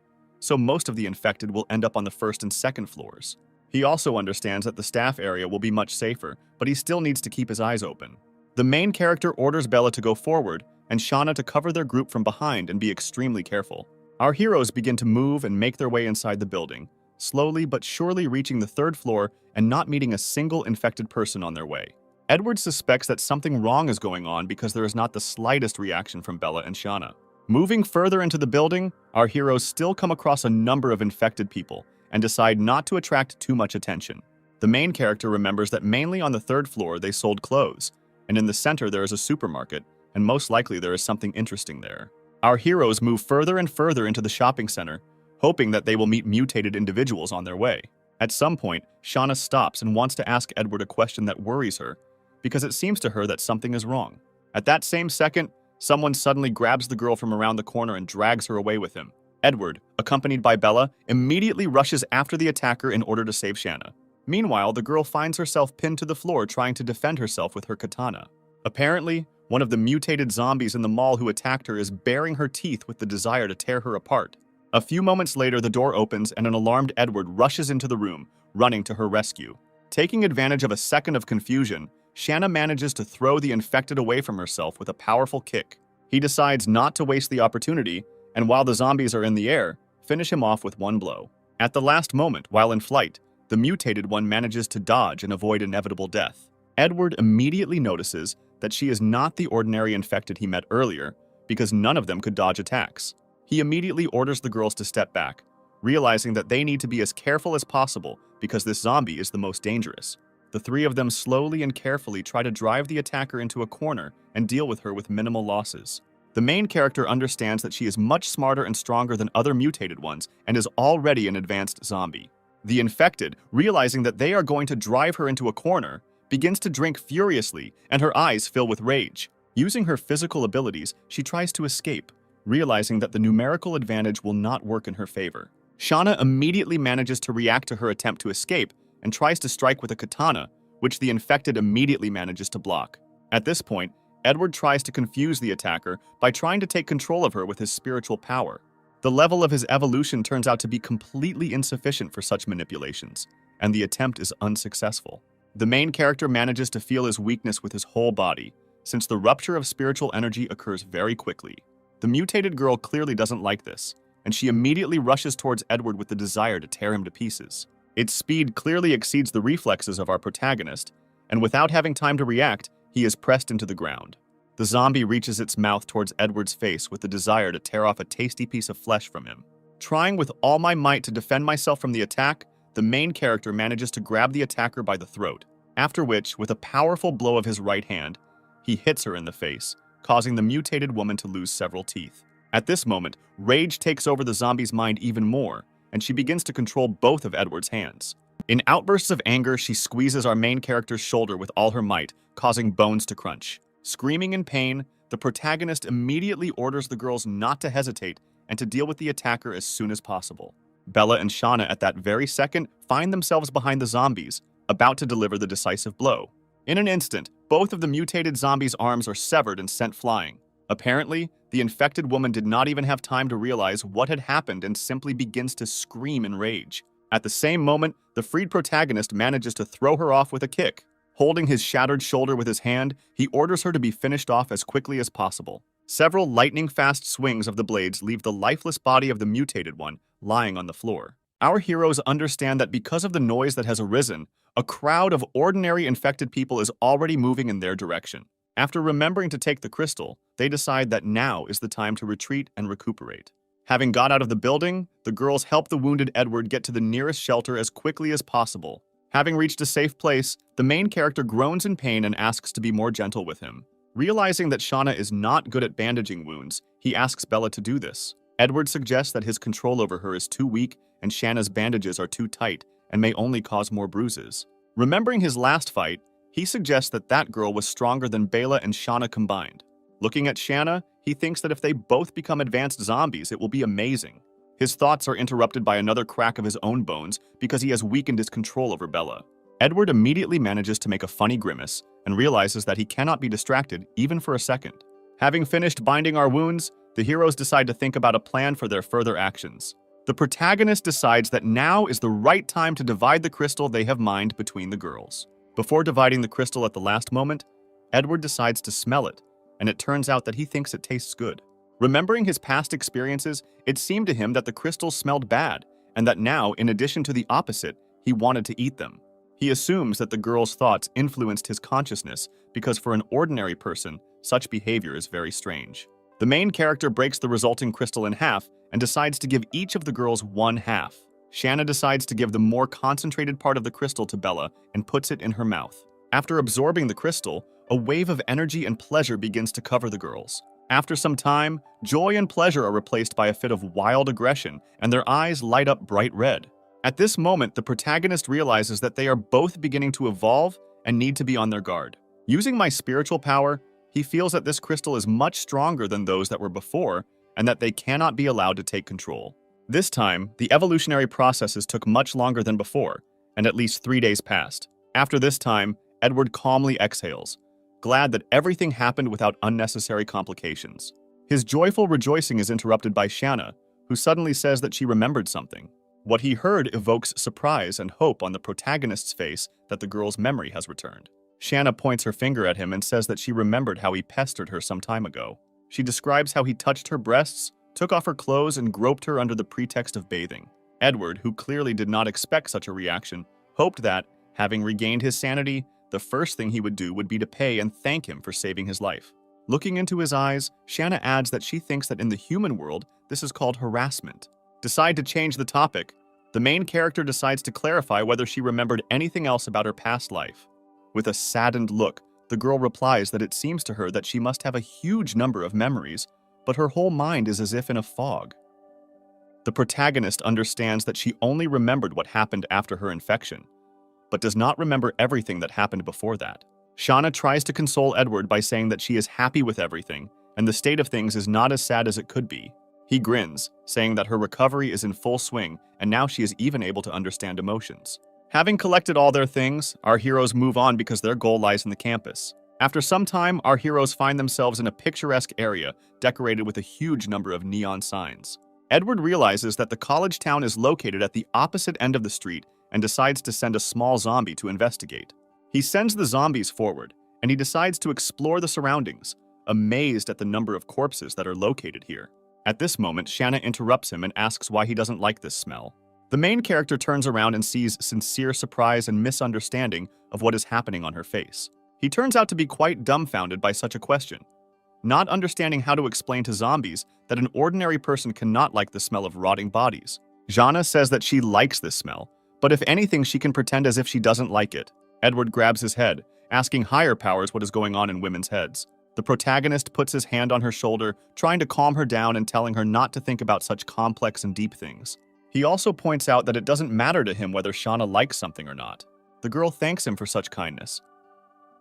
so most of the infected will end up on the first and second floors. He also understands that the staff area will be much safer, but he still needs to keep his eyes open. The main character orders Bella to go forward and Shanna to cover their group from behind and be extremely careful. Our heroes begin to move and make their way inside the building, slowly but surely reaching the 3rd floor and not meeting a single infected person on their way. Edward suspects that something wrong is going on because there is not the slightest reaction from Bella and Shanna. Moving further into the building, our heroes still come across a number of infected people and decide not to attract too much attention. The main character remembers that mainly on the 3rd floor they sold clothes, and in the center there is a supermarket, and most likely there is something interesting there. Our heroes move further and further into the shopping center, hoping that they will meet mutated individuals on their way. At some point, Shanna stops and wants to ask Edward a question that worries her, because it seems to her that something is wrong. At that same second, someone suddenly grabs the girl from around the corner and drags her away with him. Edward, accompanied by Bella, immediately rushes after the attacker in order to save Shanna. Meanwhile, the girl finds herself pinned to the floor trying to defend herself with her katana. Apparently, one of the mutated zombies in the mall who attacked her is baring her teeth with the desire to tear her apart. A few moments later, the door opens and an alarmed Edward rushes into the room, running to her rescue. Taking advantage of a second of confusion, Shanna manages to throw the infected away from herself with a powerful kick. He decides not to waste the opportunity, and while the zombies are in the air, finish him off with one blow. At the last moment, while in flight, the mutated one manages to dodge and avoid inevitable death. Edward immediately notices that she is not the ordinary infected he met earlier, because none of them could dodge attacks. He immediately orders the girls to step back, realizing that they need to be as careful as possible because this zombie is the most dangerous. The 3 of them slowly and carefully try to drive the attacker into a corner and deal with her with minimal losses. The main character understands that she is much smarter and stronger than other mutated ones and is already an advanced zombie. The infected, realizing that they are going to drive her into a corner, begins to drink furiously and her eyes fill with rage. Using her physical abilities, she tries to escape, realizing that the numerical advantage will not work in her favor. Shanna immediately manages to react to her attempt to escape and tries to strike with a katana, which the infected immediately manages to block. At this point, Edward tries to confuse the attacker by trying to take control of her with his spiritual power. The level of his evolution turns out to be completely insufficient for such manipulations, and the attempt is unsuccessful. The main character manages to feel his weakness with his whole body, since the rupture of spiritual energy occurs very quickly. The mutated girl clearly doesn't like this, and she immediately rushes towards Edward with the desire to tear him to pieces. Its speed clearly exceeds the reflexes of our protagonist, and without having time to react, he is pressed into the ground. The zombie reaches its mouth towards Edward's face with the desire to tear off a tasty piece of flesh from him. Trying with all my might to defend myself from the attack, the main character manages to grab the attacker by the throat, after which, with a powerful blow of his right hand, he hits her in the face, causing the mutated woman to lose several teeth. At this moment, rage takes over the zombie's mind even more, and she begins to control both of Edward's hands. In outbursts of anger, she squeezes our main character's shoulder with all her might, causing bones to crunch. Screaming in pain, the protagonist immediately orders the girls not to hesitate and to deal with the attacker as soon as possible. Bella and Shanna at that very second find themselves behind the zombies, about to deliver the decisive blow. In an instant, both of the mutated zombies' arms are severed and sent flying. Apparently, the infected woman did not even have time to realize what had happened and simply begins to scream in rage. At the same moment, the freed protagonist manages to throw her off with a kick. Holding his shattered shoulder with his hand, he orders her to be finished off as quickly as possible. Several lightning-fast swings of the blades leave the lifeless body of the mutated one lying on the floor. Our heroes understand that because of the noise that has arisen, a crowd of ordinary infected people is already moving in their direction. After remembering to take the crystal, they decide that now is the time to retreat and recuperate. Having got out of the building, the girls help the wounded Edward get to the nearest shelter as quickly as possible. Having reached a safe place, the main character groans in pain and asks to be more gentle with him. Realizing that Shauna is not good at bandaging wounds, he asks Bella to do this. Edward suggests that his control over her is too weak and Shanna's bandages are too tight and may only cause more bruises. Remembering his last fight, he suggests that that girl was stronger than Bella and Shauna combined. Looking at Shanna, he thinks that if they both become advanced zombies, it will be amazing. His thoughts are interrupted by another crack of his own bones because he has weakened his control over Bella. Edward immediately manages to make a funny grimace and realizes that he cannot be distracted even for a second. Having finished binding our wounds, the heroes decide to think about a plan for their further actions. The protagonist decides that now is the right time to divide the crystal they have mined between the girls. Before dividing the crystal at the last moment, Edward decides to smell it, and it turns out that he thinks it tastes good. Remembering his past experiences, it seemed to him that the crystals smelled bad, and that now, in addition to the opposite, he wanted to eat them. He assumes that the girl's thoughts influenced his consciousness because for an ordinary person, such behavior is very strange. The main character breaks the resulting crystal in half and decides to give each of the girls one half. Shanna decides to give the more concentrated part of the crystal to Bella and puts it in her mouth. After absorbing the crystal, a wave of energy and pleasure begins to cover the girls. After some time, joy and pleasure are replaced by a fit of wild aggression, and their eyes light up bright red. At this moment, the protagonist realizes that they are both beginning to evolve and need to be on their guard. Using my spiritual power, he feels that this crystal is much stronger than those that were before, and that they cannot be allowed to take control. This time, the evolutionary processes took much longer than before, and at least 3 days passed. After this time, Edward calmly exhales, glad that everything happened without unnecessary complications. His joyful rejoicing is interrupted by Shanna, who suddenly says that she remembered something. What he heard evokes surprise and hope on the protagonist's face that the girl's memory has returned. Shanna points her finger at him and says that she remembered how he pestered her some time ago. She describes how he touched her breasts, took off her clothes, and groped her under the pretext of bathing. Edward, who clearly did not expect such a reaction, hoped that, having regained his sanity, the first thing he would do would be to pay and thank him for saving his life. Looking into his eyes, Shanna adds that she thinks that in the human world, this is called harassment. Decide to change the topic. The main character decides to clarify whether she remembered anything else about her past life. With a saddened look, the girl replies that it seems to her that she must have a huge number of memories, but her whole mind is as if in a fog. The protagonist understands that she only remembered what happened after her infection, but does not remember everything that happened before that. Shauna tries to console Edward by saying that she is happy with everything, and the state of things is not as sad as it could be. He grins, saying that her recovery is in full swing, and now she is even able to understand emotions. Having collected all their things, our heroes move on because their goal lies in the campus. After some time, our heroes find themselves in a picturesque area decorated with a huge number of neon signs. Edward realizes that the college town is located at the opposite end of the street and decides to send a small zombie to investigate. He sends the zombies forward, and he decides to explore the surroundings, amazed at the number of corpses that are located here. At this moment, Shanna interrupts him and asks why he doesn't like this smell. The main character turns around and sees sincere surprise and misunderstanding of what is happening on her face. He turns out to be quite dumbfounded by such a question, not understanding how to explain to zombies that an ordinary person cannot like the smell of rotting bodies. Jana says that she likes this smell, but if anything, she can pretend as if she doesn't like it. Edward grabs his head, asking higher powers what is going on in women's heads. The protagonist puts his hand on her shoulder, trying to calm her down and telling her not to think about such complex and deep things. He also points out that it doesn't matter to him whether Shauna likes something or not. The girl thanks him for such kindness.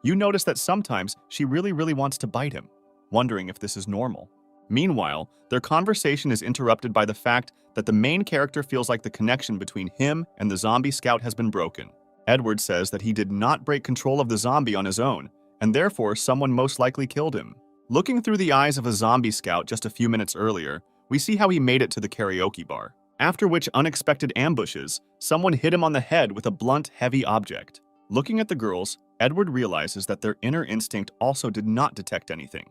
You notice that sometimes she really wants to bite him, wondering if this is normal. Meanwhile, their conversation is interrupted by the fact that the main character feels like the connection between him and the zombie scout has been broken. Edward says that he did not break control of the zombie on his own, and therefore someone most likely killed him. Looking through the eyes of a zombie scout just a few minutes earlier, we see how he made it to the karaoke bar. After which unexpected ambushes, someone hit him on the head with a blunt, heavy object. Looking at the girls, Edward realizes that their inner instinct also did not detect anything,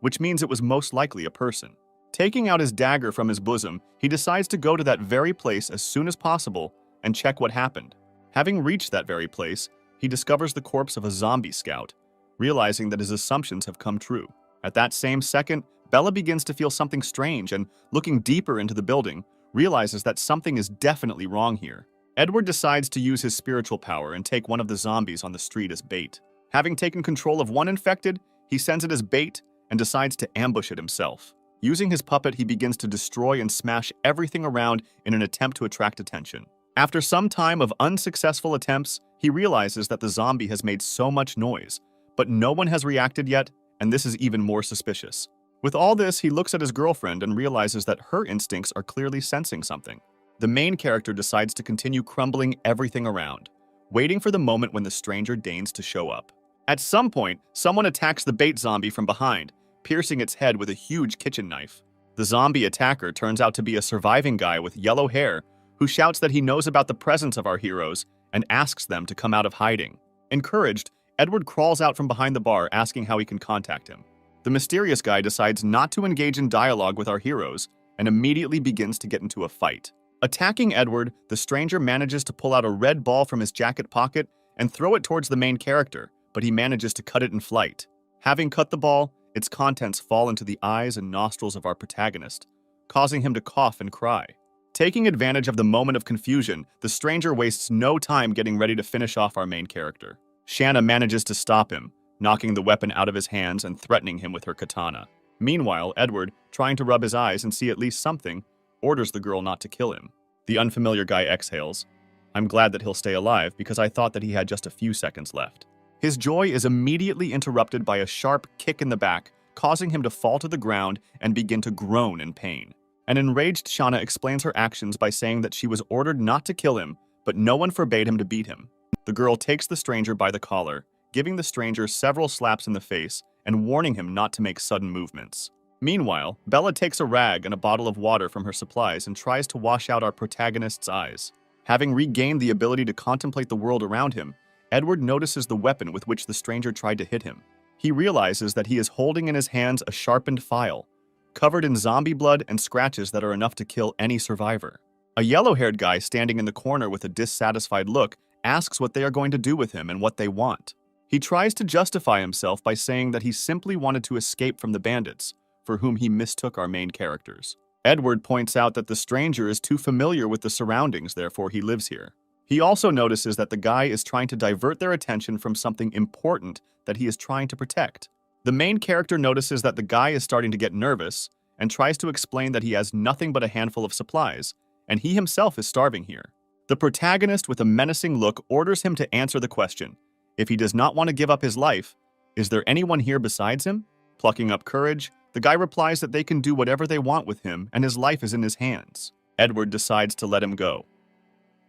which means it was most likely a person. Taking out his dagger from his bosom, he decides to go to that very place as soon as possible and check what happened. Having reached that very place, he discovers the corpse of a zombie scout, realizing that his assumptions have come true. At that same second, Bella begins to feel something strange and, looking deeper into the building, realizes that something is definitely wrong here. Edward decides to use his spiritual power and take one of the zombies on the street as bait. Having taken control of one infected, he sends it as bait and decides to ambush it himself. Using his puppet, he begins to destroy and smash everything around in an attempt to attract attention. After some time of unsuccessful attempts, he realizes that the zombie has made so much noise, but no one has reacted yet, and this is even more suspicious. With all this, he looks at his girlfriend and realizes that her instincts are clearly sensing something. The main character decides to continue crumbling everything around, waiting for the moment when the stranger deigns to show up. At some point, someone attacks the bait zombie from behind, piercing its head with a huge kitchen knife. The zombie attacker turns out to be a surviving guy with yellow hair who shouts that he knows about the presence of our heroes and asks them to come out of hiding. Encouraged, Edward crawls out from behind the bar asking how he can contact him. The mysterious guy decides not to engage in dialogue with our heroes and immediately begins to get into a fight. Attacking Edward, the stranger manages to pull out a red ball from his jacket pocket and throw it towards the main character, but he manages to cut it in flight. Having cut the ball, its contents fall into the eyes and nostrils of our protagonist, causing him to cough and cry. Taking advantage of the moment of confusion, the stranger wastes no time getting ready to finish off our main character. Shanna manages to stop him, knocking the weapon out of his hands and threatening him with her katana. Meanwhile, Edward, trying to rub his eyes and see at least something, orders the girl not to kill him. The unfamiliar guy exhales. I'm glad that he'll stay alive because I thought that he had just a few seconds left. His joy is immediately interrupted by a sharp kick in the back, causing him to fall to the ground and begin to groan in pain. An enraged Shanna explains her actions by saying that she was ordered not to kill him, but no one forbade him to beat him. The girl takes the stranger by the collar, giving the stranger several slaps in the face and warning him not to make sudden movements. Meanwhile, Bella takes a rag and a bottle of water from her supplies and tries to wash out our protagonist's eyes. Having regained the ability to contemplate the world around him, Edward notices the weapon with which the stranger tried to hit him. He realizes that he is holding in his hands a sharpened file, covered in zombie blood and scratches that are enough to kill any survivor. A yellow-haired guy standing in the corner with a dissatisfied look asks what they are going to do with him and what they want. He tries to justify himself by saying that he simply wanted to escape from the bandits, for whom he mistook our main characters. Edward points out that the stranger is too familiar with the surroundings, therefore he lives here. He also notices that the guy is trying to divert their attention from something important that he is trying to protect. The main character notices that the guy is starting to get nervous and tries to explain that he has nothing but a handful of supplies, and he himself is starving here. The protagonist, with a menacing look, orders him to answer the question. If he does not want to give up his life, is there anyone here besides him? Plucking up courage, the guy replies that they can do whatever they want with him and his life is in his hands. Edward decides to let him go.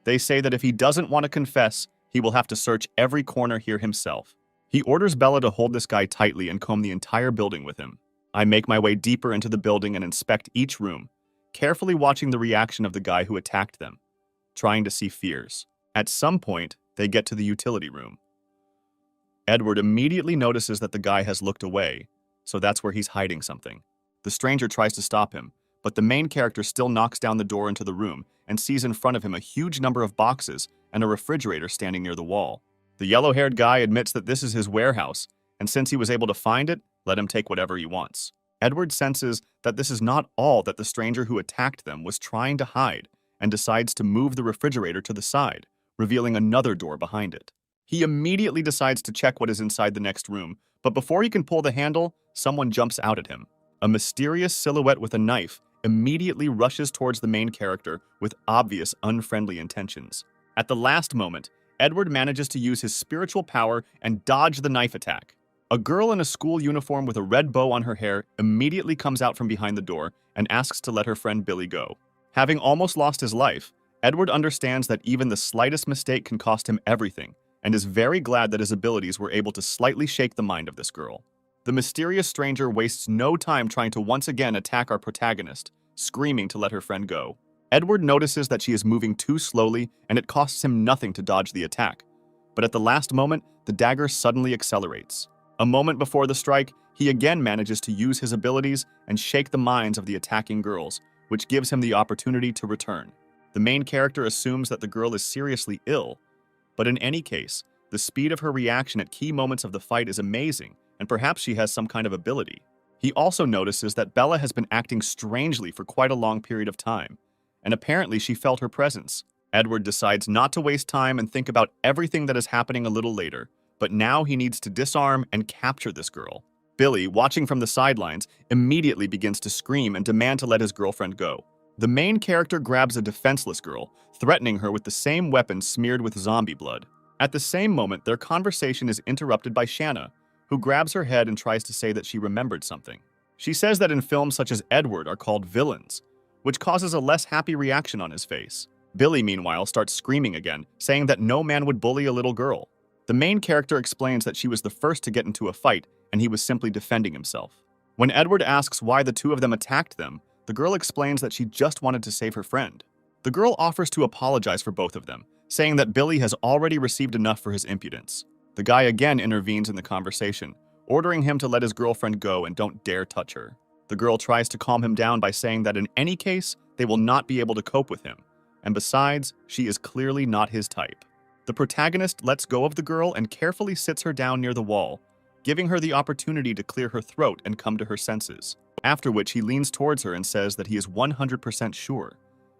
They say that if he doesn't want to confess, he will have to search every corner here himself. He orders Bella to hold this guy tightly and comb the entire building with him. I make my way deeper into the building and inspect each room, carefully watching the reaction of the guy who attacked them, trying to see fears. At some point, they get to the utility room. Edward immediately notices that the guy has looked away, so that's where he's hiding something. The stranger tries to stop him, but the main character still knocks down the door into the room and sees in front of him a huge number of boxes and a refrigerator standing near the wall. The yellow-haired guy admits that this is his warehouse, and since he was able to find it, let him take whatever he wants. Edward senses that this is not all that the stranger who attacked them was trying to hide and decides to move the refrigerator to the side, revealing another door behind it. He immediately decides to check what is inside the next room, but before he can pull the handle, someone jumps out at him. A mysterious silhouette with a knife immediately rushes towards the main character with obvious unfriendly intentions. At the last moment, Edward manages to use his spiritual power and dodge the knife attack. A girl in a school uniform with a red bow on her hair immediately comes out from behind the door and asks to let her friend Billy go. Having almost lost his life, Edward understands that even the slightest mistake can cost him everything, and is very glad that his abilities were able to slightly shake the mind of this girl. The mysterious stranger wastes no time trying to once again attack our protagonist, screaming to let her friend go. Edward notices that she is moving too slowly and it costs him nothing to dodge the attack. But at the last moment, the dagger suddenly accelerates. A moment before the strike, he again manages to use his abilities and shake the minds of the attacking girls, which gives him the opportunity to return. The main character assumes that the girl is seriously ill, but in any case, the speed of her reaction at key moments of the fight is amazing, and perhaps she has some kind of ability. He also notices that Bella has been acting strangely for quite a long period of time, and apparently she felt her presence. Edward decides not to waste time and think about everything that is happening a little later, but now he needs to disarm and capture this girl. Billy, watching from the sidelines, immediately begins to scream and demand to let his girlfriend go. The main character grabs a defenseless girl, threatening her with the same weapon smeared with zombie blood. At the same moment, their conversation is interrupted by Shanna, who grabs her head and tries to say that she remembered something. She says that in films such as Edward are called villains, which causes a less happy reaction on his face. Billy, meanwhile, starts screaming again, saying that no man would bully a little girl. The main character explains that she was the first to get into a fight, and he was simply defending himself. When Edward asks why the two of them attacked them, the girl explains that she just wanted to save her friend. The girl offers to apologize for both of them, saying that Billy has already received enough for his impudence. The guy again intervenes in the conversation, ordering him to let his girlfriend go and don't dare touch her. The girl tries to calm him down by saying that in any case, they will not be able to cope with him, and besides, she is clearly not his type. The protagonist lets go of the girl and carefully sits her down near the wall, giving her the opportunity to clear her throat and come to her senses, after which he leans towards her and says that he is 100% sure,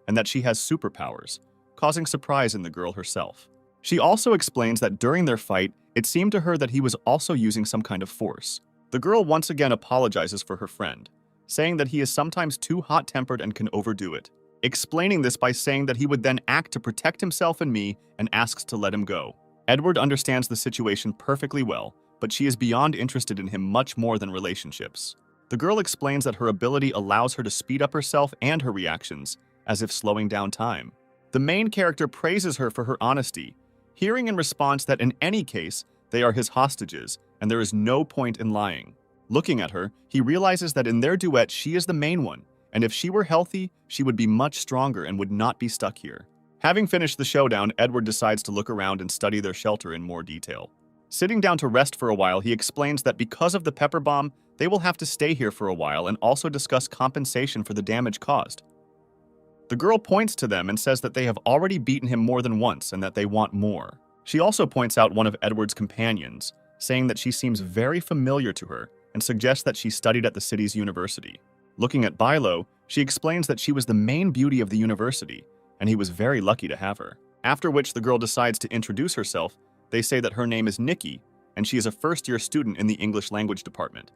and that she has superpowers, causing surprise in the girl herself. She also explains that during their fight, it seemed to her that he was also using some kind of force. The girl once again apologizes for her friend, saying that he is sometimes too hot-tempered and can overdo it, explaining this by saying that he would then act to protect himself and me and asks to let him go. Edward understands the situation perfectly well, but she is beyond interested in him much more than relationships. The girl explains that her ability allows her to speed up herself and her reactions, as if slowing down time. The main character praises her for her honesty, hearing in response that in any case, they are his hostages, and there is no point in lying. Looking at her, he realizes that in their duet, she is the main one, and if she were healthy, she would be much stronger and would not be stuck here. Having finished the showdown, Edward decides to look around and study their shelter in more detail. Sitting down to rest for a while, he explains that because of the pepper bomb, they will have to stay here for a while and also discuss compensation for the damage caused. The girl points to them and says that they have already beaten him more than once and that they want more. She also points out one of Edward's companions, saying that she seems very familiar to her and suggests that she studied at the city's university. Looking at Bilo, she explains that she was the main beauty of the university, and he was very lucky to have her. After which the girl decides to introduce herself. They say that her name is Nikki, and she is a first-year student in the English language department,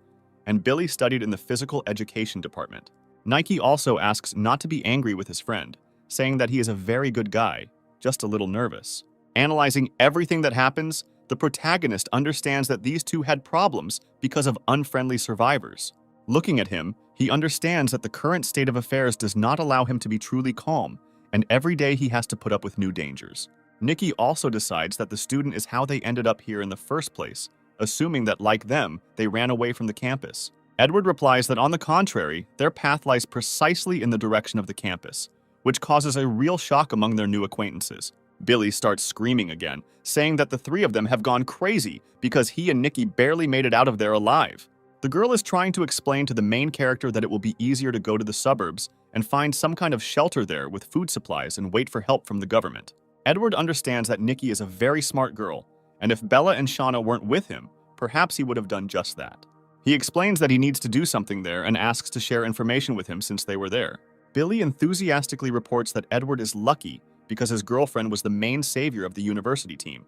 and Billy studied in the physical education department. Nike also asks not to be angry with his friend, saying that he is a very good guy, just a little nervous. Analyzing everything that happens, the protagonist understands that these two had problems because of unfriendly survivors. Looking at him, he understands that the current state of affairs does not allow him to be truly calm, and every day he has to put up with new dangers. Nikki also decides that the student is how they ended up here in the first place, assuming that, like them, they ran away from the campus. Edward replies that on the contrary, their path lies precisely in the direction of the campus, which causes a real shock among their new acquaintances. Billy starts screaming again, saying that the three of them have gone crazy because he and Nikki barely made it out of there alive. The girl is trying to explain to the main character that it will be easier to go to the suburbs and find some kind of shelter there with food supplies and wait for help from the government. Edward understands that Nikki is a very smart girl, and if Bella and Shauna weren't with him, perhaps he would have done just that. He explains that he needs to do something there and asks to share information with him since they were there. Billy enthusiastically reports that Edward is lucky because his girlfriend was the main savior of the university team,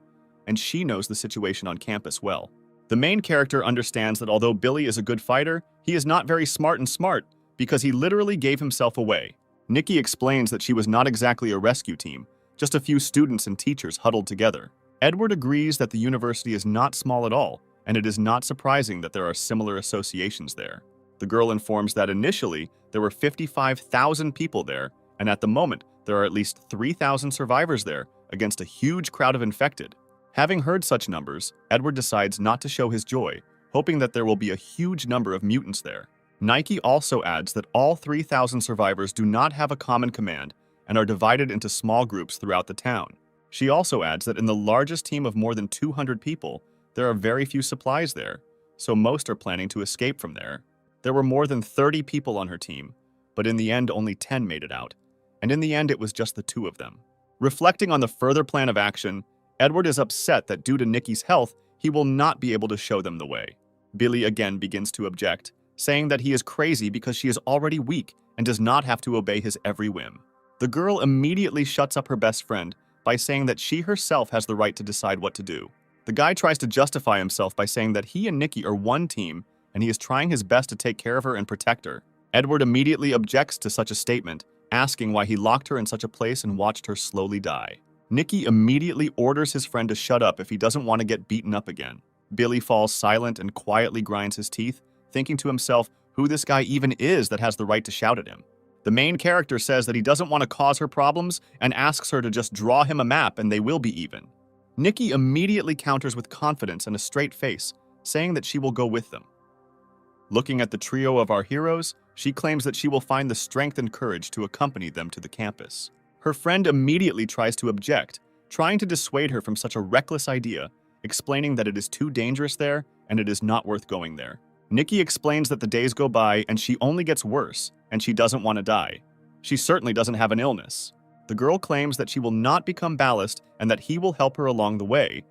and she knows the situation on campus well. The main character understands that although Billy is a good fighter, he is not very smart because he literally gave himself away. Nikki explains that she was not exactly a rescue team, just a few students and teachers huddled together. Edward agrees that the university is not small at all, and it is not surprising that there are similar associations there. The girl informs that initially, there were 55,000 people there, and at the moment, there are at least 3,000 survivors there against a huge crowd of infected. Having heard such numbers, Edward decides not to show his joy, hoping that there will be a huge number of mutants there. Nike also adds that all 3,000 survivors do not have a common command and are divided into small groups throughout the town. She also adds that in the largest team of more than 200 people, there are very few supplies there, so most are planning to escape from there. There were more than 30 people on her team, but in the end only 10 made it out, and in the end it was just the two of them. Reflecting on the further plan of action, Edward is upset that due to Nikki's health, he will not be able to show them the way. Billy again begins to object, saying that he is crazy because she is already weak and does not have to obey his every whim. The girl immediately shuts up her best friend by saying that she herself has the right to decide what to do. The guy tries to justify himself by saying that he and Nikki are one team and he is trying his best to take care of her and protect her. Edward immediately objects to such a statement, asking why he locked her in such a place and watched her slowly die. Nikki immediately orders his friend to shut up if he doesn't want to get beaten up again. Billy falls silent and quietly grinds his teeth, thinking to himself who this guy even is that has the right to shout at him. The main character says that he doesn't want to cause her problems and asks her to just draw him a map and they will be even. Nikki immediately counters with confidence and a straight face, saying that she will go with them. Looking at the trio of our heroes, she claims that she will find the strength and courage to accompany them to the campus. Her friend immediately tries to object, trying to dissuade her from such a reckless idea, explaining that it is too dangerous there and it is not worth going there. Nikki explains that the days go by and she only gets worse, and she doesn't want to die. She certainly doesn't have an illness. The girl claims that she will not become ballast and that he will help her along the way,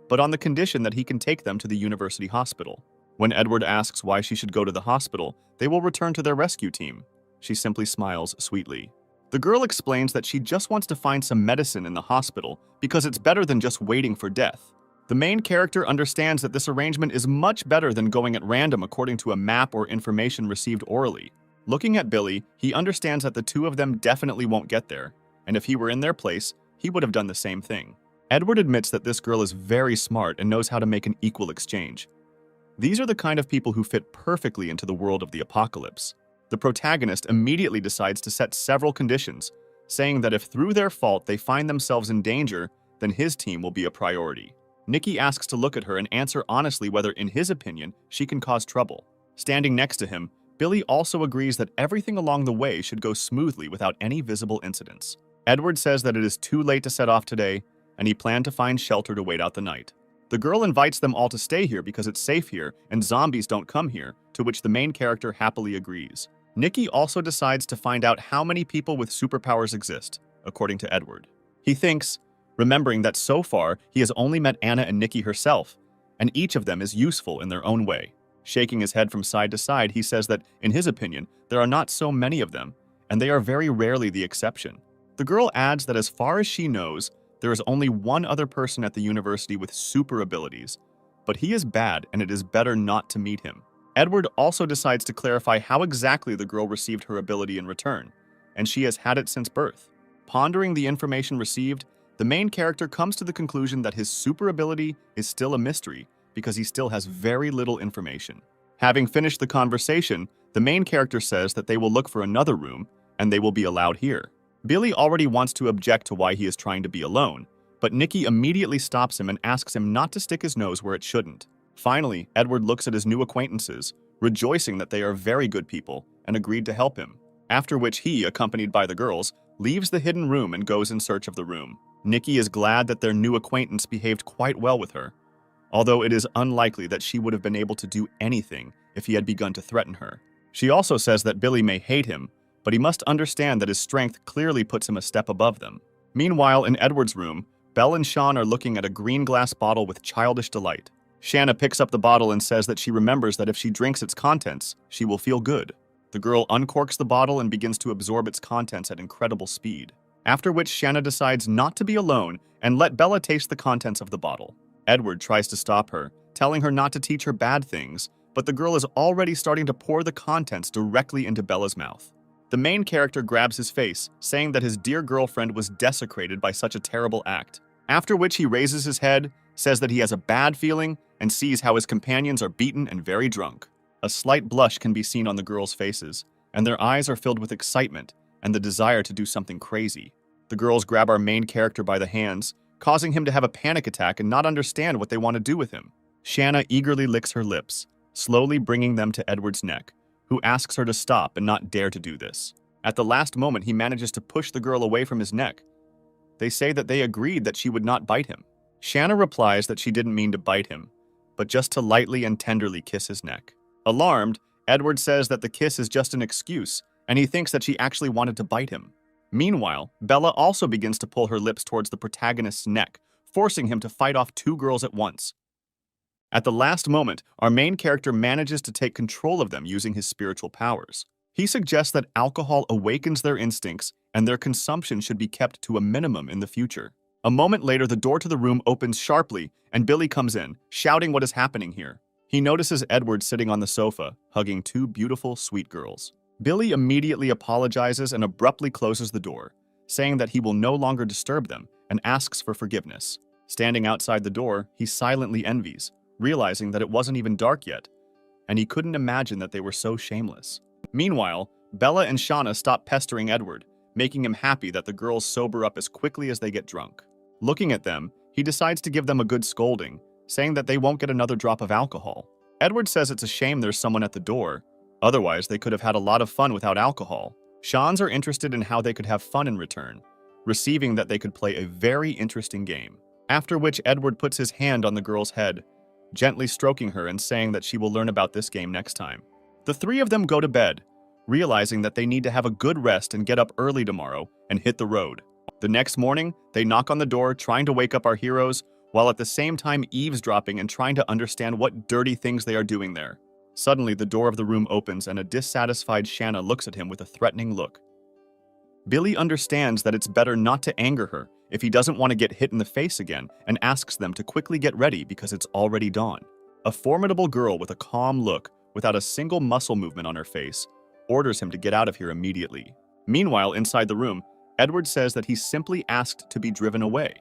but on the condition that he can take them to the university hospital. When Edward asks why she should go to the hospital, they will return to their rescue team. She simply smiles sweetly. The girl explains that she just wants to find some medicine in the hospital because it's better than just waiting for death. The main character understands that this arrangement is much better than going at random according to a map or information received orally. Looking at Billy, he understands that the two of them definitely won't get there, and if he were in their place, he would have done the same thing. Edward admits that this girl is very smart and knows how to make an equal exchange. These are the kind of people who fit perfectly into the world of the apocalypse. The protagonist immediately decides to set several conditions, saying that if through their fault they find themselves in danger, then his team will be a priority. Nikki asks to look at her and answer honestly whether, in his opinion, she can cause trouble. Standing next to him, Billy also agrees that everything along the way should go smoothly without any visible incidents. Edward says that it is too late to set off today, and he planned to find shelter to wait out the night. The girl invites them all to stay here because it's safe here and zombies don't come here, to which the main character happily agrees. Nikki also decides to find out how many people with superpowers exist, according to Edward. He thinks, remembering that so far he has only met Anna and Nikki herself, and each of them is useful in their own way. Shaking his head from side to side, he says that, in his opinion, there are not so many of them, and they are very rarely the exception. The girl adds that as far as she knows, there is only one other person at the university with super abilities, but he is bad and it is better not to meet him. Edward also decides to clarify how exactly the girl received her ability in return, and she has had it since birth. Pondering the information received, the main character comes to the conclusion that his super ability is still a mystery because he still has very little information. Having finished the conversation, the main character says that they will look for another room and they will be allowed here. Billy already wants to object to why he is trying to be alone, but Nikki immediately stops him and asks him not to stick his nose where it shouldn't. Finally, Edward looks at his new acquaintances, rejoicing that they are very good people, and agreed to help him. After which he, accompanied by the girls, leaves the hidden room and goes in search of the room. Nikki is glad that their new acquaintance behaved quite well with her, although it is unlikely that she would have been able to do anything if he had begun to threaten her. She also says that Billy may hate him, but he must understand that his strength clearly puts him a step above them. Meanwhile, in Edward's room, Belle and Sean are looking at a green glass bottle with childish delight. Shanna picks up the bottle and says that she remembers that if she drinks its contents, she will feel good. The girl uncorks the bottle and begins to absorb its contents at incredible speed. After which Shanna decides not to be alone and let Bella taste the contents of the bottle. Edward tries to stop her, telling her not to teach her bad things, but the girl is already starting to pour the contents directly into Bella's mouth. The main character grabs his face, saying that his dear girlfriend was desecrated by such a terrible act. After which he raises his head, says that he has a bad feeling, and sees how his companions are beaten and very drunk. A slight blush can be seen on the girls' faces, and their eyes are filled with excitement and the desire to do something crazy. The girls grab our main character by the hands, causing him to have a panic attack and not understand what they want to do with him. Shanna eagerly licks her lips, slowly bringing them to Edward's neck, who asks her to stop and not dare to do this. At the last moment, he manages to push the girl away from his neck. They say that they agreed that she would not bite him. Shanna replies that she didn't mean to bite him, but just to lightly and tenderly kiss his neck. Alarmed, Edward says that the kiss is just an excuse, and he thinks that she actually wanted to bite him. Meanwhile, Bella also begins to pull her lips towards the protagonist's neck, forcing him to fight off two girls at once. At the last moment, our main character manages to take control of them using his spiritual powers. He suggests that alcohol awakens their instincts and their consumption should be kept to a minimum in the future. A moment later, the door to the room opens sharply and Billy comes in, shouting what is happening here. He notices Edward sitting on the sofa, hugging two beautiful, sweet girls. Billy immediately apologizes and abruptly closes the door, saying that he will no longer disturb them and asks for forgiveness. Standing outside the door, he silently envies, realizing that it wasn't even dark yet, and he couldn't imagine that they were so shameless. Meanwhile, Bella and Shauna stop pestering Edward, making him happy that the girls sober up as quickly as they get drunk. Looking at them, he decides to give them a good scolding, saying that they won't get another drop of alcohol. Edward says it's a shame there's someone at the door, otherwise they could have had a lot of fun without alcohol. Shans are interested in how they could have fun in return, receiving that they could play a very interesting game. After which Edward puts his hand on the girl's head, gently stroking her and saying that she will learn about this game next time. The three of them go to bed, realizing that they need to have a good rest and get up early tomorrow and hit the road. The next morning, they knock on the door trying to wake up our heroes, while at the same time eavesdropping and trying to understand what dirty things they are doing there. Suddenly, the door of the room opens and a dissatisfied Shanna looks at him with a threatening look. Billy understands that it's better not to anger her if he doesn't want to get hit in the face again and asks them to quickly get ready because it's already dawn. A formidable girl with a calm look, without a single muscle movement on her face, orders him to get out of here immediately. Meanwhile, inside the room, Edward says that he simply asked to be driven away,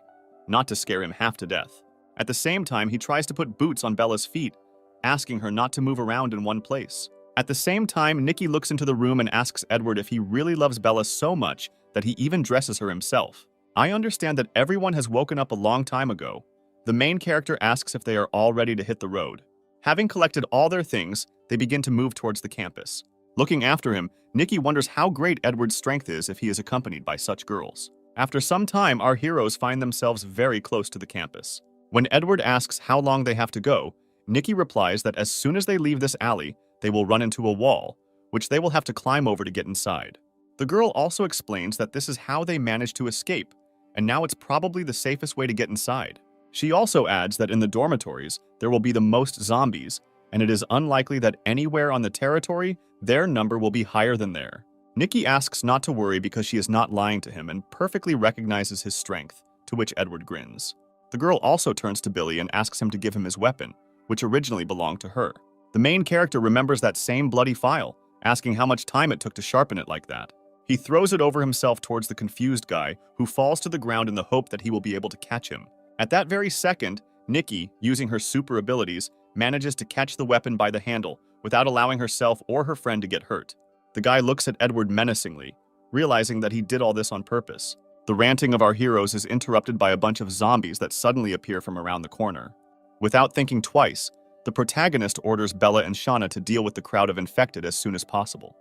not to scare him half to death. At the same time, he tries to put boots on Bella's feet, asking her not to move around in one place. At the same time, Nikki looks into the room and asks Edward if he really loves Bella so much that he even dresses her himself. I understand that everyone has woken up a long time ago. The main character asks if they are all ready to hit the road. Having collected all their things, they begin to move towards the campus. Looking after him, Nikki wonders how great Edward's strength is if he is accompanied by such girls. After some time, our heroes find themselves very close to the campus. When Edward asks how long they have to go, Nikki replies that as soon as they leave this alley, they will run into a wall, which they will have to climb over to get inside. The girl also explains that this is how they managed to escape, and now it's probably the safest way to get inside. She also adds that in the dormitories, there will be the most zombies, and it is unlikely that anywhere on the territory, their number will be higher than there. Nikki asks not to worry because she is not lying to him and perfectly recognizes his strength, to which Edward grins. The girl also turns to Billy and asks him to give him his weapon, which originally belonged to her. The main character remembers that same bloody file, asking how much time it took to sharpen it like that. He throws it over himself towards the confused guy, who falls to the ground in the hope that he will be able to catch him. At that very second, Nikki, using her super abilities, manages to catch the weapon by the handle without allowing herself or her friend to get hurt. The guy looks at Edward menacingly, realizing that he did all this on purpose. The ranting of our heroes is interrupted by a bunch of zombies that suddenly appear from around the corner. Without thinking twice, the protagonist orders Bella and Shauna to deal with the crowd of infected as soon as possible.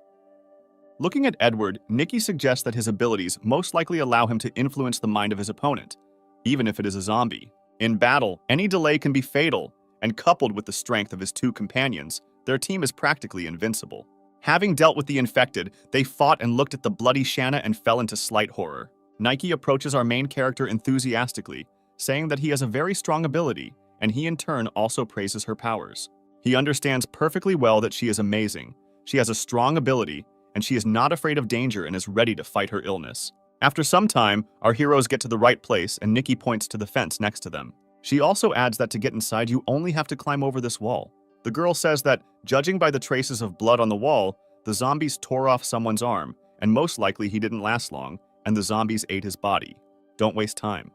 Looking at Edward, Nikki suggests that his abilities most likely allow him to influence the mind of his opponent, even if it is a zombie. In battle, any delay can be fatal, and coupled with the strength of his two companions, their team is practically invincible. Having dealt with the infected, they fought and looked at the bloody Shanna and fell into slight horror. Nike approaches our main character enthusiastically, saying that he has a very strong ability, and he in turn also praises her powers. He understands perfectly well that she is amazing, she has a strong ability, and she is not afraid of danger and is ready to fight her illness. After some time, our heroes get to the right place and Nikki points to the fence next to them. She also adds that to get inside you only have to climb over this wall. The girl says that, judging by the traces of blood on the wall, the zombies tore off someone's arm, and most likely he didn't last long, and the zombies ate his body. Don't waste time.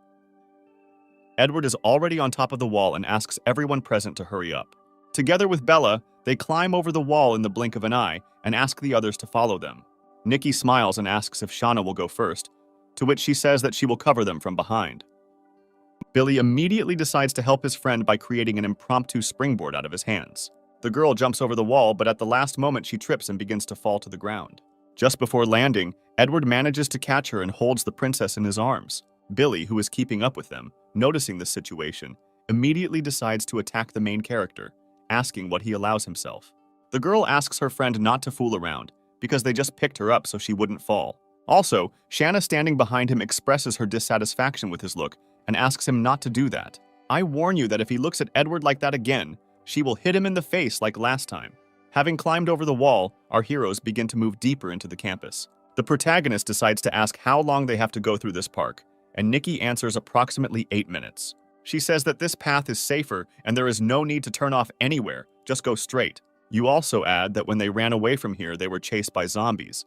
Edward is already on top of the wall and asks everyone present to hurry up. Together with Bella, they climb over the wall in the blink of an eye and ask the others to follow them. Nikki smiles and asks if Shauna will go first, to which she says that she will cover them from behind. Billy immediately decides to help his friend by creating an impromptu springboard out of his hands. The girl jumps over the wall, but at the last moment she trips and begins to fall to the ground. Just before landing, Edward manages to catch her and holds the princess in his arms. Billy, who is keeping up with them, noticing the situation, immediately decides to attack the main character, asking what he allows himself. The girl asks her friend not to fool around, because they just picked her up so she wouldn't fall. Also, Shanna standing behind him expresses her dissatisfaction with his look and asks him not to do that. I warn you that if he looks at Edward like that again, she will hit him in the face like last time. Having climbed over the wall, our heroes begin to move deeper into the campus. The protagonist decides to ask how long they have to go through this park, and Nikki answers approximately 8 minutes. She says that this path is safer and there is no need to turn off anywhere, just go straight. You also add that when they ran away from here, they were chased by zombies.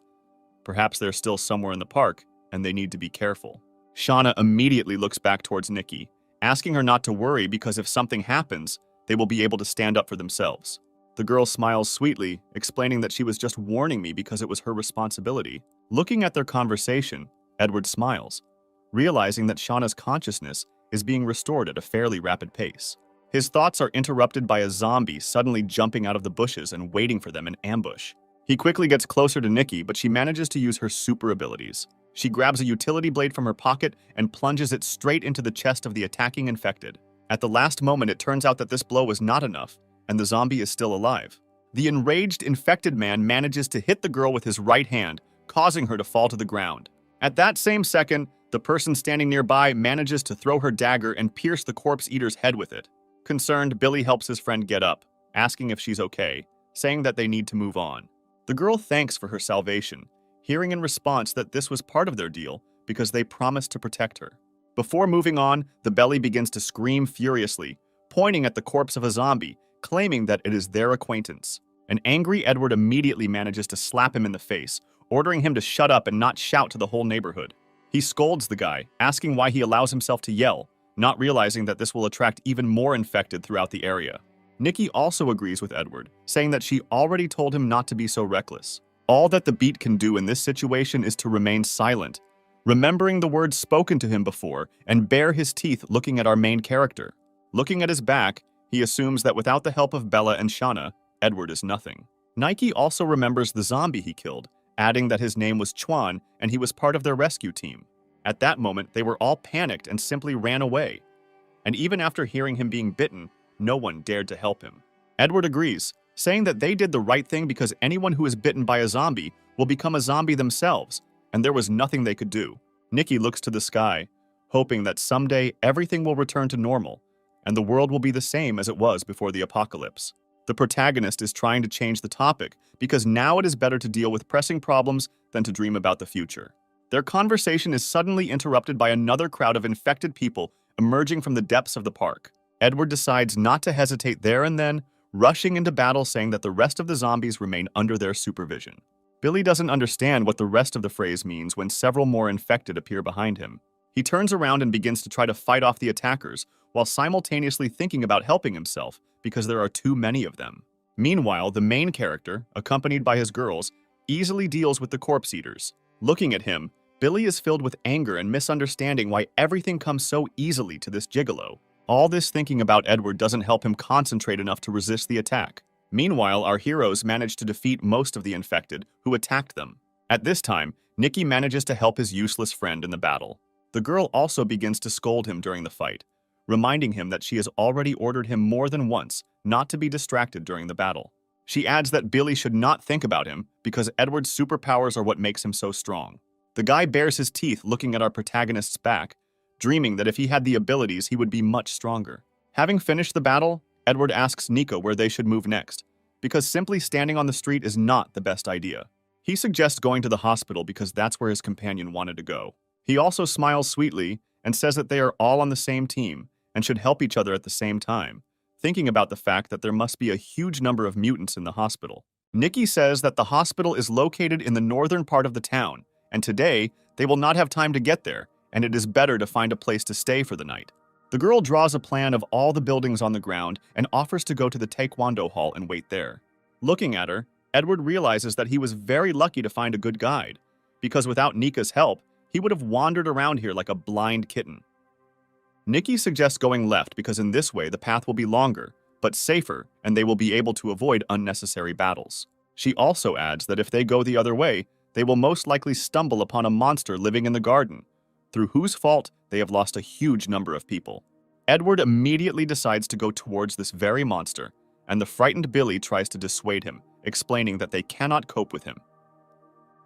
Perhaps they're still somewhere in the park, and they need to be careful. Shauna immediately looks back towards Nikki, asking her not to worry because if something happens, they will be able to stand up for themselves. The girl smiles sweetly, explaining that she was just warning me because it was her responsibility. Looking at their conversation, Edward smiles, realizing that Shauna's consciousness is being restored at a fairly rapid pace. His thoughts are interrupted by a zombie suddenly jumping out of the bushes and waiting for them in ambush. He quickly gets closer to Nikki, but she manages to use her super abilities. She grabs a utility blade from her pocket and plunges it straight into the chest of the attacking infected. At the last moment, it turns out that this blow was not enough, and the zombie is still alive. The enraged infected man manages to hit the girl with his right hand, causing her to fall to the ground. At that same second, the person standing nearby manages to throw her dagger and pierce the corpse eater's head with it. Concerned, Billy helps his friend get up, asking if she's okay, saying that they need to move on. The girl thanks for her salvation, hearing in response that this was part of their deal because they promised to protect her. Before moving on, the belly begins to scream furiously, pointing at the corpse of a zombie, claiming that it is their acquaintance. An angry Edward immediately manages to slap him in the face, ordering him to shut up and not shout to the whole neighborhood. He scolds the guy, asking why he allows himself to yell, not realizing that this will attract even more infected throughout the area. Nikki also agrees with Edward, saying that she already told him not to be so reckless. All that the Beat can do in this situation is to remain silent, remembering the words spoken to him before and bare his teeth looking at our main character. Looking at his back, he assumes that without the help of Bella and Shauna, Edward is nothing. Nike also remembers the zombie he killed, adding that his name was Chuan and he was part of their rescue team. At that moment, they were all panicked and simply ran away. And even after hearing him being bitten, no one dared to help him. Edward agrees, saying that they did the right thing because anyone who is bitten by a zombie will become a zombie themselves, and there was nothing they could do. Nikki looks to the sky, hoping that someday everything will return to normal, and the world will be the same as it was before the apocalypse. The protagonist is trying to change the topic because now it is better to deal with pressing problems than to dream about the future. Their conversation is suddenly interrupted by another crowd of infected people emerging from the depths of the park. Edward decides not to hesitate there and then, rushing into battle saying that the rest of the zombies remain under their supervision. Billy doesn't understand what the rest of the phrase means when several more infected appear behind him. He turns around and begins to try to fight off the attackers, while simultaneously thinking about helping himself because there are too many of them. Meanwhile, the main character, accompanied by his girls, easily deals with the corpse eaters. Looking at him, Billy is filled with anger and misunderstanding why everything comes so easily to this gigolo. All this thinking about Edward doesn't help him concentrate enough to resist the attack. Meanwhile, our heroes manage to defeat most of the infected who attacked them. At this time, Nikki manages to help his useless friend in the battle. The girl also begins to scold him during the fight, reminding him that she has already ordered him more than once not to be distracted during the battle. She adds that Billy should not think about him because Edward's superpowers are what makes him so strong. The guy bares his teeth looking at our protagonist's back, dreaming that if he had the abilities, he would be much stronger. Having finished the battle, Edward asks Nico where they should move next, because simply standing on the street is not the best idea. He suggests going to the hospital because that's where his companion wanted to go. He also smiles sweetly and says that they are all on the same team and should help each other at the same time, thinking about the fact that there must be a huge number of mutants in the hospital. Nikki says that the hospital is located in the northern part of the town, and today they will not have time to get there, and it is better to find a place to stay for the night. The girl draws a plan of all the buildings on the ground and offers to go to the Taekwondo hall and wait there. Looking at her, Edward realizes that he was very lucky to find a good guide, because without Nika's help, he would have wandered around here like a blind kitten. Nikki suggests going left because in this way the path will be longer, but safer, and they will be able to avoid unnecessary battles. She also adds that if they go the other way, they will most likely stumble upon a monster living in the garden, through whose fault they have lost a huge number of people. Edward immediately decides to go towards this very monster, and the frightened Billy tries to dissuade him, explaining that they cannot cope with him.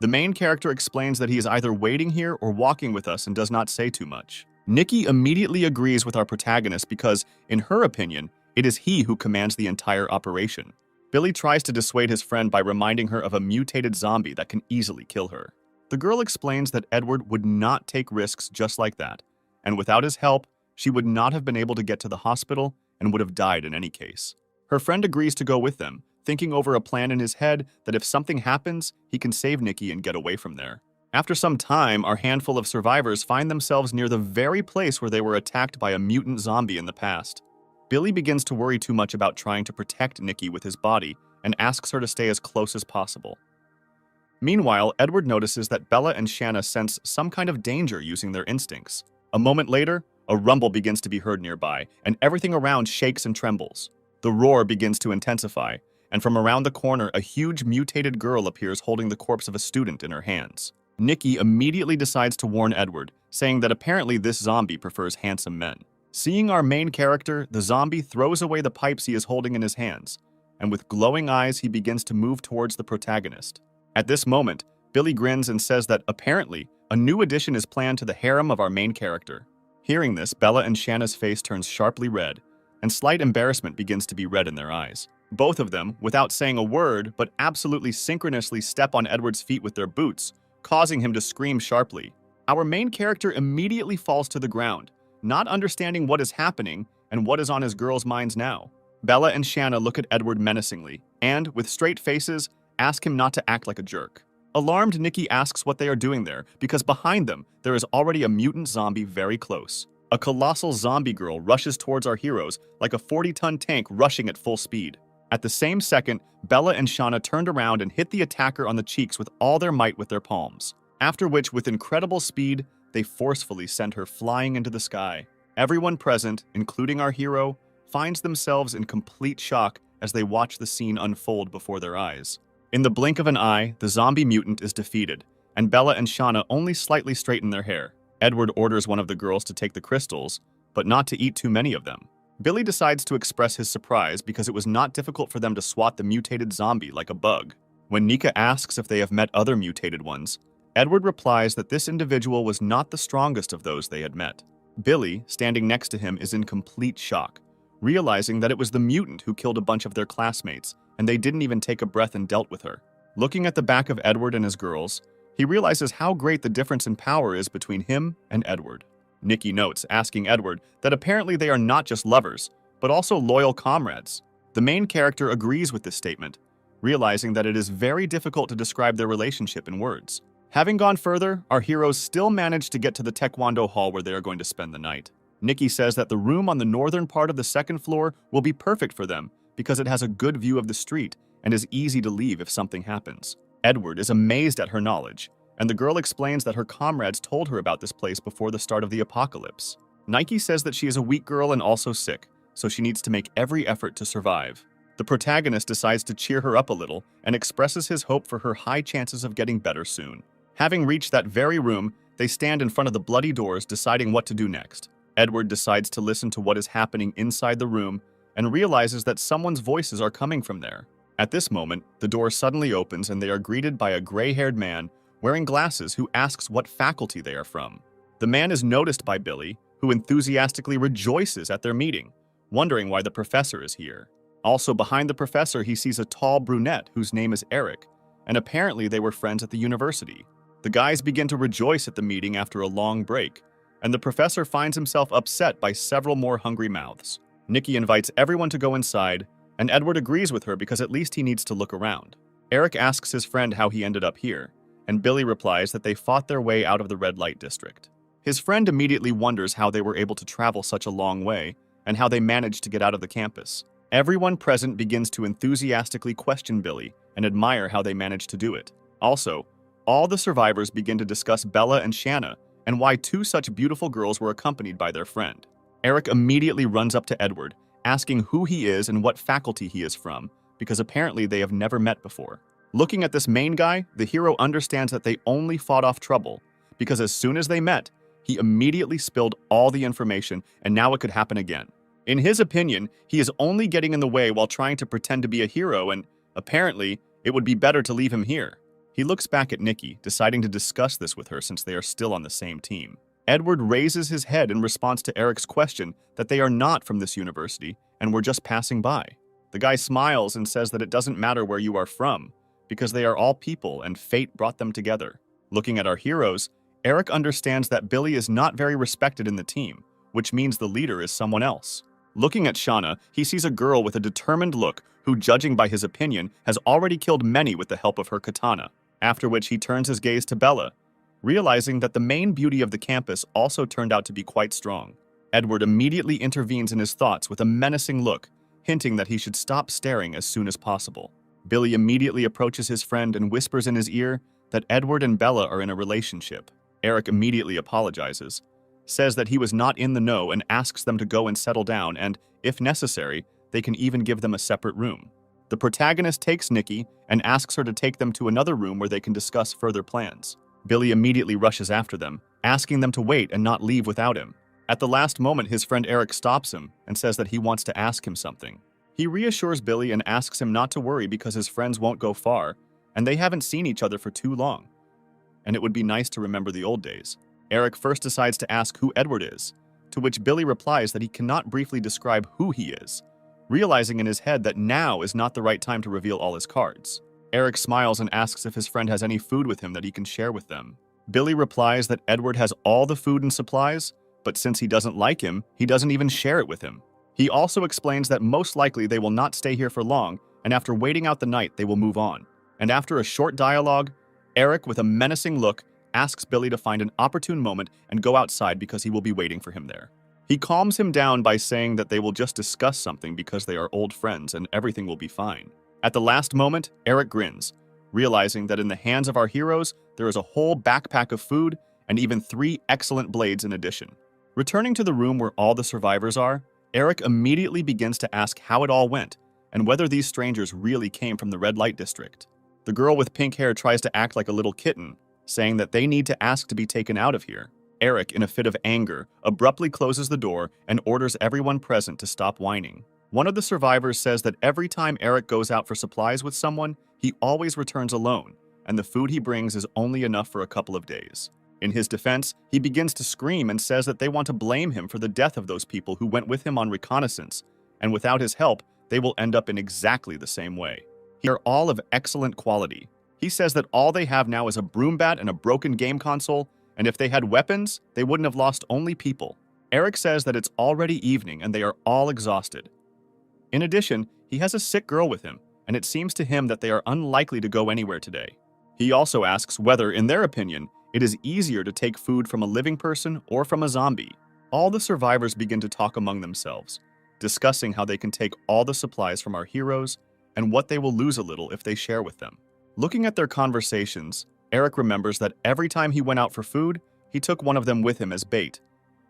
The main character explains that he is either waiting here or walking with us and does not say too much. Nikki immediately agrees with our protagonist because, in her opinion, it is he who commands the entire operation. Billy tries to dissuade his friend by reminding her of a mutated zombie that can easily kill her. The girl explains that Edward would not take risks just like that, and without his help, she would not have been able to get to the hospital and would have died in any case. Her friend agrees to go with them, thinking over a plan in his head that if something happens, he can save Nikki and get away from there. After some time, our handful of survivors find themselves near the very place where they were attacked by a mutant zombie in the past. Billy begins to worry too much about trying to protect Nikki with his body and asks her to stay as close as possible. Meanwhile, Edward notices that Bella and Shanna sense some kind of danger using their instincts. A moment later, a rumble begins to be heard nearby, and everything around shakes and trembles. The roar begins to intensify, and from around the corner, a huge mutated girl appears holding the corpse of a student in her hands. Nikki immediately decides to warn Edward, saying that apparently this zombie prefers handsome men. Seeing our main character, the zombie throws away the pipes he is holding in his hands, and with glowing eyes, he begins to move towards the protagonist. At this moment, Billy grins and says that apparently, a new addition is planned to the harem of our main character. Hearing this, Bella and Shanna's face turns sharply red, and slight embarrassment begins to be read in their eyes. Both of them, without saying a word, but absolutely synchronously step on Edward's feet with their boots, causing him to scream sharply. Our main character immediately falls to the ground, not understanding what is happening and what is on his girls' minds now. Bella and Shanna look at Edward menacingly, and, with straight faces, ask him not to act like a jerk. Alarmed, Nikki asks what they are doing there, because behind them, there is already a mutant zombie very close. A colossal zombie girl rushes towards our heroes like a 40-ton tank rushing at full speed. At the same second, Bella and Shanna turned around and hit the attacker on the cheeks with all their might with their palms, after which, with incredible speed, they forcefully sent her flying into the sky. Everyone present, including our hero, finds themselves in complete shock as they watch the scene unfold before their eyes. In the blink of an eye, the zombie mutant is defeated, and Bella and Shanna only slightly straighten their hair. Edward orders one of the girls to take the crystals, but not to eat too many of them. Billy decides to express his surprise because it was not difficult for them to swat the mutated zombie like a bug. When Nika asks if they have met other mutated ones, Edward replies that this individual was not the strongest of those they had met. Billy, standing next to him, is in complete shock, realizing that it was the mutant who killed a bunch of their classmates, and they didn't even take a breath and dealt with her. Looking at the back of Edward and his girls, he realizes how great the difference in power is between him and Edward. Nikki notes, asking Edward that apparently they are not just lovers, but also loyal comrades. The main character agrees with this statement, realizing that it is very difficult to describe their relationship in words. Having gone further, our heroes still manage to get to the Taekwondo hall where they are going to spend the night. Nikki says that the room on the northern part of the second floor will be perfect for them because it has a good view of the street and is easy to leave if something happens. Edward is amazed at her knowledge, and the girl explains that her comrades told her about this place before the start of the apocalypse. Nike says that she is a weak girl and also sick, so she needs to make every effort to survive. The protagonist decides to cheer her up a little and expresses his hope for her high chances of getting better soon. Having reached that very room, they stand in front of the bloody doors deciding what to do next. Edward decides to listen to what is happening inside the room and realizes that someone's voices are coming from there. At this moment, the door suddenly opens and they are greeted by a gray-haired man wearing glasses who asks what faculty they are from. The man is noticed by Billy, who enthusiastically rejoices at their meeting, wondering why the professor is here. Also behind the professor, he sees a tall brunette whose name is Eric, and apparently they were friends at the university. The guys begin to rejoice at the meeting after a long break, and the professor finds himself upset by several more hungry mouths. Nikki invites everyone to go inside, and Edward agrees with her because at least he needs to look around. Eric asks his friend how he ended up here, and Billy replies that they fought their way out of the red light district. His friend immediately wonders how they were able to travel such a long way and how they managed to get out of the campus. Everyone present begins to enthusiastically question Billy and admire how they managed to do it. Also, all the survivors begin to discuss Bella and Shanna and why two such beautiful girls were accompanied by their friend. Eric immediately runs up to Edward, asking who he is and what faculty he is from, because apparently they have never met before. Looking at this main guy, the hero understands that they only fought off trouble, because as soon as they met, He immediately spilled all the information, and now it could happen again. In his opinion, he is only getting in the way while trying to pretend to be a hero, and apparently, it would be better to leave him here. He looks back at Nikki, deciding to discuss this with her since they are still on the same team. Edward raises his head in response to Eric's question that they are not from this university and were just passing by. The guy smiles and says that it doesn't matter where you are from, because they are all people and fate brought them together. Looking at our heroes, Eric understands that Billy is not very respected in the team, which means the leader is someone else. Looking at Shauna, he sees a girl with a determined look who, judging by his opinion, has already killed many with the help of her katana, after which he turns his gaze to Bella, realizing that the main beauty of the campus also turned out to be quite strong. Edward immediately intervenes in his thoughts with a menacing look, hinting that he should stop staring as soon as possible. Billy immediately approaches his friend and whispers in his ear that Edward and Bella are in a relationship. Eric immediately apologizes, says that he was not in the know and asks them to go and settle down and, if necessary, they can even give them a separate room. The protagonist takes Nikki and asks her to take them to another room where they can discuss further plans. Billy immediately rushes after them, asking them to wait and not leave without him. At the last moment, his friend Eric stops him and says that he wants to ask him something. He reassures Billy and asks him not to worry because his friends won't go far, and they haven't seen each other for too long. And it would be nice to remember the old days. Eric first decides to ask who Edward is, to which Billy replies that he cannot briefly describe who he is, realizing in his head that now is not the right time to reveal all his cards. Eric smiles and asks if his friend has any food with him that he can share with them. Billy replies that Edward has all the food and supplies, but since he doesn't like him, he doesn't even share it with him. He also explains that most likely they will not stay here for long, and after waiting out the night, they will move on. And after a short dialogue, Eric, with a menacing look, asks Billy to find an opportune moment and go outside because he will be waiting for him there. He calms him down by saying that they will just discuss something because they are old friends and everything will be fine. At the last moment, Eric grins, realizing that in the hands of our heroes, there is a whole backpack of food and even 3 excellent blades in addition. Returning to the room where all the survivors are, Eric immediately begins to ask how it all went and whether these strangers really came from the red light district. The girl with pink hair tries to act like a little kitten, saying that they need to ask to be taken out of here. Eric, in a fit of anger, abruptly closes the door and orders everyone present to stop whining. One of the survivors says that every time Eric goes out for supplies with someone, he always returns alone, and the food he brings is only enough for a couple of days. In his defense, he begins to scream and says that they want to blame him for the death of those people who went with him on reconnaissance, and without his help, they will end up in exactly the same way. They are all of excellent quality. He says that all they have now is a broom bat and a broken game console, and if they had weapons, they wouldn't have lost only people. Eric says that it's already evening and they are all exhausted. In addition, he has a sick girl with him, and it seems to him that they are unlikely to go anywhere today. He also asks whether, in their opinion, it is easier to take food from a living person or from a zombie. All the survivors begin to talk among themselves, discussing how they can take all the supplies from our heroes and what they will lose a little if they share with them. Looking at their conversations, Eric remembers that every time he went out for food, he took one of them with him as bait.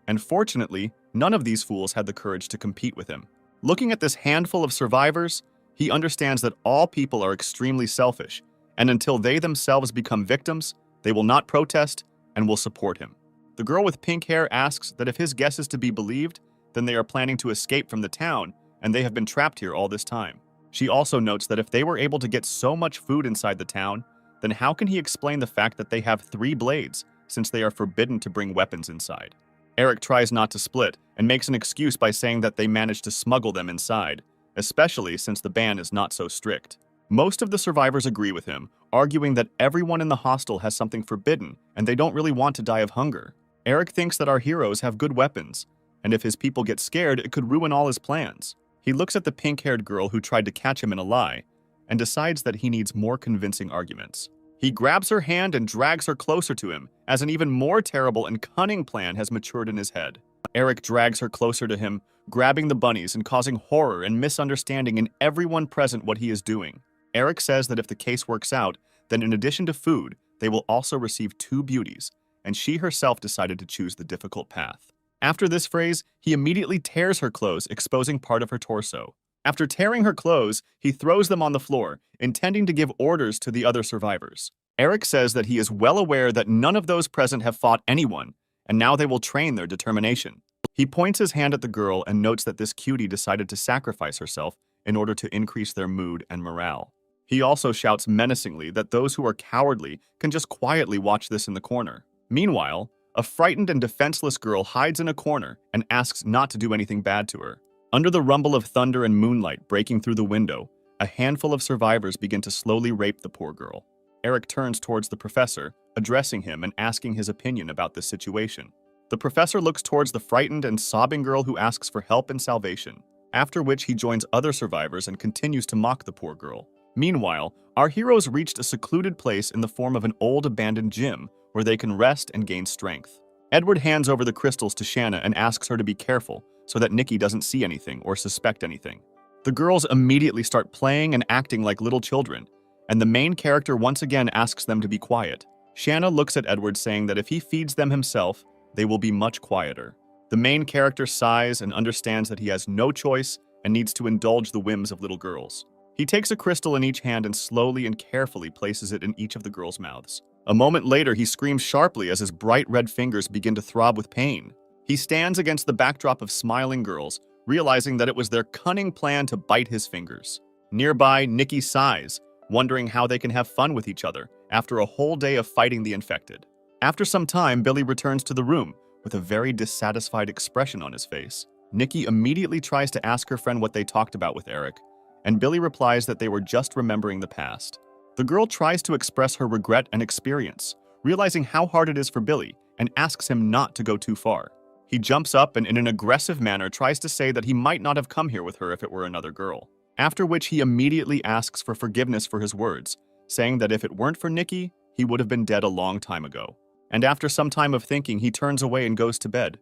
And fortunately, none of these fools had the courage to compete with him. Looking at this handful of survivors, he understands that all people are extremely selfish, and until they themselves become victims, they will not protest and will support him. The girl with pink hair asks that if his guess is to be believed, then they are planning to escape from the town and they have been trapped here all this time. She also notes that if they were able to get so much food inside the town, then how can he explain the fact that they have 3 blades since they are forbidden to bring weapons inside? Eric tries not to split and makes an excuse by saying that they managed to smuggle them inside, especially since the ban is not so strict. Most of the survivors agree with him, arguing that everyone in the hostel has something forbidden and they don't really want to die of hunger. Eric thinks that our heroes have good weapons, and if his people get scared, it could ruin all his plans. He looks at the pink-haired girl who tried to catch him in a lie and decides that he needs more convincing arguments. He grabs her hand and drags her closer to him as an even more terrible and cunning plan has matured in his head. Eric drags her closer to him, grabbing the bunnies and causing horror and misunderstanding in everyone present what he is doing. Eric says that if the case works out, then in addition to food, they will also receive 2 beauties, and she herself decided to choose the difficult path. After this phrase, he immediately tears her clothes, exposing part of her torso. After tearing her clothes, he throws them on the floor, intending to give orders to the other survivors. Eric says that he is well aware that none of those present have fought anyone, and now they will train their determination. He points his hand at the girl and notes that this cutie decided to sacrifice herself in order to increase their mood and morale. He also shouts menacingly that those who are cowardly can just quietly watch this in the corner. Meanwhile, a frightened and defenseless girl hides in a corner and asks not to do anything bad to her. Under the rumble of thunder and moonlight breaking through the window, a handful of survivors begin to slowly rape the poor girl. Eric turns towards the professor, addressing him and asking his opinion about this situation. The professor looks towards the frightened and sobbing girl who asks for help and salvation, after which he joins other survivors and continues to mock the poor girl. Meanwhile, our heroes reached a secluded place in the form of an old abandoned gym where they can rest and gain strength. Edward hands over the crystals to Shanna and asks her to be careful so that Nikki doesn't see anything or suspect anything. The girls immediately start playing and acting like little children, and the main character once again asks them to be quiet. Shanna looks at Edward saying that if he feeds them himself, they will be much quieter. The main character sighs and understands that he has no choice and needs to indulge the whims of little girls. He takes a crystal in each hand and slowly and carefully places it in each of the girls' mouths. A moment later, he screams sharply as his bright red fingers begin to throb with pain. He stands against the backdrop of smiling girls, realizing that it was their cunning plan to bite his fingers. Nearby, Nikki sighs, wondering how they can have fun with each other after a whole day of fighting the infected. After some time, Billy returns to the room with a very dissatisfied expression on his face. Nikki immediately tries to ask her friend what they talked about with Eric, and Billy replies that they were just remembering the past. The girl tries to express her regret and experience, realizing how hard it is for Billy, and asks him not to go too far. He jumps up and in an aggressive manner tries to say that he might not have come here with her if it were another girl, after which he immediately asks for forgiveness for his words, saying that if it weren't for Nikki, he would have been dead a long time ago. And after some time of thinking, he turns away and goes to bed,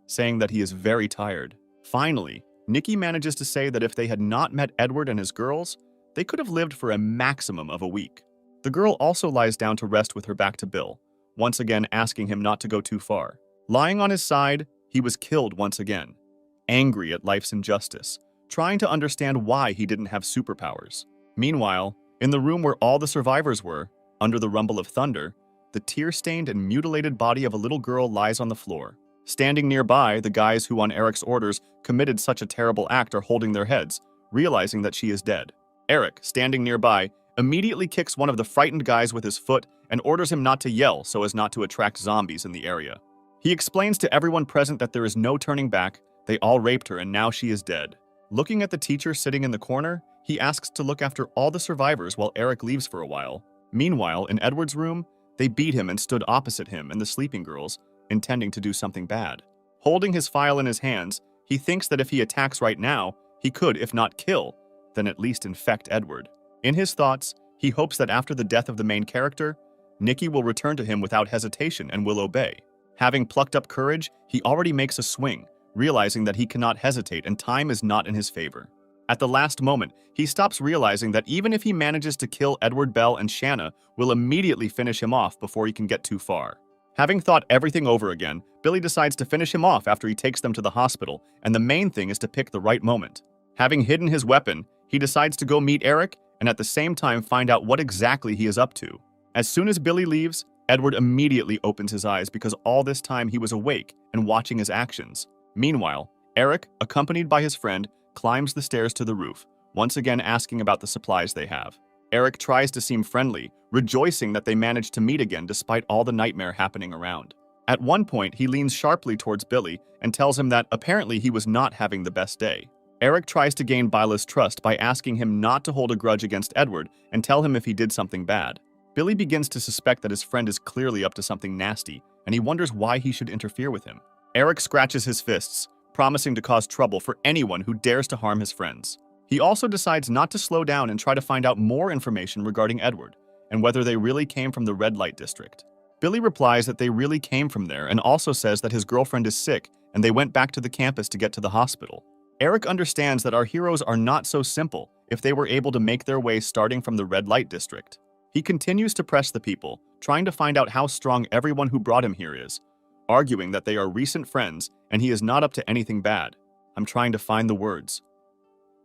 saying that he is very tired. Finally, Nikki manages to say that if they had not met Edward and his girls, they could have lived for a maximum of a week. The girl also lies down to rest with her back to Bill, once again asking him not to go too far. Lying on his side, he was killed once again, angry at life's injustice, trying to understand why he didn't have superpowers. Meanwhile, in the room where all the survivors were, under the rumble of thunder, the tear-stained and mutilated body of a little girl lies on the floor. Standing nearby, the guys who on Eric's orders committed such a terrible act are holding their heads, realizing that she is dead. Eric, standing nearby, immediately kicks one of the frightened guys with his foot and orders him not to yell so as not to attract zombies in the area. He explains to everyone present that there is no turning back, they all raped her and now she is dead. Looking at the teacher sitting in the corner, he asks to look after all the survivors while Eric leaves for a while. Meanwhile, in Edward's room, they beat him and stood opposite him and the sleeping girls, intending to do something bad. Holding his file in his hands, he thinks that if he attacks right now, he could, if not kill, then at least infect Edward. In his thoughts, he hopes that after the death of the main character, Nikki will return to him without hesitation and will obey. Having plucked up courage, he already makes a swing, realizing that he cannot hesitate and time is not in his favor. At the last moment, he stops realizing that even if he manages to kill Edward, Bell and Shanna, will immediately finish him off before he can get too far. Having thought everything over again, Billy decides to finish him off after he takes them to the hospital, and the main thing is to pick the right moment. Having hidden his weapon, he decides to go meet Eric and at the same time find out what exactly he is up to. As soon as Billy leaves, Edward immediately opens his eyes because all this time he was awake and watching his actions. Meanwhile, Eric, accompanied by his friend, climbs the stairs to the roof, once again asking about the supplies they have. Eric tries to seem friendly, rejoicing that they managed to meet again despite all the nightmare happening around. At one point, he leans sharply towards Billy and tells him that apparently he was not having the best day. Eric tries to gain Bila's trust by asking him not to hold a grudge against Edward and tell him if he did something bad. Billy begins to suspect that his friend is clearly up to something nasty, and he wonders why he should interfere with him. Eric scratches his fists, promising to cause trouble for anyone who dares to harm his friends. He also decides not to slow down and try to find out more information regarding Edward, and whether they really came from the red light district. Billy replies that they really came from there and also says that his girlfriend is sick and they went back to the campus to get to the hospital. Eric understands that our heroes are not so simple if they were able to make their way starting from the red light district. He continues to press the people, trying to find out how strong everyone who brought him here is, arguing that they are recent friends and he is not up to anything bad. I'm trying to find the words.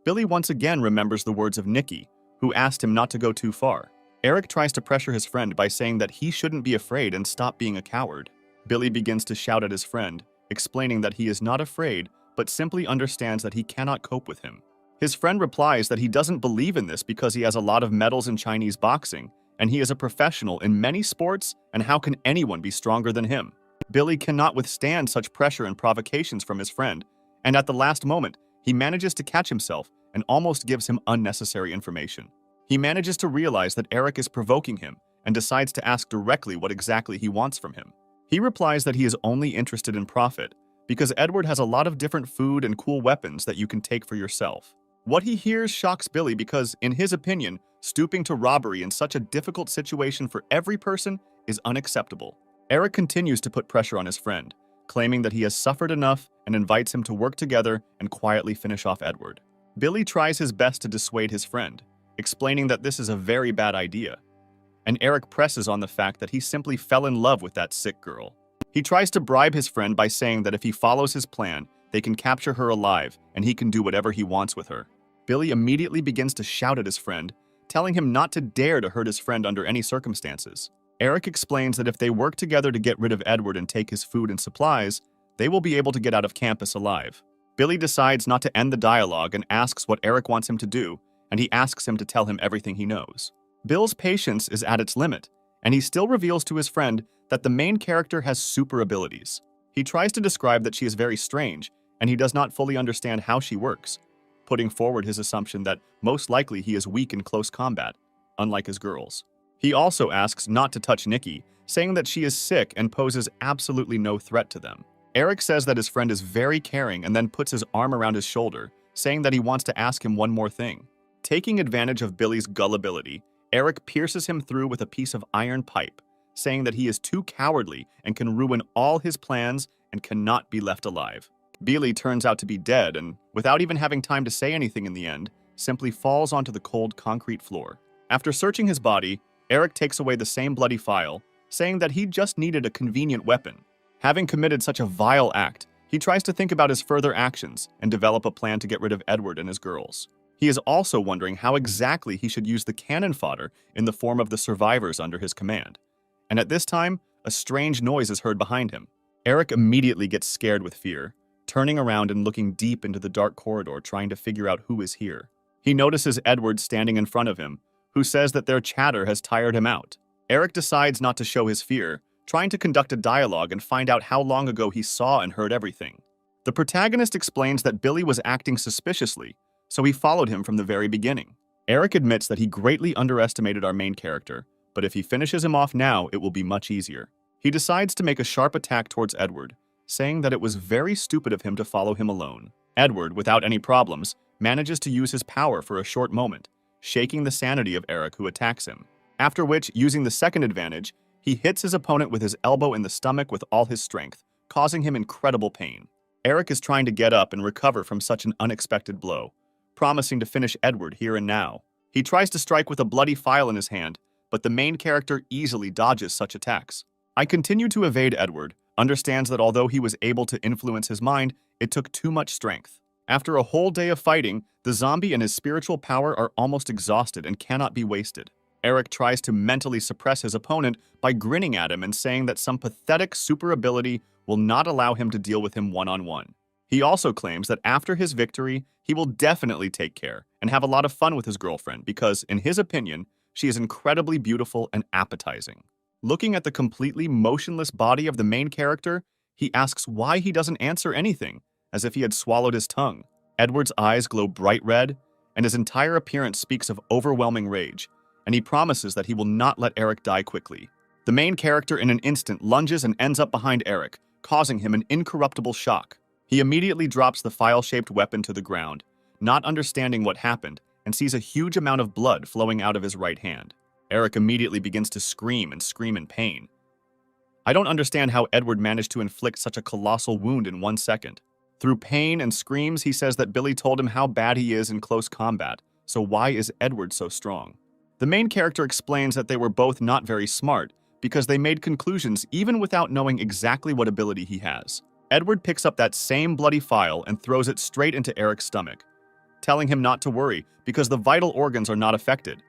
Billy once again remembers the words of Nikki, who asked him not to go too far. Eric tries to pressure his friend by saying that he shouldn't be afraid and stop being a coward. Billy begins to shout at his friend, explaining that he is not afraid, but simply understands that he cannot cope with him. His friend replies that he doesn't believe in this because he has a lot of medals in Chinese boxing, and he is a professional in many sports, and how can anyone be stronger than him? Billy cannot withstand such pressure and provocations from his friend, and at the last moment, he manages to catch himself and almost gives him unnecessary information. He manages to realize that Eric is provoking him and decides to ask directly what exactly he wants from him. He replies that he is only interested in profit because Edward has a lot of different food and cool weapons that you can take for yourself. What he hears shocks Billy because, in his opinion, stooping to robbery in such a difficult situation for every person is unacceptable. Eric continues to put pressure on his friend, claiming that he has suffered enough and invites him to work together and quietly finish off Edward. Billy tries his best to dissuade his friend, explaining that this is a very bad idea. And Eric presses on the fact that he simply fell in love with that sick girl. He tries to bribe his friend by saying that if he follows his plan, they can capture her alive and he can do whatever he wants with her. Billy immediately begins to shout at his friend, telling him not to dare to hurt his friend under any circumstances. Eric explains that if they work together to get rid of Edward and take his food and supplies, they will be able to get out of campus alive. Billy decides not to end the dialogue and asks what Eric wants him to do, and he asks him to tell him everything he knows. Bill's patience is at its limit, and he still reveals to his friend that the main character has super abilities. He tries to describe that she is very strange, and he does not fully understand how she works, putting forward his assumption that most likely he is weak in close combat, unlike his girls. He also asks not to touch Nikki, saying that she is sick and poses absolutely no threat to them. Eric says that his friend is very caring and then puts his arm around his shoulder, saying that he wants to ask him one more thing. Taking advantage of Billy's gullibility, Eric pierces him through with a piece of iron pipe, saying that he is too cowardly and can ruin all his plans and cannot be left alive. Billy turns out to be dead and, without even having time to say anything in the end, simply falls onto the cold concrete floor. After searching his body, Eric takes away the same bloody file, saying that he just needed a convenient weapon. Having committed such a vile act, he tries to think about his further actions and develop a plan to get rid of Edward and his girls. He is also wondering how exactly he should use the cannon fodder in the form of the survivors under his command. And at this time, a strange noise is heard behind him. Eric immediately gets scared with fear, turning around and looking deep into the dark corridor trying to figure out who is here. He notices Edward standing in front of him, who says that their chatter has tired him out. Eric decides not to show his fear, trying to conduct a dialogue and find out how long ago he saw and heard everything. The protagonist explains that Billy was acting suspiciously, so he followed him from the very beginning. Eric admits that he greatly underestimated our main character, but if he finishes him off now, it will be much easier. He decides to make a sharp attack towards Edward, saying that it was very stupid of him to follow him alone. Edward, without any problems, manages to use his power for a short moment, shaking the sanity of Eric, who attacks him. After which, using the second advantage, he hits his opponent with his elbow in the stomach with all his strength, causing him incredible pain. Eric is trying to get up and recover from such an unexpected blow, promising to finish Edward here and now. He tries to strike with a bloody file in his hand, but the main character easily dodges such attacks. I continue to evade Edward, understands that although he was able to influence his mind, it took too much strength. After a whole day of fighting, the zombie and his spiritual power are almost exhausted and cannot be wasted. Eric tries to mentally suppress his opponent by grinning at him and saying that some pathetic super ability will not allow him to deal with him one-on-one. He also claims that after his victory, he will definitely take care and have a lot of fun with his girlfriend because, in his opinion, she is incredibly beautiful and appetizing. Looking at the completely motionless body of the main character, he asks why he doesn't answer anything, as if he had swallowed his tongue. Edward's eyes glow bright red, and his entire appearance speaks of overwhelming rage, and he promises that he will not let Eric die quickly. The main character in an instant lunges and ends up behind Eric, causing him an incorruptible shock. He immediately drops the file-shaped weapon to the ground, not understanding what happened, and sees a huge amount of blood flowing out of his right hand. Eric immediately begins to scream in pain. I don't understand how Edward managed to inflict such a colossal wound in 1 second. Through pain and screams, he says that Billy told him how bad he is in close combat, so why is Edward so strong? The main character explains that they were both not very smart because they made conclusions even without knowing exactly what ability he has. Edward picks up that same bloody file and throws it straight into Eric's stomach, telling him not to worry because the vital organs are not affected,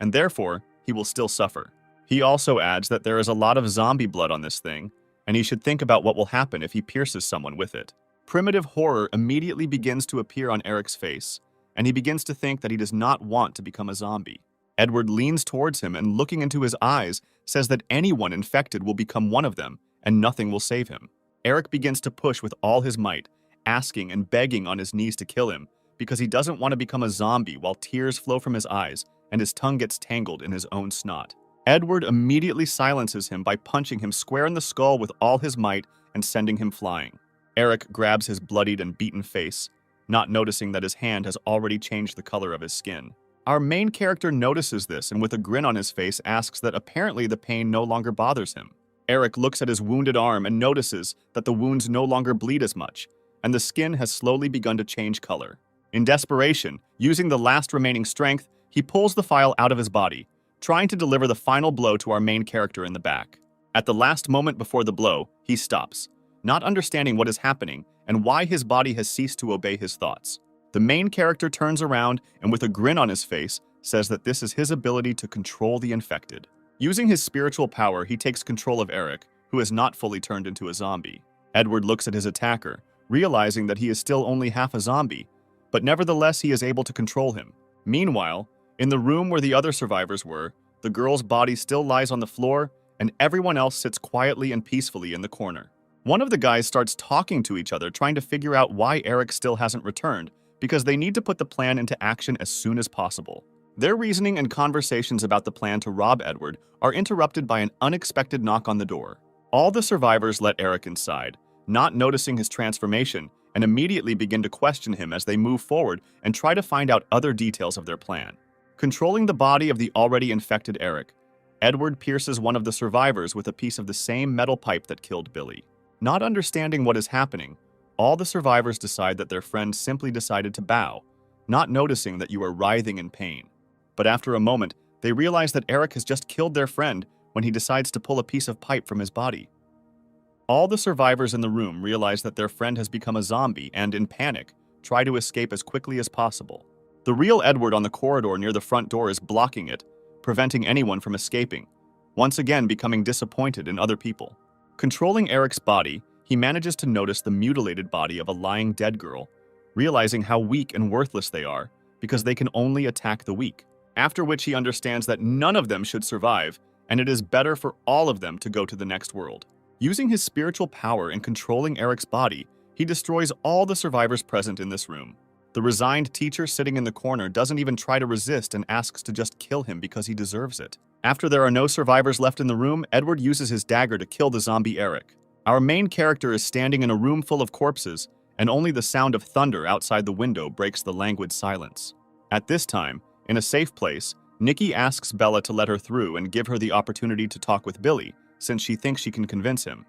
and therefore, he will still suffer. He also adds that there is a lot of zombie blood on this thing, and he should think about what will happen if he pierces someone with it. Primitive horror immediately begins to appear on Eric's face, and he begins to think that he does not want to become a zombie. Edward leans towards him and, looking into his eyes, says that anyone infected will become one of them, and nothing will save him. Eric begins to push with all his might, asking and begging on his knees to kill him, because he doesn't want to become a zombie, while tears flow from his eyes and his tongue gets tangled in his own snot. Edward immediately silences him by punching him square in the skull with all his might and sending him flying. Eric grabs his bloodied and beaten face, not noticing that his hand has already changed the color of his skin. Our main character notices this and, with a grin on his face, asks that apparently the pain no longer bothers him. Eric looks at his wounded arm and notices that the wounds no longer bleed as much, and the skin has slowly begun to change color. In desperation, using the last remaining strength, he pulls the file out of his body, trying to deliver the final blow to our main character in the back. At the last moment before the blow, he stops, not understanding what is happening and why his body has ceased to obey his thoughts. The main character turns around and, with a grin on his face, says that this is his ability to control the infected. Using his spiritual power, he takes control of Eric, who has not fully turned into a zombie. Edward looks at his attacker, realizing that he is still only half a zombie, but nevertheless he is able to control him. Meanwhile, in the room where the other survivors were, the girl's body still lies on the floor, and everyone else sits quietly and peacefully in the corner. One of the guys starts talking to each other, trying to figure out why Eric still hasn't returned, because they need to put the plan into action as soon as possible. Their reasoning and conversations about the plan to rob Edward are interrupted by an unexpected knock on the door. All the survivors let Eric inside, not noticing his transformation, and immediately begin to question him as they move forward and try to find out other details of their plan. Controlling the body of the already infected Eric, Edward pierces one of the survivors with a piece of the same metal pipe that killed Billy. Not understanding what is happening, all the survivors decide that their friend simply decided to bow, not noticing that you are writhing in pain. But after a moment, they realize that Eric has just killed their friend when he decides to pull a piece of pipe from his body. All the survivors in the room realize that their friend has become a zombie and, in panic, try to escape as quickly as possible. The real Edward on the corridor near the front door is blocking it, preventing anyone from escaping, once again becoming disappointed in other people. Controlling Eric's body, he manages to notice the mutilated body of a lying dead girl, realizing how weak and worthless they are because they can only attack the weak. After which he understands that none of them should survive, and it is better for all of them to go to the next world. Using his spiritual power in controlling Eric's body, he destroys all the survivors present in this room. The resigned teacher sitting in the corner doesn't even try to resist and asks to just kill him because he deserves it. After there are no survivors left in the room, Edward uses his dagger to kill the zombie Eric. Our main character is standing in a room full of corpses, and only the sound of thunder outside the window breaks the languid silence. At this time, in a safe place, Nikki asks Bella to let her through and give her the opportunity to talk with Billy, since she thinks she can convince him.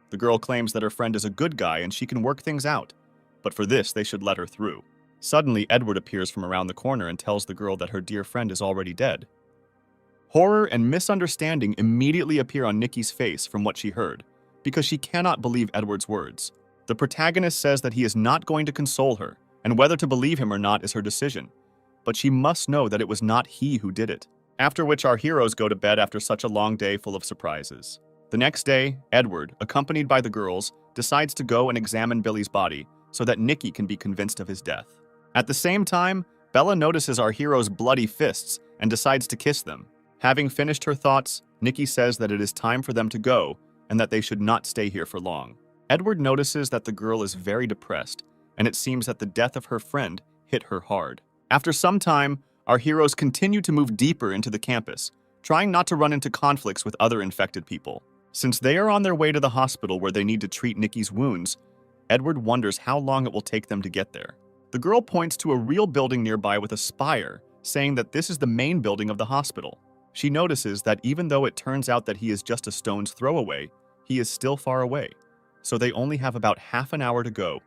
The girl claims that her friend is a good guy and she can work things out, but for this they should let her through. Suddenly, Edward appears from around the corner and tells the girl that her dear friend is already dead. Horror and misunderstanding immediately appear on Nikki's face from what she heard, because she cannot believe Edward's words. The protagonist says that he is not going to console her, and whether to believe him or not is her decision, but she must know that it was not he who did it. After which our heroes go to bed after such a long day full of surprises. The next day, Edward, accompanied by the girls, decides to go and examine Billy's body so that Nikki can be convinced of his death. At the same time, Bella notices our heroes' bloody fists and decides to kiss them. Having finished her thoughts, Nikki says that it is time for them to go and that they should not stay here for long. Edward notices that the girl is very depressed, and it seems that the death of her friend hit her hard. After some time, our heroes continue to move deeper into the campus, trying not to run into conflicts with other infected people. Since they are on their way to the hospital where they need to treat Nikki's wounds, Edward wonders how long it will take them to get there. The girl points to a real building nearby with a spire, saying that this is the main building of the hospital. She notices that even though it turns out that he is just a stone's throw away, he is still far away, so they only have about half an hour to go,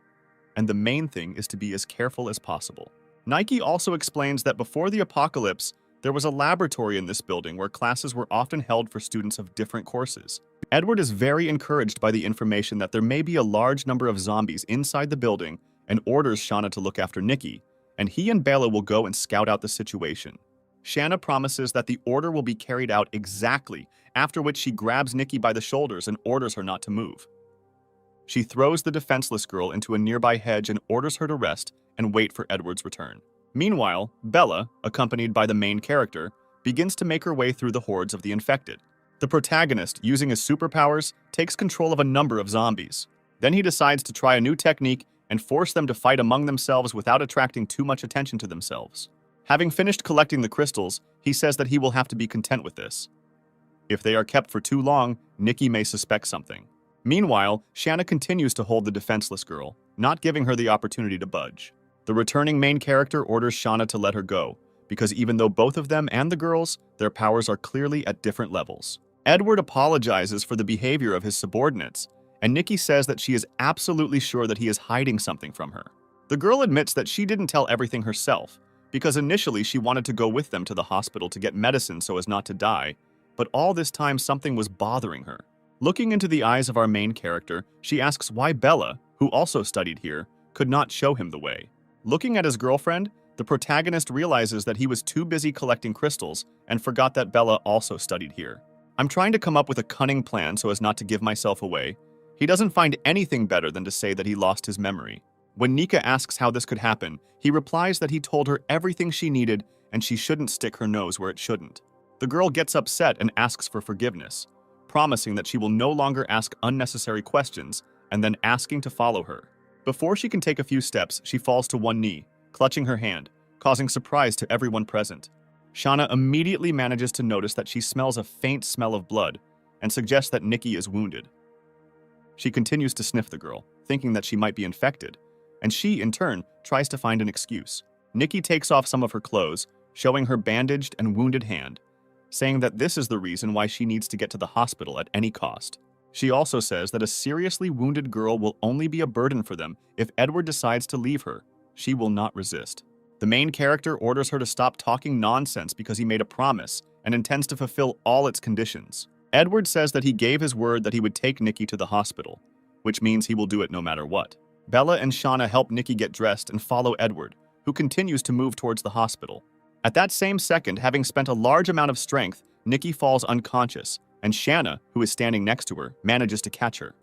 and the main thing is to be as careful as possible. Nike also explains that before the apocalypse, there was a laboratory in this building where classes were often held for students of different courses. Edward is very encouraged by the information that there may be a large number of zombies inside the building and orders Shauna to look after Nikki, and he and Bella will go and scout out the situation. Shanna promises that the order will be carried out exactly, after which she grabs Nikki by the shoulders and orders her not to move. She throws the defenseless girl into a nearby hedge and orders her to rest and wait for Edward's return. Meanwhile, Bella, accompanied by the main character, begins to make her way through the hordes of the infected. The protagonist, using his superpowers, takes control of a number of zombies. Then he decides to try a new technique and force them to fight among themselves without attracting too much attention to themselves. Having finished collecting the crystals, he says that he will have to be content with this. If they are kept for too long, Nikki may suspect something. Meanwhile, Shanna continues to hold the defenseless girl, not giving her the opportunity to budge. The returning main character orders Shanna to let her go, because even though both of them and the girls, their powers are clearly at different levels. Edward apologizes for the behavior of his subordinates, and Nikki says that she is absolutely sure that he is hiding something from her. The girl admits that she didn't tell everything herself, because initially she wanted to go with them to the hospital to get medicine so as not to die, but all this time something was bothering her. Looking into the eyes of our main character, she asks why Bella, who also studied here, could not show him the way. Looking at his girlfriend, the protagonist realizes that he was too busy collecting crystals and forgot that Bella also studied here. I'm trying to come up with a cunning plan so as not to give myself away. He doesn't find anything better than to say that he lost his memory. When Nika asks how this could happen, he replies that he told her everything she needed and she shouldn't stick her nose where it shouldn't. The girl gets upset and asks for forgiveness, promising that she will no longer ask unnecessary questions and then asking to follow her. Before she can take a few steps, she falls to one knee, clutching her hand, causing surprise to everyone present. Shanna immediately manages to notice that she smells a faint smell of blood and suggests that Nikki is wounded. She continues to sniff the girl, thinking that she might be infected, and she, in turn, tries to find an excuse. Nikki takes off some of her clothes, showing her bandaged and wounded hand, saying that this is the reason why she needs to get to the hospital at any cost. She also says that a seriously wounded girl will only be a burden for them if Edward decides to leave her. She will not resist. The main character orders her to stop talking nonsense because he made a promise and intends to fulfill all its conditions. Edward says that he gave his word that he would take Nikki to the hospital, which means he will do it no matter what. Bella and Shanna help Nikki get dressed and follow Edward, who continues to move towards the hospital. At that same second, having spent a large amount of strength, Nikki falls unconscious, and Shanna, who is standing next to her, manages to catch her.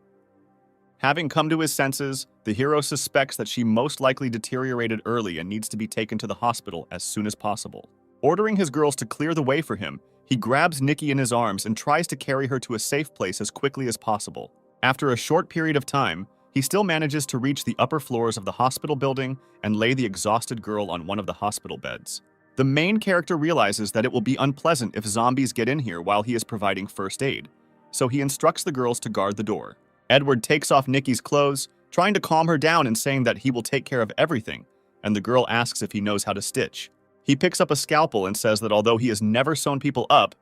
Having come to his senses, the hero suspects that she most likely deteriorated early and needs to be taken to the hospital as soon as possible. Ordering his girls to clear the way for him, he grabs Nikki in his arms and tries to carry her to a safe place as quickly as possible. After a short period of time, he still manages to reach the upper floors of the hospital building and lay the exhausted girl on one of the hospital beds. The main character realizes that it will be unpleasant if zombies get in here while he is providing first aid, so he instructs the girls to guard the door. Edward takes off Nikki's clothes, trying to calm her down and saying that he will take care of everything, and the girl asks if he knows how to stitch. He picks up a scalpel and says that although he has never sewn people up,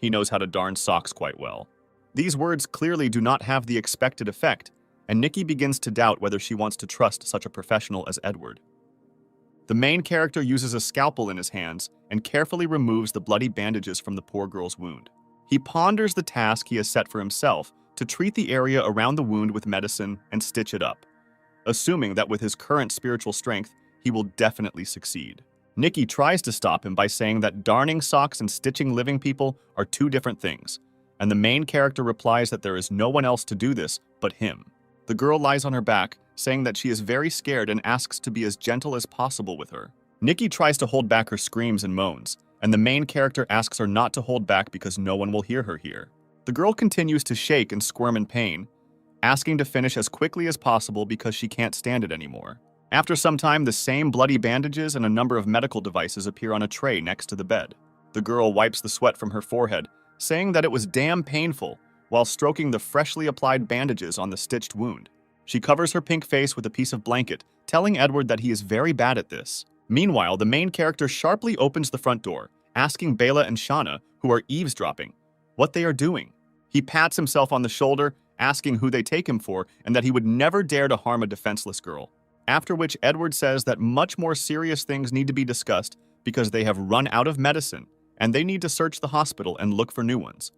he knows how to darn socks quite well. These words clearly do not have the expected effect, and Nikki begins to doubt whether she wants to trust such a professional as Edward. The main character uses a scalpel in his hands and carefully removes the bloody bandages from the poor girl's wound. He ponders the task he has set for himself to treat the area around the wound with medicine and stitch it up, assuming that with his current spiritual strength, he will definitely succeed. Nikki tries to stop him by saying that darning socks and stitching living people are two different things, and the main character replies that there is no one else to do this but him. The girl lies on her back, saying that she is very scared and asks to be as gentle as possible with her. Nikki tries to hold back her screams and moans, and the main character asks her not to hold back because no one will hear her here. The girl continues to shake and squirm in pain, asking to finish as quickly as possible because she can't stand it anymore. After some time, the same bloody bandages and a number of medical devices appear on a tray next to the bed. The girl wipes the sweat from her forehead, saying that it was damn painful, while stroking the freshly applied bandages on the stitched wound. She covers her pink face with a piece of blanket, telling Edward that he is very bad at this. Meanwhile, the main character sharply opens the front door, asking Bella and Shanna, who are eavesdropping, what they are doing. He pats himself on the shoulder, asking who they take him for and that he would never dare to harm a defenseless girl. After which Edward says that much more serious things need to be discussed because they have run out of medicine and they need to search the hospital and look for new ones.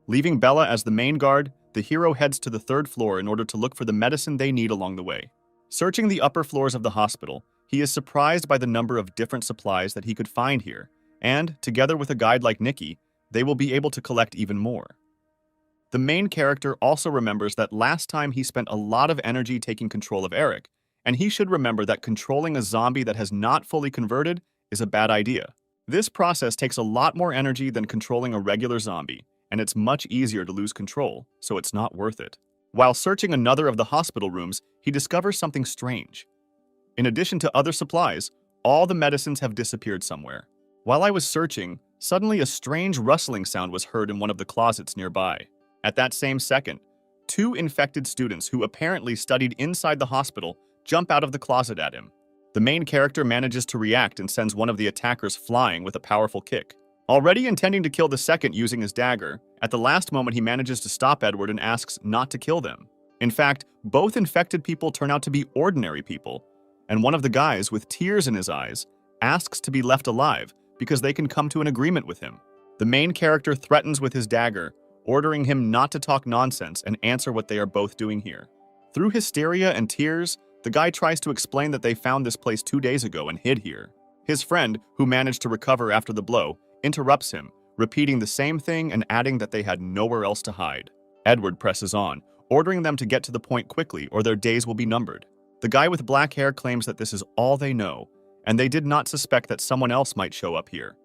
Leaving Bella as the main guard, the hero heads to the third floor in order to look for the medicine they need along the way. Searching the upper floors of the hospital, he is surprised by the number of different supplies that he could find here And, together with a guide like Nikki, they will be able to collect even more. The main character also remembers that last time he spent a lot of energy taking control of Eric, and he should remember that controlling a zombie that has not fully converted is a bad idea. This process takes a lot more energy than controlling a regular zombie, and it's much easier to lose control, so it's not worth it. While searching another of the hospital rooms, he discovers something strange. In addition to other supplies, all the medicines have disappeared somewhere. While I was searching, suddenly a strange rustling sound was heard in one of the closets nearby. At that same second, two infected students who apparently studied inside the hospital jump out of the closet at him. The main character manages to react and sends one of the attackers flying with a powerful kick. Already intending to kill the second using his dagger, at the last moment he manages to stop Edward and asks not to kill them. In fact, both infected people turn out to be ordinary people, and one of the guys, with tears in his eyes, asks to be left alive because they can come to an agreement with him. The main character threatens with his dagger, ordering him not to talk nonsense and answer what they are both doing here. Through hysteria and tears, the guy tries to explain that they found this place 2 days ago and hid here. His friend, who managed to recover after the blow, interrupts him, repeating the same thing and adding that they had nowhere else to hide. Edward presses on, ordering them to get to the point quickly or their days will be numbered. The guy with black hair claims that this is all they know, and they did not suspect that someone else might show up here.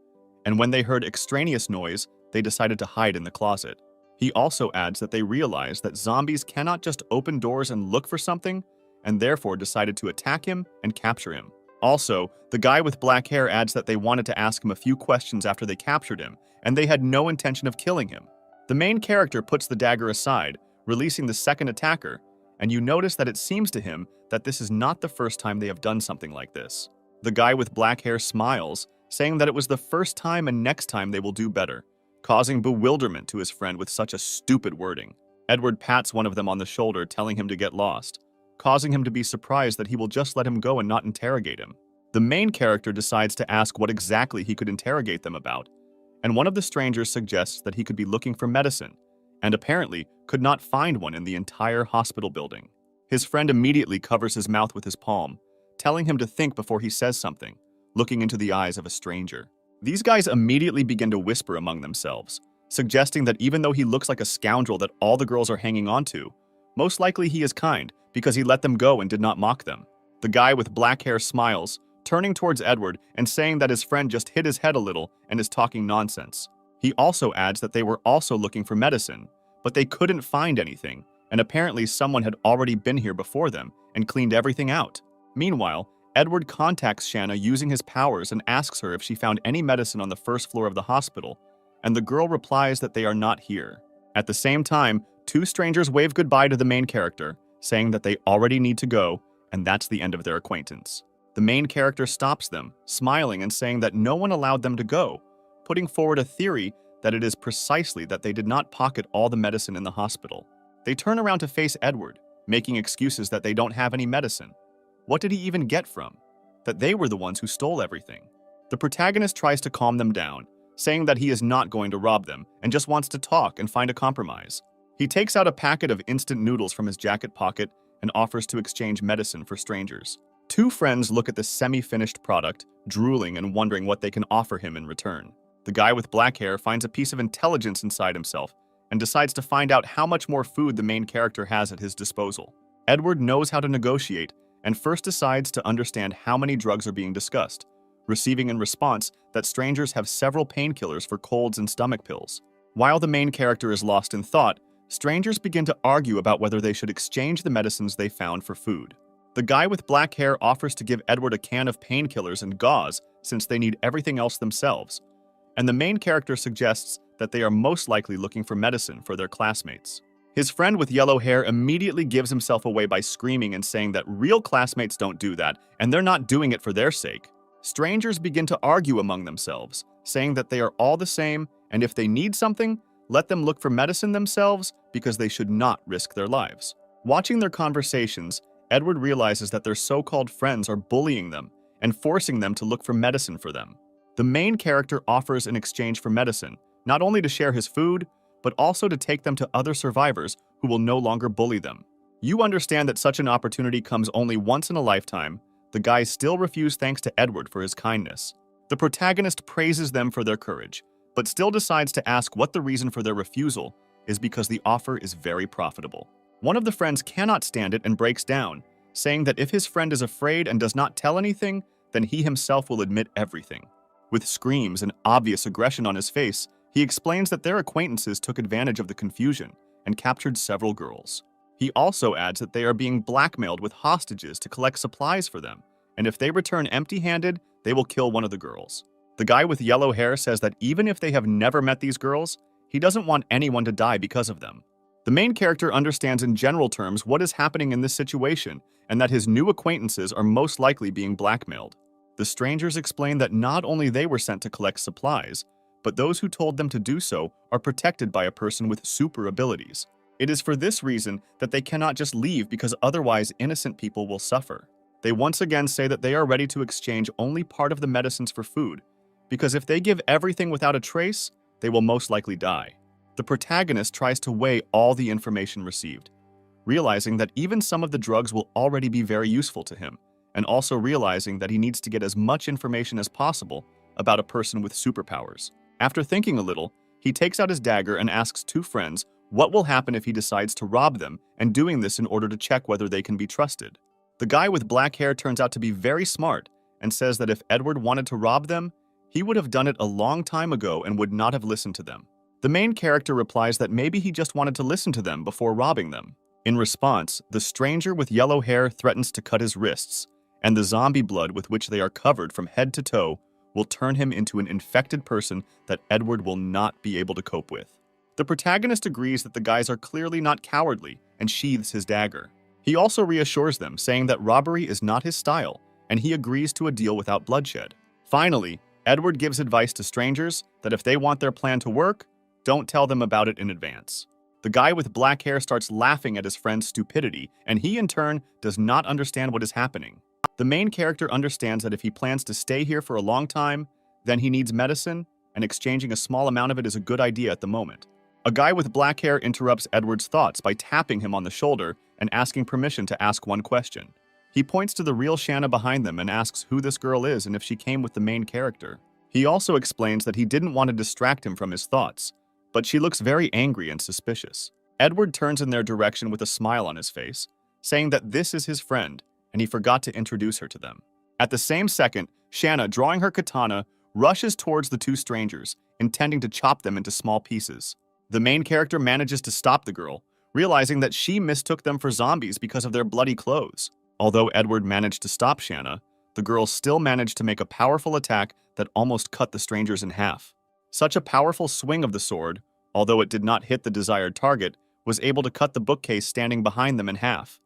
And when they heard extraneous noise, they decided to hide in the closet. He also adds that they realized that zombies cannot just open doors and look for something, and therefore decided to attack him and capture him. Also, the guy with black hair adds that they wanted to ask him a few questions after they captured him, and they had no intention of killing him. The main character puts the dagger aside, releasing the second attacker, and you notice that it seems to him that this is not the first time they have done something like this. The guy with black hair smiles, saying that it was the first time and next time they will do better, causing bewilderment to his friend with such a stupid wording. Edward pats one of them on the shoulder, telling him to get lost, causing him to be surprised that he will just let him go and not interrogate him. The main character decides to ask what exactly he could interrogate them about, and one of the strangers suggests that he could be looking for medicine, and apparently could not find one in the entire hospital building. His friend immediately covers his mouth with his palm, telling him to think before he says something, looking into the eyes of a stranger. These guys immediately begin to whisper among themselves, suggesting that even though he looks like a scoundrel that all the girls are hanging on to, most likely he is kind because he let them go and did not mock them. The guy with black hair smiles, turning towards Edward and saying that his friend just hit his head a little and is talking nonsense. He also adds that they were also looking for medicine, but they couldn't find anything, and apparently someone had already been here before them and cleaned everything out. Meanwhile, Edward contacts Shanna using his powers and asks her if she found any medicine on the first floor of the hospital, and the girl replies that they are not here. At the same time, two strangers wave goodbye to the main character, saying that they already need to go, and that's the end of their acquaintance. The main character stops them, smiling and saying that no one allowed them to go, putting forward a theory that it is precisely that they did not pocket all the medicine in the hospital. They turn around to face Edward, making excuses that they don't have any medicine. What did he even get from? That they were the ones who stole everything. The protagonist tries to calm them down, saying that he is not going to rob them and just wants to talk and find a compromise. He takes out a packet of instant noodles from his jacket pocket and offers to exchange medicine for strangers. Two friends look at the semi-finished product, drooling and wondering what they can offer him in return. The guy with black hair finds a piece of intelligence inside himself and decides to find out how much more food the main character has at his disposal. Edward knows how to negotiate and first decides to understand how many drugs are being discussed, receiving in response that strangers have several painkillers for colds and stomach pills. While the main character is lost in thought, strangers begin to argue about whether they should exchange the medicines they found for food. The guy with black hair offers to give Edward a can of painkillers and gauze since they need everything else themselves, and the main character suggests that they are most likely looking for medicine for their classmates. His friend with yellow hair immediately gives himself away by screaming and saying that real classmates don't do that, and they're not doing it for their sake. Strangers begin to argue among themselves, saying that they are all the same, and if they need something, let them look for medicine themselves because they should not risk their lives. Watching their conversations, Edward realizes that their so-called friends are bullying them and forcing them to look for medicine for them. The main character offers in exchange for medicine, not only to share his food, but also to take them to other survivors who will no longer bully them. You understand that such an opportunity comes only once in a lifetime. The guys still refuse thanks to Edward for his kindness. The protagonist praises them for their courage, but still decides to ask what the reason for their refusal is because the offer is very profitable. One of the friends cannot stand it and breaks down, saying that if his friend is afraid and does not tell anything, then he himself will admit everything. With screams and obvious aggression on his face, he explains that their acquaintances took advantage of the confusion and captured several girls. He also adds that they are being blackmailed with hostages to collect supplies for them, and if they return empty-handed, they will kill one of the girls. The guy with yellow hair says that even if they have never met these girls, he doesn't want anyone to die because of them. The main character understands in general terms what is happening in this situation and that his new acquaintances are most likely being blackmailed. The strangers explain that not only they were sent to collect supplies, but those who told them to do so are protected by a person with super abilities. It is for this reason that they cannot just leave because otherwise innocent people will suffer. They once again say that they are ready to exchange only part of the medicines for food, because if they give everything without a trace, they will most likely die. The protagonist tries to weigh all the information received, realizing that even some of the drugs will already be very useful to him, and also realizing that he needs to get as much information as possible about a person with superpowers. After thinking a little, he takes out his dagger and asks two friends what will happen if he decides to rob them, and doing this in order to check whether they can be trusted. The guy with black hair turns out to be very smart and says that if Edward wanted to rob them, he would have done it a long time ago and would not have listened to them. The main character replies that maybe he just wanted to listen to them before robbing them. In response, the stranger with yellow hair threatens to cut his wrists, and the zombie blood with which they are covered from head to toe will turn him into an infected person that Edward will not be able to cope with. The protagonist agrees that the guys are clearly not cowardly and sheathes his dagger. He also reassures them, saying that robbery is not his style, and he agrees to a deal without bloodshed. Finally, Edward gives advice to strangers that if they want their plan to work, don't tell them about it in advance. The guy with black hair starts laughing at his friend's stupidity, and he in turn does not understand what is happening. The main character understands that if he plans to stay here for a long time, then he needs medicine, and exchanging a small amount of it is a good idea at the moment. A guy with black hair interrupts Edward's thoughts by tapping him on the shoulder and asking permission to ask one question. He points to the real Shanna behind them and asks who this girl is and if she came with the main character. He also explains that he didn't want to distract him from his thoughts, but she looks very angry and suspicious. Edward turns in their direction with a smile on his face, saying that this is his friend, and he forgot to introduce her to them. At the same second, Shanna, drawing her katana, rushes towards the two strangers, intending to chop them into small pieces. The main character manages to stop the girl, realizing that she mistook them for zombies because of their bloody clothes. Although Edward managed to stop Shanna, the girl still managed to make a powerful attack that almost cut the strangers in half. Such a powerful swing of the sword, although it did not hit the desired target, was able to cut the bookcase standing behind them in half.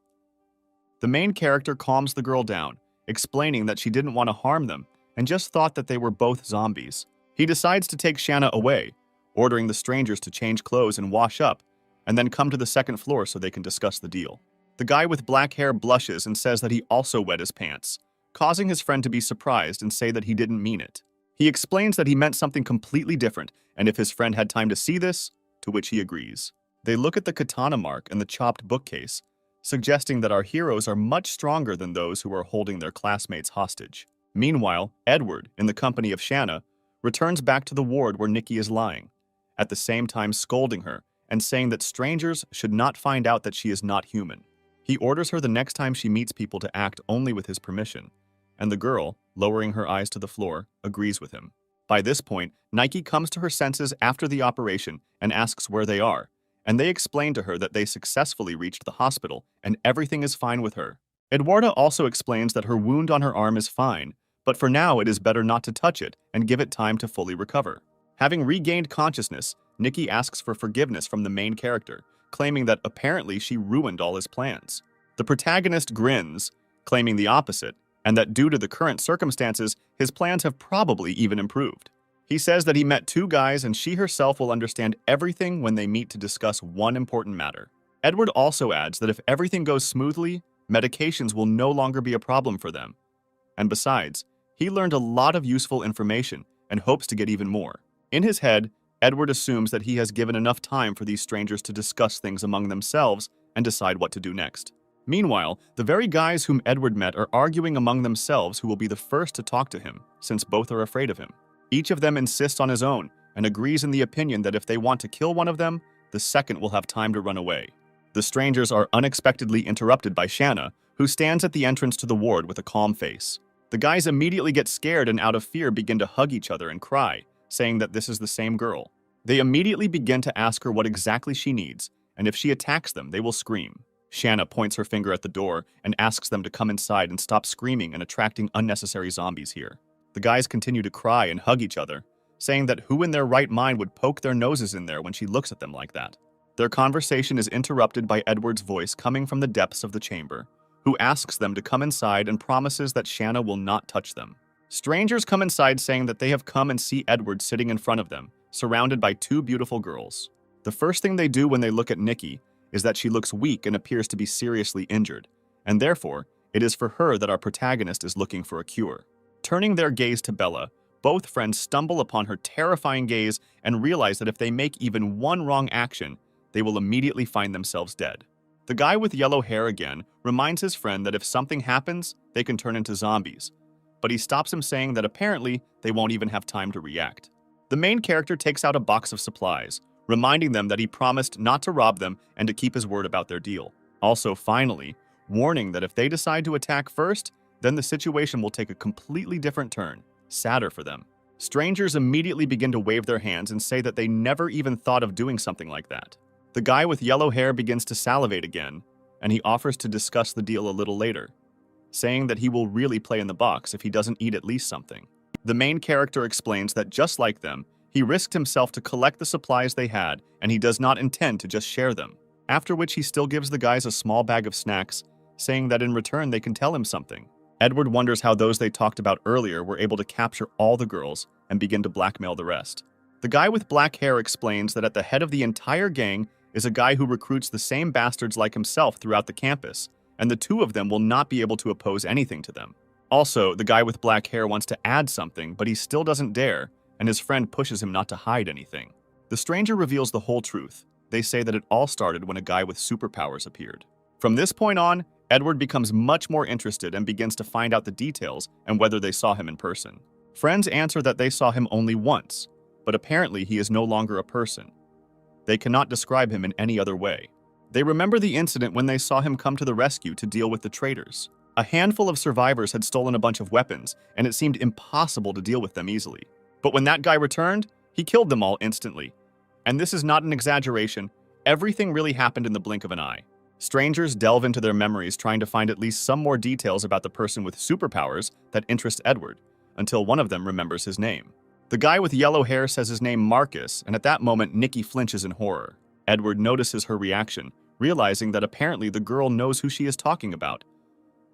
The main character calms the girl down, explaining that she didn't want to harm them and just thought that they were both zombies. He decides to take Shanna away, ordering the strangers to change clothes and wash up, and then come to the second floor so they can discuss the deal. The guy with black hair blushes and says that he also wet his pants, causing his friend to be surprised and say that he didn't mean it. He explains that he meant something completely different, and if his friend had time to see this, to which he agrees. They look at the katana mark and the chopped bookcase, suggesting that our heroes are much stronger than those who are holding their classmates hostage. Meanwhile, Edward, in the company of Shanna, returns back to the ward where Nikki is lying, at the same time scolding her and saying that strangers should not find out that she is not human. He orders her the next time she meets people to act only with his permission, and the girl, lowering her eyes to the floor, agrees with him. By this point, Nike comes to her senses after the operation and asks where they are, and they explain to her that they successfully reached the hospital and everything is fine with her. Eduarda also explains that her wound on her arm is fine, but for now it is better not to touch it and give it time to fully recover. Having regained consciousness, Nikki asks for forgiveness from the main character, claiming that apparently she ruined all his plans. The protagonist grins, claiming the opposite, and that due to the current circumstances, his plans have probably even improved. He says that he met two guys and she herself will understand everything when they meet to discuss one important matter. Edward also adds that if everything goes smoothly, medications will no longer be a problem for them. And besides, he learned a lot of useful information and hopes to get even more. In his head, Edward assumes that he has given enough time for these strangers to discuss things among themselves and decide what to do next. Meanwhile, the very guys whom Edward met are arguing among themselves who will be the first to talk to him, since both are afraid of him. Each of them insists on his own and agrees in the opinion that if they want to kill one of them, the second will have time to run away. The strangers are unexpectedly interrupted by Shanna, who stands at the entrance to the ward with a calm face. The guys immediately get scared and out of fear begin to hug each other and cry, saying that this is the same girl. They immediately begin to ask her what exactly she needs, and if she attacks them, they will scream. Shanna points her finger at the door and asks them to come inside and stop screaming and attracting unnecessary zombies here. The guys continue to cry and hug each other, saying that who in their right mind would poke their noses in there when she looks at them like that. Their conversation is interrupted by Edward's voice coming from the depths of the chamber, who asks them to come inside and promises that Shanna will not touch them. Strangers come inside saying that they have come and see Edward sitting in front of them, surrounded by two beautiful girls. The first thing they do when they look at Nikki is that she looks weak and appears to be seriously injured, and therefore, it is for her that our protagonist is looking for a cure. Turning their gaze to Bella, both friends stumble upon her terrifying gaze and realize that if they make even one wrong action, they will immediately find themselves dead. The guy with yellow hair again reminds his friend that if something happens, they can turn into zombies, but he stops him saying that apparently they won't even have time to react. The main character takes out a box of supplies, reminding them that he promised not to rob them and to keep his word about their deal. Also, finally, warning that if they decide to attack first, then the situation will take a completely different turn, sadder for them. Strangers immediately begin to wave their hands and say that they never even thought of doing something like that. The guy with yellow hair begins to salivate again, and he offers to discuss the deal a little later, saying that he will really play in the box if he doesn't eat at least something. The main character explains that just like them, he risked himself to collect the supplies they had, and he does not intend to just share them. After which he still gives the guys a small bag of snacks, saying that in return they can tell him something. Edward wonders how those they talked about earlier were able to capture all the girls and begin to blackmail the rest. The guy with black hair explains that at the head of the entire gang is a guy who recruits the same bastards like himself throughout the campus, and the two of them will not be able to oppose anything to them. Also, the guy with black hair wants to add something, but he still doesn't dare, and his friend pushes him not to hide anything. The stranger reveals the whole truth. They say that it all started when a guy with superpowers appeared. From this point on, Edward becomes much more interested and begins to find out the details and whether they saw him in person. Friends answer that they saw him only once, but apparently he is no longer a person. They cannot describe him in any other way. They remember the incident when they saw him come to the rescue to deal with the traitors. A handful of survivors had stolen a bunch of weapons, and it seemed impossible to deal with them easily. But when that guy returned, he killed them all instantly. And this is not an exaggeration. Everything really happened in the blink of an eye. Strangers delve into their memories trying to find at least some more details about the person with superpowers that interest Edward, until one of them remembers his name. The guy with yellow hair says his name Marcus, and at that moment Nikki flinches in horror. Edward notices her reaction, realizing that apparently the girl knows who she is talking about.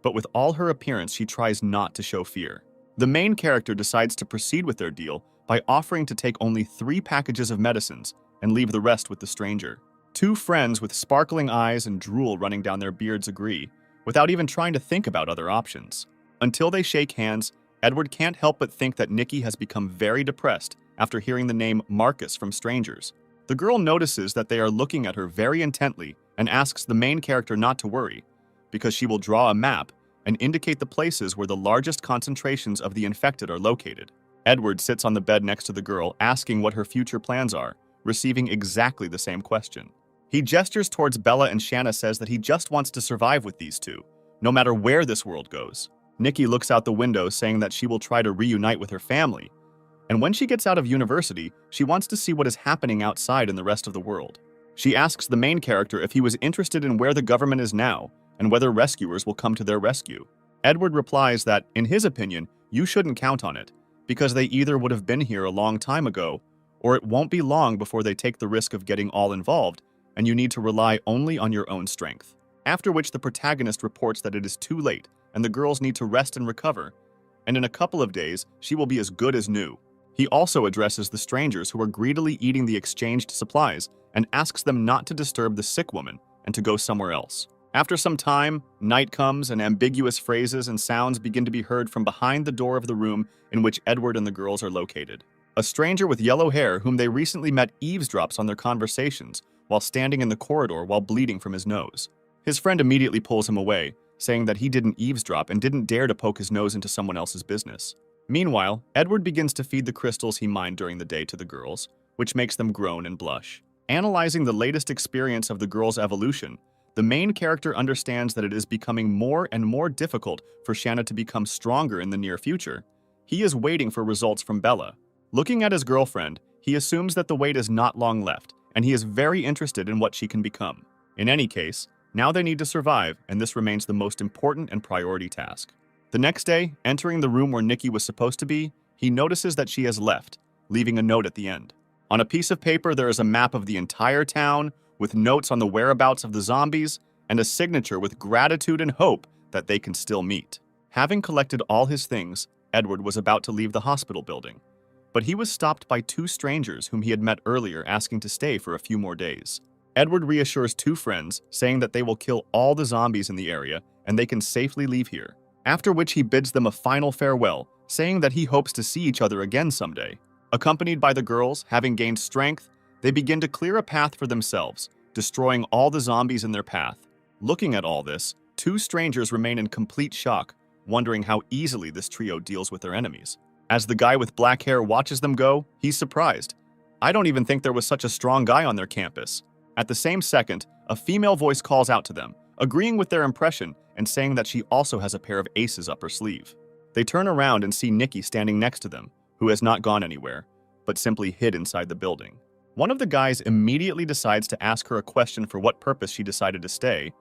But with all her appearance, she tries not to show fear. The main character decides to proceed with their deal by offering to take only 3 packages of medicines and leave the rest with the stranger. Two friends with sparkling eyes and drool running down their beards agree, without even trying to think about other options. Until they shake hands, Edward can't help but think that Nikki has become very depressed after hearing the name Marcus from strangers. The girl notices that they are looking at her very intently and asks the main character not to worry, because she will draw a map and indicate the places where the largest concentrations of the infected are located. Edward sits on the bed next to the girl, asking what her future plans are, receiving exactly the same question. He gestures towards Bella and Shanna says that he just wants to survive with these two, no matter where this world goes. Nikki looks out the window saying that she will try to reunite with her family, and when she gets out of university, she wants to see what is happening outside in the rest of the world. She asks the main character if he was interested in where the government is now, and whether rescuers will come to their rescue. Edward replies that, in his opinion, you shouldn't count on it, because they either would have been here a long time ago, or it won't be long before they take the risk of getting all involved, and you need to rely only on your own strength. After which the protagonist reports that it is too late, and the girls need to rest and recover, and in a couple of days, she will be as good as new. He also addresses the strangers who are greedily eating the exchanged supplies, and asks them not to disturb the sick woman, and to go somewhere else. After some time, night comes and ambiguous phrases and sounds begin to be heard from behind the door of the room in which Edward and the girls are located. A stranger with yellow hair whom they recently met eavesdrops on their conversations while standing in the corridor while bleeding from his nose. His friend immediately pulls him away, saying that he didn't eavesdrop and didn't dare to poke his nose into someone else's business. Meanwhile, Edward begins to feed the crystals he mined during the day to the girls, which makes them groan and blush. Analyzing the latest experience of the girls' evolution, the main character understands that it is becoming more and more difficult for Shanna to become stronger in the near future. He is waiting for results from Bella. Looking at his girlfriend, he assumes that the wait is not long left, and he is very interested in what she can become. In any case, now they need to survive, and this remains the most important and priority task. The next day, entering the room where Nikki was supposed to be, he notices that she has left, leaving a note at the end. On a piece of paper, there is a map of the entire town, with notes on the whereabouts of the zombies, and a signature with gratitude and hope that they can still meet. Having collected all his things, Edward was about to leave the hospital building. But he was stopped by two strangers whom he had met earlier asking to stay for a few more days. Edward reassures two friends, saying that they will kill all the zombies in the area and they can safely leave here. After which he bids them a final farewell, saying that he hopes to see each other again someday. Accompanied by the girls, having gained strength, they begin to clear a path for themselves, destroying all the zombies in their path. Looking at all this, two strangers remain in complete shock, wondering how easily this trio deals with their enemies. As the guy with black hair watches them go, he's surprised. I don't even think there was such a strong guy on their campus. At the same second, a female voice calls out to them, agreeing with their impression and saying that she also has a pair of aces up her sleeve. They turn around and see Nikki standing next to them, who has not gone anywhere, but simply hid inside the building. One of the guys immediately decides to ask her a question for what purpose she decided to stay,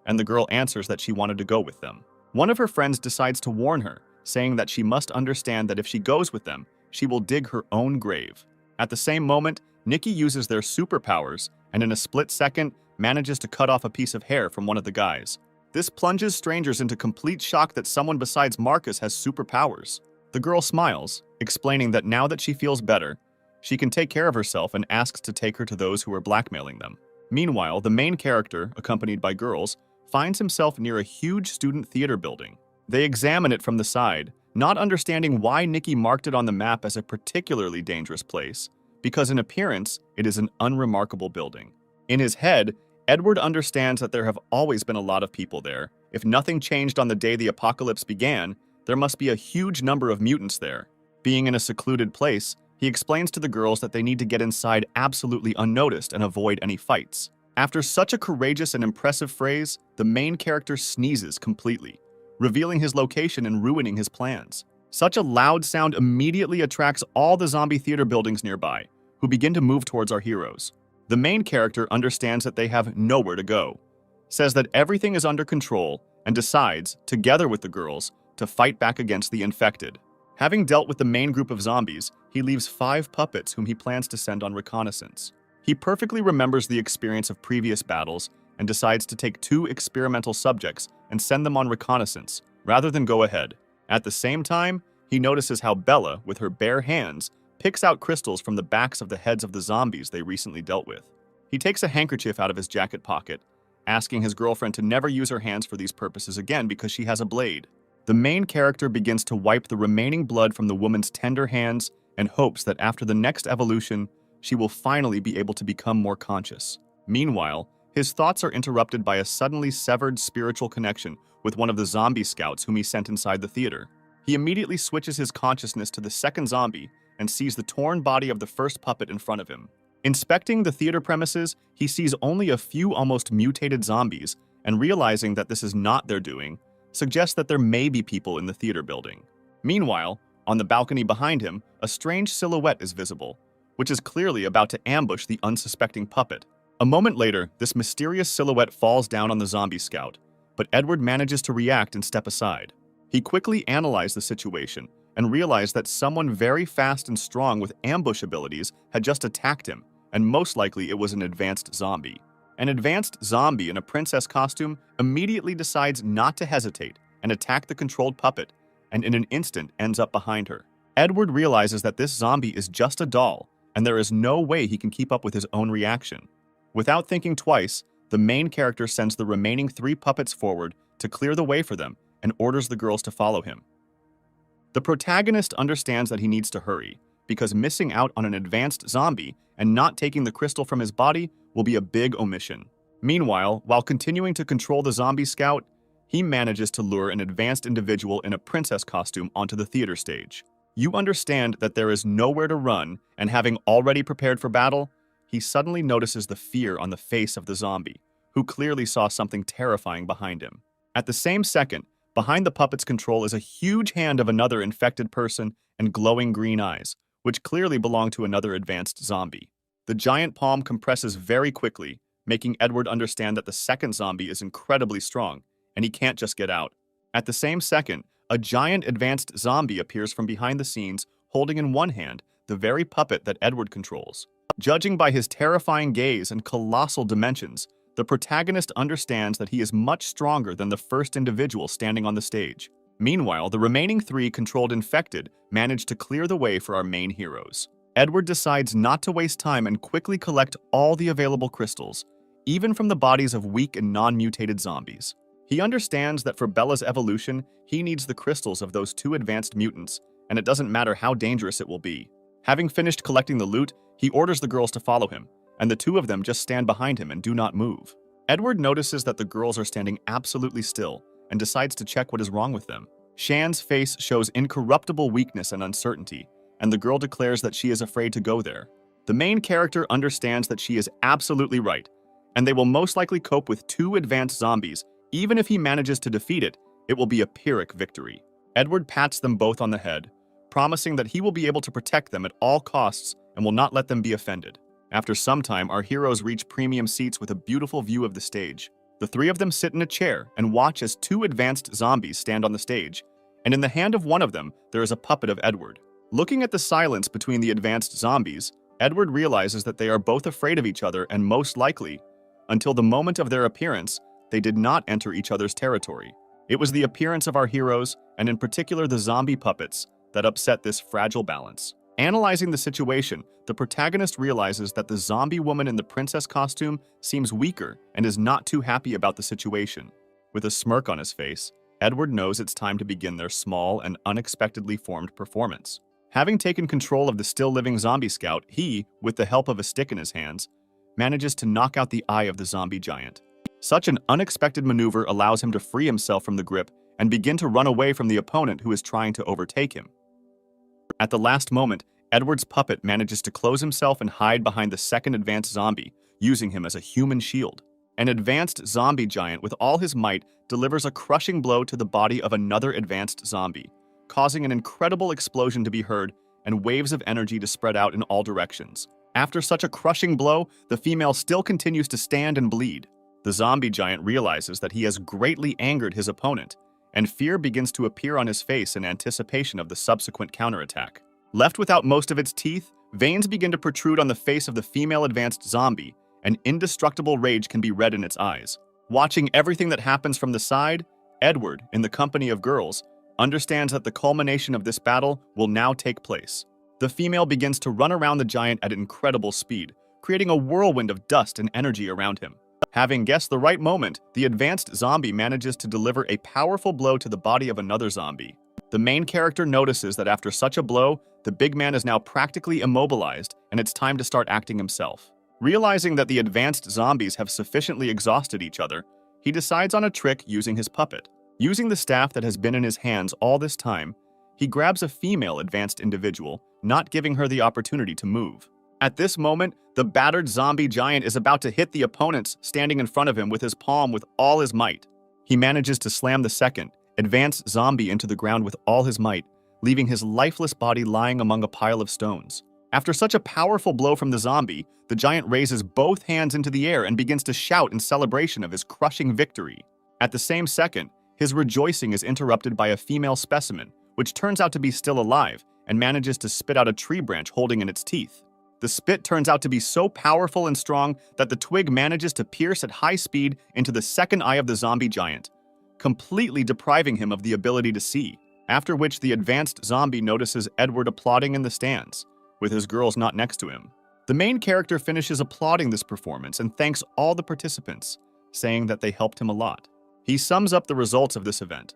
and the girl answers that she wanted to go with them. One of her friends decides to warn her, saying that she must understand that if she goes with them, she will dig her own grave. At the same moment, Nikki uses their superpowers and in a split second manages to cut off a piece of hair from one of the guys. This plunges strangers into complete shock that someone besides Marcus has superpowers. The girl smiles, explaining that now that she feels better, she can take care of herself and asks to take her to those who are blackmailing them. Meanwhile, the main character, accompanied by girls, finds himself near a huge student theater building. They examine it from the side, not understanding why Nikki marked it on the map as a particularly dangerous place, because in appearance, it is an unremarkable building. In his head, Edward understands that there have always been a lot of people there. If nothing changed on the day the apocalypse began, there must be a huge number of mutants there. Being in a secluded place, he explains to the girls that they need to get inside absolutely unnoticed and avoid any fights. After such a courageous and impressive phrase, the main character sneezes completely, revealing his location and ruining his plans. Such a loud sound immediately attracts all the zombie theater buildings nearby, who begin to move towards our heroes. The main character understands that they have nowhere to go, says that everything is under control, and decides, together with the girls, to fight back against the infected. Having dealt with the main group of zombies, he leaves 5 puppets whom he plans to send on reconnaissance. He perfectly remembers the experience of previous battles and decides to take 2 experimental subjects and send them on reconnaissance, rather than go ahead. At the same time, he notices how Bella, with her bare hands, picks out crystals from the backs of the heads of the zombies they recently dealt with. He takes a handkerchief out of his jacket pocket, asking his girlfriend to never use her hands for these purposes again because she has a blade. The main character begins to wipe the remaining blood from the woman's tender hands and hopes that after the next evolution, she will finally be able to become more conscious. Meanwhile, his thoughts are interrupted by a suddenly severed spiritual connection with one of the zombie scouts whom he sent inside the theater. He immediately switches his consciousness to the second zombie and sees the torn body of the first puppet in front of him. Inspecting the theater premises, he sees only a few almost mutated zombies, and realizing that this is not their doing, suggests that there may be people in the theater building. Meanwhile, on the balcony behind him, a strange silhouette is visible, which is clearly about to ambush the unsuspecting puppet. A moment later, this mysterious silhouette falls down on the zombie scout, but Edward manages to react and step aside. He quickly analyzed the situation and realized that someone very fast and strong with ambush abilities had just attacked him, and most likely it was an advanced zombie. An advanced zombie in a princess costume immediately decides not to hesitate and attack the controlled puppet, and in an instant ends up behind her. Edward realizes that this zombie is just a doll, and there is no way he can keep up with his own reaction. Without thinking twice, the main character sends the remaining 3 puppets forward to clear the way for them and orders the girls to follow him. The protagonist understands that he needs to hurry, because missing out on an advanced zombie and not taking the crystal from his body will be a big omission. Meanwhile, while continuing to control the zombie scout, he manages to lure an advanced individual in a princess costume onto the theater stage. You understand that there is nowhere to run, and having already prepared for battle, he suddenly notices the fear on the face of the zombie, who clearly saw something terrifying behind him. At the same second, behind the puppet's control is a huge hand of another infected person and glowing green eyes, which clearly belong to another advanced zombie. The giant palm compresses very quickly, making Edward understand that the second zombie is incredibly strong, and he can't just get out. At the same second, a giant advanced zombie appears from behind the scenes, holding in one hand the very puppet that Edward controls. Judging by his terrifying gaze and colossal dimensions, the protagonist understands that he is much stronger than the first individual standing on the stage. Meanwhile, the remaining three controlled infected manage to clear the way for our main heroes. Edward decides not to waste time and quickly collect all the available crystals, even from the bodies of weak and non-mutated zombies. He understands that for Bella's evolution, he needs the crystals of those two advanced mutants, and it doesn't matter how dangerous it will be. Having finished collecting the loot, he orders the girls to follow him, and the two of them just stand behind him and do not move. Edward notices that the girls are standing absolutely still and decides to check what is wrong with them. Shan's face shows incorruptible weakness and uncertainty, and the girl declares that she is afraid to go there. The main character understands that she is absolutely right, and they will most likely cope with two advanced zombies. Even if he manages to defeat it, it will be a Pyrrhic victory. Edward pats them both on the head, promising that he will be able to protect them at all costs and will not let them be offended. After some time, our heroes reach premium seats with a beautiful view of the stage. The three of them sit in a chair and watch as two advanced zombies stand on the stage, and in the hand of one of them, there is a puppet of Edward. Looking at the silence between the advanced zombies, Edward realizes that they are both afraid of each other and most likely, until the moment of their appearance, they did not enter each other's territory. It was the appearance of our heroes, and in particular the zombie puppets, that upset this fragile balance. Analyzing the situation, the protagonist realizes that the zombie woman in the princess costume seems weaker and is not too happy about the situation. With a smirk on his face, Edward knows it's time to begin their small and unexpectedly formed performance. Having taken control of the still-living zombie scout, he, with the help of a stick in his hands, manages to knock out the eye of the zombie giant. Such an unexpected maneuver allows him to free himself from the grip and begin to run away from the opponent who is trying to overtake him. At the last moment, Edward's puppet manages to close himself and hide behind the second advanced zombie, using him as a human shield. An advanced zombie giant with all his might delivers a crushing blow to the body of another advanced zombie, causing an incredible explosion to be heard and waves of energy to spread out in all directions. After such a crushing blow, the female still continues to stand and bleed. The zombie giant realizes that he has greatly angered his opponent, and fear begins to appear on his face in anticipation of the subsequent counterattack. Left without most of its teeth, veins begin to protrude on the face of the female advanced zombie, and indestructible rage can be read in its eyes. Watching everything that happens from the side, Edward, in the company of girls, understands that the culmination of this battle will now take place. The female begins to run around the giant at incredible speed, creating a whirlwind of dust and energy around him. Having guessed the right moment, the advanced zombie manages to deliver a powerful blow to the body of another zombie. The main character notices that after such a blow, the big man is now practically immobilized, and it's time to start acting himself. Realizing that the advanced zombies have sufficiently exhausted each other, he decides on a trick using his puppet. Using the staff that has been in his hands all this time, he grabs a female advanced individual, not giving her the opportunity to move. At this moment, the battered zombie giant is about to hit the opponents standing in front of him with his palm with all his might. He manages to slam the second, advanced zombie into the ground with all his might, leaving his lifeless body lying among a pile of stones. After such a powerful blow from the zombie, the giant raises both hands into the air and begins to shout in celebration of his crushing victory. At the same second, his rejoicing is interrupted by a female specimen, which turns out to be still alive and manages to spit out a tree branch holding in its teeth. The spit turns out to be so powerful and strong that the twig manages to pierce at high speed into the second eye of the zombie giant, completely depriving him of the ability to see, after which the advanced zombie notices Edward applauding in the stands, with his girls not next to him. The main character finishes applauding this performance and thanks all the participants, saying that they helped him a lot. He sums up the results of this event.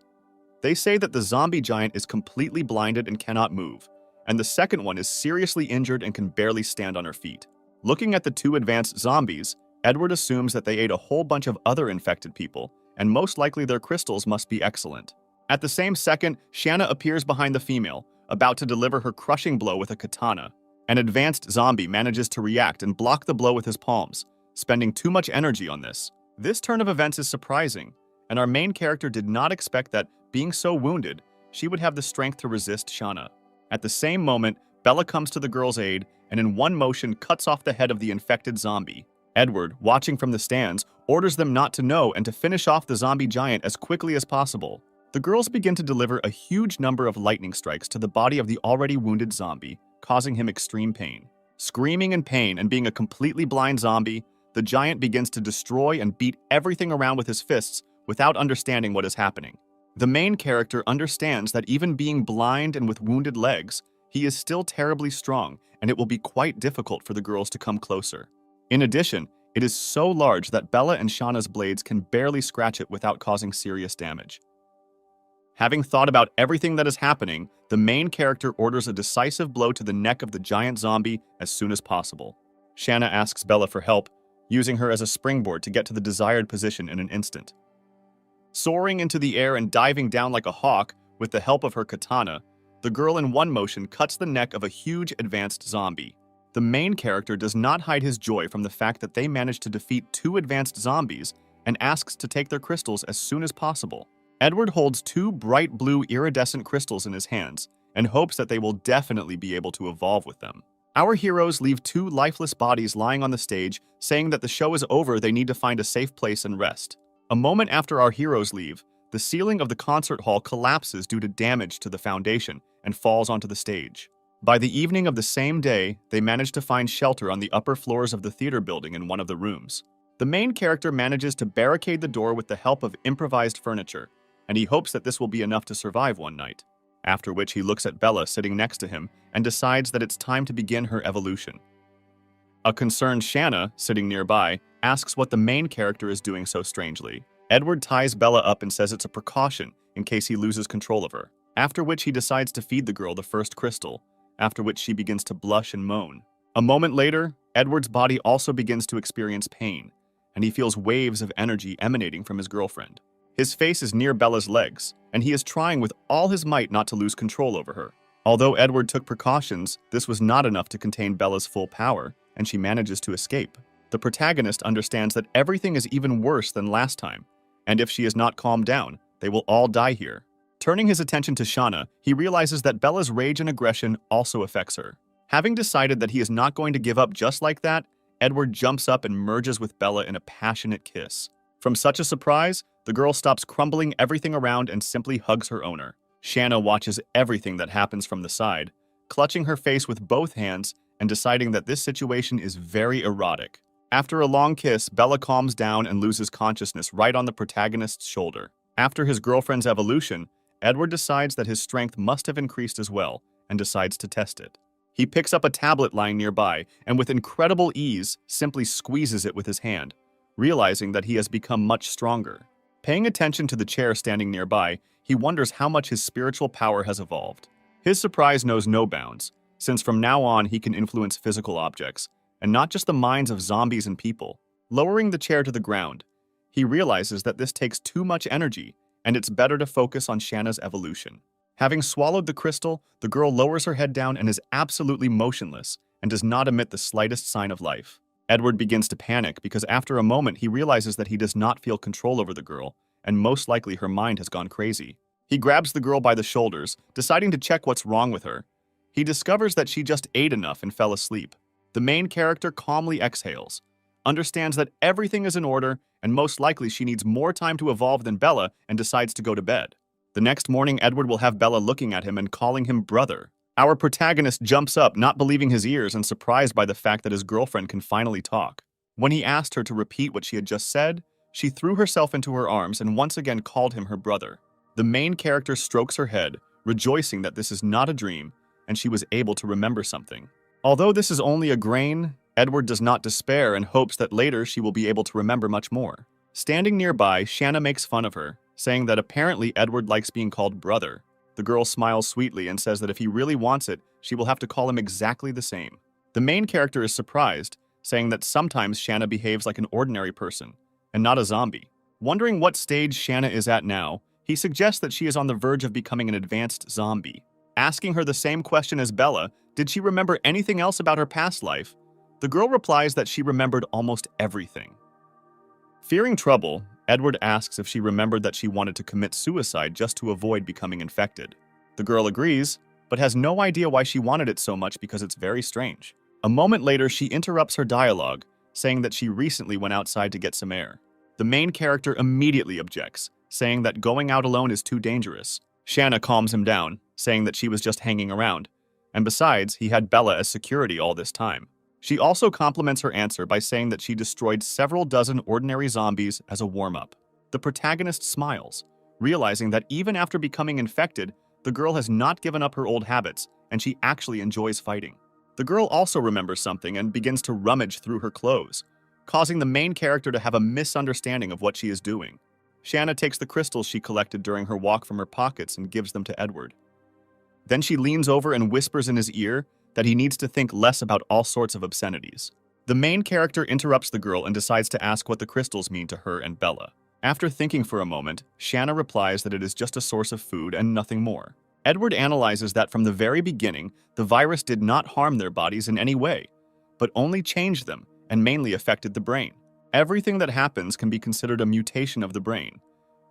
They say that the zombie giant is completely blinded and cannot move, and the second one is seriously injured and can barely stand on her feet. Looking at the two advanced zombies, Edward assumes that they ate a whole bunch of other infected people, and most likely their crystals must be excellent. At the same second, Shanna appears behind the female, about to deliver her crushing blow with a katana. An advanced zombie manages to react and block the blow with his palms, spending too much energy on this. This turn of events is surprising, and our main character did not expect that, being so wounded, she would have the strength to resist Shanna. At the same moment, Bella comes to the girl's aid and in one motion cuts off the head of the infected zombie. Edward, watching from the stands, orders them not to know and to finish off the zombie giant as quickly as possible. The girls begin to deliver a huge number of lightning strikes to the body of the already wounded zombie, causing him extreme pain. Screaming in pain and being a completely blind zombie, the giant begins to destroy and beat everything around with his fists without understanding what is happening. The main character understands that even being blind and with wounded legs, he is still terribly strong, and it will be quite difficult for the girls to come closer. In addition, it is so large that Bella and Shanna's blades can barely scratch it without causing serious damage. Having thought about everything that is happening, the main character orders a decisive blow to the neck of the giant zombie as soon as possible. Shanna asks Bella for help, using her as a springboard to get to the desired position in an instant. Soaring into the air and diving down like a hawk with the help of her katana, the girl in one motion cuts the neck of a huge advanced zombie. The main character does not hide his joy from the fact that they managed to defeat 2 advanced zombies and asks to take their crystals as soon as possible. Edward holds 2 bright blue iridescent crystals in his hands and hopes that they will definitely be able to evolve with them. Our heroes leave 2 lifeless bodies lying on the stage, saying that the show is over, they need to find a safe place and rest. A moment after our heroes leave, the ceiling of the concert hall collapses due to damage to the foundation and falls onto the stage. By the evening of the same day, they manage to find shelter on the upper floors of the theater building in one of the rooms. The main character manages to barricade the door with the help of improvised furniture, and he hopes that this will be enough to survive one night. After which he looks at Bella sitting next to him and decides that it's time to begin her evolution. A concerned Shanna, sitting nearby, asks what the main character is doing so strangely. Edward ties Bella up and says it's a precaution in case he loses control of her, after which he decides to feed the girl the first crystal, after which she begins to blush and moan. A moment later, Edward's body also begins to experience pain, and he feels waves of energy emanating from his girlfriend. His face is near Bella's legs, and he is trying with all his might not to lose control over her. Although Edward took precautions, this was not enough to contain Bella's full power, and she manages to escape. The protagonist understands that everything is even worse than last time, and if she is not calmed down, they will all die here. Turning his attention to Shanna, he realizes that Bella's rage and aggression also affects her. Having decided that he is not going to give up just like that, Edward jumps up and merges with Bella in a passionate kiss. From such a surprise, the girl stops crumbling everything around and simply hugs her owner. Shanna watches everything that happens from the side, clutching her face with both hands and deciding that this situation is very erotic. After a long kiss, Bella calms down and loses consciousness right on the protagonist's shoulder. After his girlfriend's evolution, Edward decides that his strength must have increased as well and decides to test it. He picks up a tablet lying nearby and with incredible ease simply squeezes it with his hand, realizing that he has become much stronger. Paying attention to the chair standing nearby, he wonders how much his spiritual power has evolved. His surprise knows no bounds, since from now on he can influence physical objects, and not just the minds of zombies and people. Lowering the chair to the ground, he realizes that this takes too much energy, and it's better to focus on Shanna's evolution. Having swallowed the crystal, the girl lowers her head down and is absolutely motionless, and does not emit the slightest sign of life. Edward begins to panic because after a moment he realizes that he does not feel control over the girl, and most likely her mind has gone crazy. He grabs the girl by the shoulders, deciding to check what's wrong with her. He discovers that she just ate enough and fell asleep. The main character calmly exhales, understands that everything is in order, and most likely she needs more time to evolve than Bella, and decides to go to bed. The next morning, Edward will have Bella looking at him and calling him brother. Our protagonist jumps up, not believing his ears and surprised by the fact that his girlfriend can finally talk. When he asked her to repeat what she had just said, she threw herself into her arms and once again called him her brother. The main character strokes her head, rejoicing that this is not a dream, and she was able to remember something. Although this is only a grain, Edward does not despair and hopes that later she will be able to remember much more. Standing nearby, Shanna makes fun of her, saying that apparently Edward likes being called brother. The girl smiles sweetly and says that if he really wants it, she will have to call him exactly the same. The main character is surprised, saying that sometimes Shanna behaves like an ordinary person and not a zombie. Wondering what stage Shanna is at now, he suggests that she is on the verge of becoming an advanced zombie. Asking her the same question as Bella, did she remember anything else about her past life? The girl replies that she remembered almost everything. Fearing trouble, Edward asks if she remembered that she wanted to commit suicide just to avoid becoming infected. The girl agrees, but has no idea why she wanted it so much because it's very strange. A moment later, she interrupts her dialogue, saying that she recently went outside to get some air. The main character immediately objects, saying that going out alone is too dangerous. Shanna calms him down, saying that she was just hanging around, and besides, he had Bella as security all this time. She also compliments her answer by saying that she destroyed several dozen ordinary zombies as a warm-up. The protagonist smiles, realizing that even after becoming infected, the girl has not given up her old habits, and she actually enjoys fighting. The girl also remembers something and begins to rummage through her clothes, causing the main character to have a misunderstanding of what she is doing. Shanna takes the crystals she collected during her walk from her pockets and gives them to Edward. Then she leans over and whispers in his ear that he needs to think less about all sorts of obscenities. The main character interrupts the girl and decides to ask what the crystals mean to her and Bella. After thinking for a moment, Shanna replies that it is just a source of food and nothing more. Edward analyzes that from the very beginning, the virus did not harm their bodies in any way, but only changed them and mainly affected the brain. Everything that happens can be considered a mutation of the brain,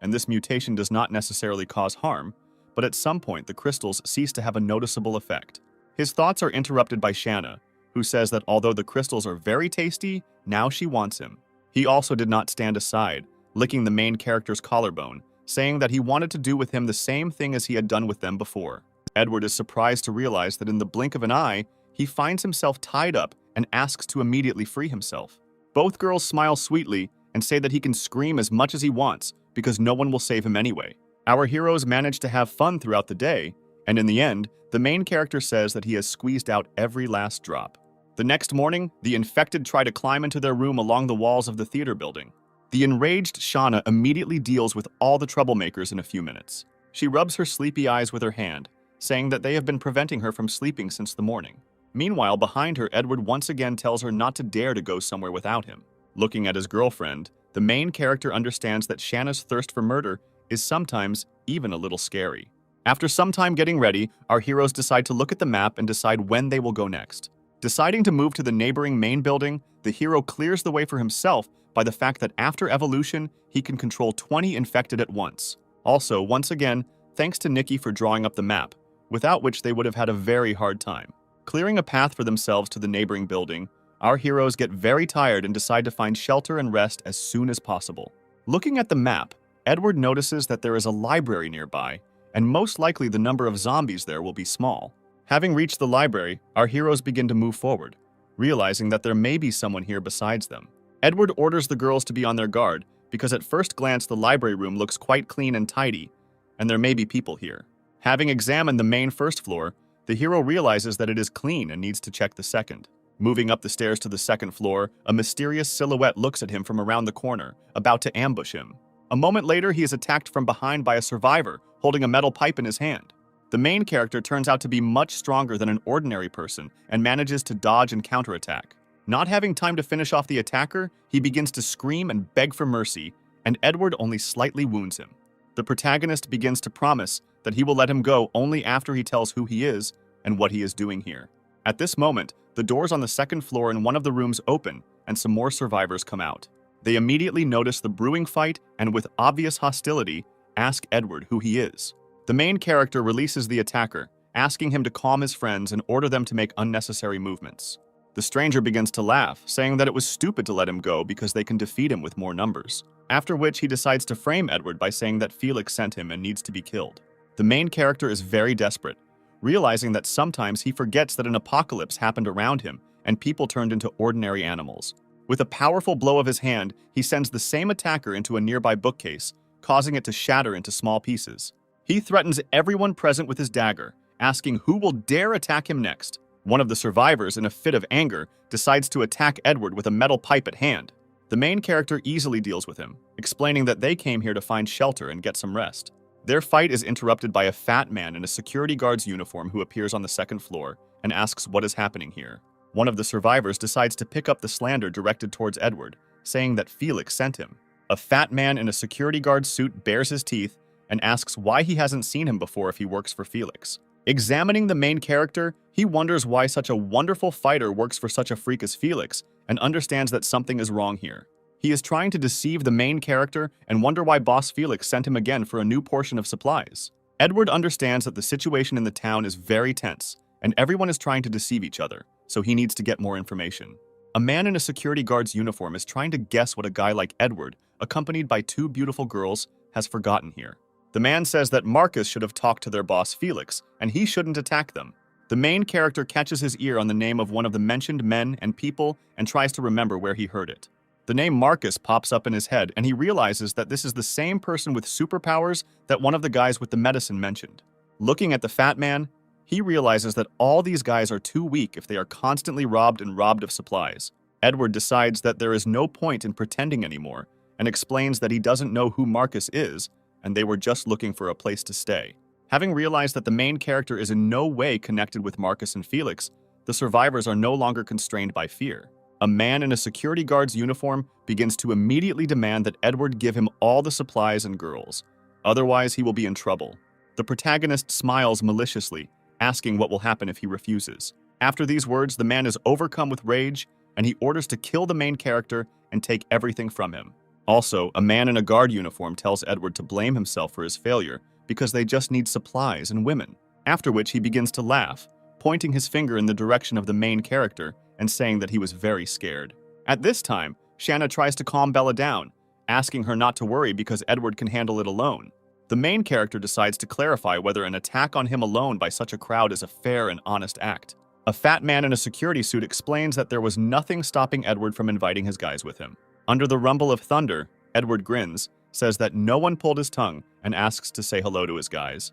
and this mutation does not necessarily cause harm, but at some point the crystals cease to have a noticeable effect. His thoughts are interrupted by Shanna, who says that although the crystals are very tasty, now she wants him. He also did not stand aside, licking the main character's collarbone, saying that he wanted to do with him the same thing as he had done with them before. Edward is surprised to realize that in the blink of an eye, he finds himself tied up and asks to immediately free himself. Both girls smile sweetly and say that he can scream as much as he wants because no one will save him anyway. Our heroes manage to have fun throughout the day, and in the end, the main character says that he has squeezed out every last drop. The next morning, the infected try to climb into their room along the walls of the theater building. The enraged Shanna immediately deals with all the troublemakers in a few minutes. She rubs her sleepy eyes with her hand, saying that they have been preventing her from sleeping since the morning. Meanwhile, behind her, Edward once again tells her not to dare to go somewhere without him. Looking at his girlfriend, the main character understands that Shanna's thirst for murder is sometimes even a little scary. After some time getting ready, our heroes decide to look at the map and decide when they will go next. Deciding to move to the neighboring main building, the hero clears the way for himself by the fact that after evolution, he can control 20 infected at once. Also, once again, thanks to Nikki for drawing up the map, without which they would have had a very hard time. Clearing a path for themselves to the neighboring building, our heroes get very tired and decide to find shelter and rest as soon as possible. Looking at the map, Edward notices that there is a library nearby, and most likely the number of zombies there will be small. Having reached the library, our heroes begin to move forward, realizing that there may be someone here besides them. Edward orders the girls to be on their guard because at first glance the library room looks quite clean and tidy, and there may be people here. Having examined the main first floor, the hero realizes that it is clean and needs to check the second. Moving up the stairs to the second floor, a mysterious silhouette looks at him from around the corner, about to ambush him. A moment later, he is attacked from behind by a survivor holding a metal pipe in his hand. The main character turns out to be much stronger than an ordinary person and manages to dodge and counterattack. Not having time to finish off the attacker, he begins to scream and beg for mercy, and Edward only slightly wounds him. The protagonist begins to promise that he will let him go only after he tells who he is and what he is doing here. At this moment, the doors on the second floor in one of the rooms open and some more survivors come out. They immediately notice the brewing fight and with obvious hostility, ask Edward who he is. The main character releases the attacker, asking him to calm his friends and order them to make unnecessary movements. The stranger begins to laugh, saying that it was stupid to let him go because they can defeat him with more numbers. After which he decides to frame Edward by saying that Felix sent him and needs to be killed. The main character is very desperate, realizing that sometimes he forgets that an apocalypse happened around him and people turned into ordinary animals. With a powerful blow of his hand, he sends the same attacker into a nearby bookcase, causing it to shatter into small pieces. He threatens everyone present with his dagger, asking who will dare attack him next. One of the survivors, in a fit of anger, decides to attack Edward with a metal pipe at hand. The main character easily deals with him, explaining that they came here to find shelter and get some rest. Their fight is interrupted by a fat man in a security guard's uniform who appears on the second floor and asks what is happening here. One of the survivors decides to pick up the slander directed towards Edward, saying that Felix sent him. A fat man in a security guard suit bares his teeth and asks why he hasn't seen him before if he works for Felix. Examining the main character, he wonders why such a wonderful fighter works for such a freak as Felix and understands that something is wrong here. He is trying to deceive the main character and wonder why Boss Felix sent him again for a new portion of supplies. Edward understands that the situation in the town is very tense and everyone is trying to deceive each other, so he needs to get more information. A man in a security guard's uniform is trying to guess what a guy like Edward, accompanied by two beautiful girls, has forgotten here. The man says that Marcus should have talked to their boss Felix, and he shouldn't attack them. The main character catches his ear on the name of one of the mentioned men and people and tries to remember where he heard it. The name Marcus pops up in his head, and he realizes that this is the same person with superpowers that one of the guys with the medicine mentioned. Looking at the fat man, he realizes that all these guys are too weak if they are constantly robbed of supplies. Edward decides that there is no point in pretending anymore and explains that he doesn't know who Marcus is and they were just looking for a place to stay. Having realized that the main character is in no way connected with Marcus and Felix, the survivors are no longer constrained by fear. A man in a security guard's uniform begins to immediately demand that Edward give him all the supplies and girls. Otherwise, he will be in trouble. The protagonist smiles maliciously, asking what will happen if he refuses. After these words, the man is overcome with rage, and he orders to kill the main character and take everything from him. Also, a man in a guard uniform tells Edward to blame himself for his failure because they just need supplies and women. After which he begins to laugh, pointing his finger in the direction of the main character and saying that he was very scared. At this time, Shanna tries to calm Bella down, asking her not to worry because Edward can handle it alone. The main character decides to clarify whether an attack on him alone by such a crowd is a fair and honest act. A fat man in a security suit explains that there was nothing stopping Edward from inviting his guys with him. Under the rumble of thunder, Edward grins, says that no one pulled his tongue, and asks to say hello to his guys.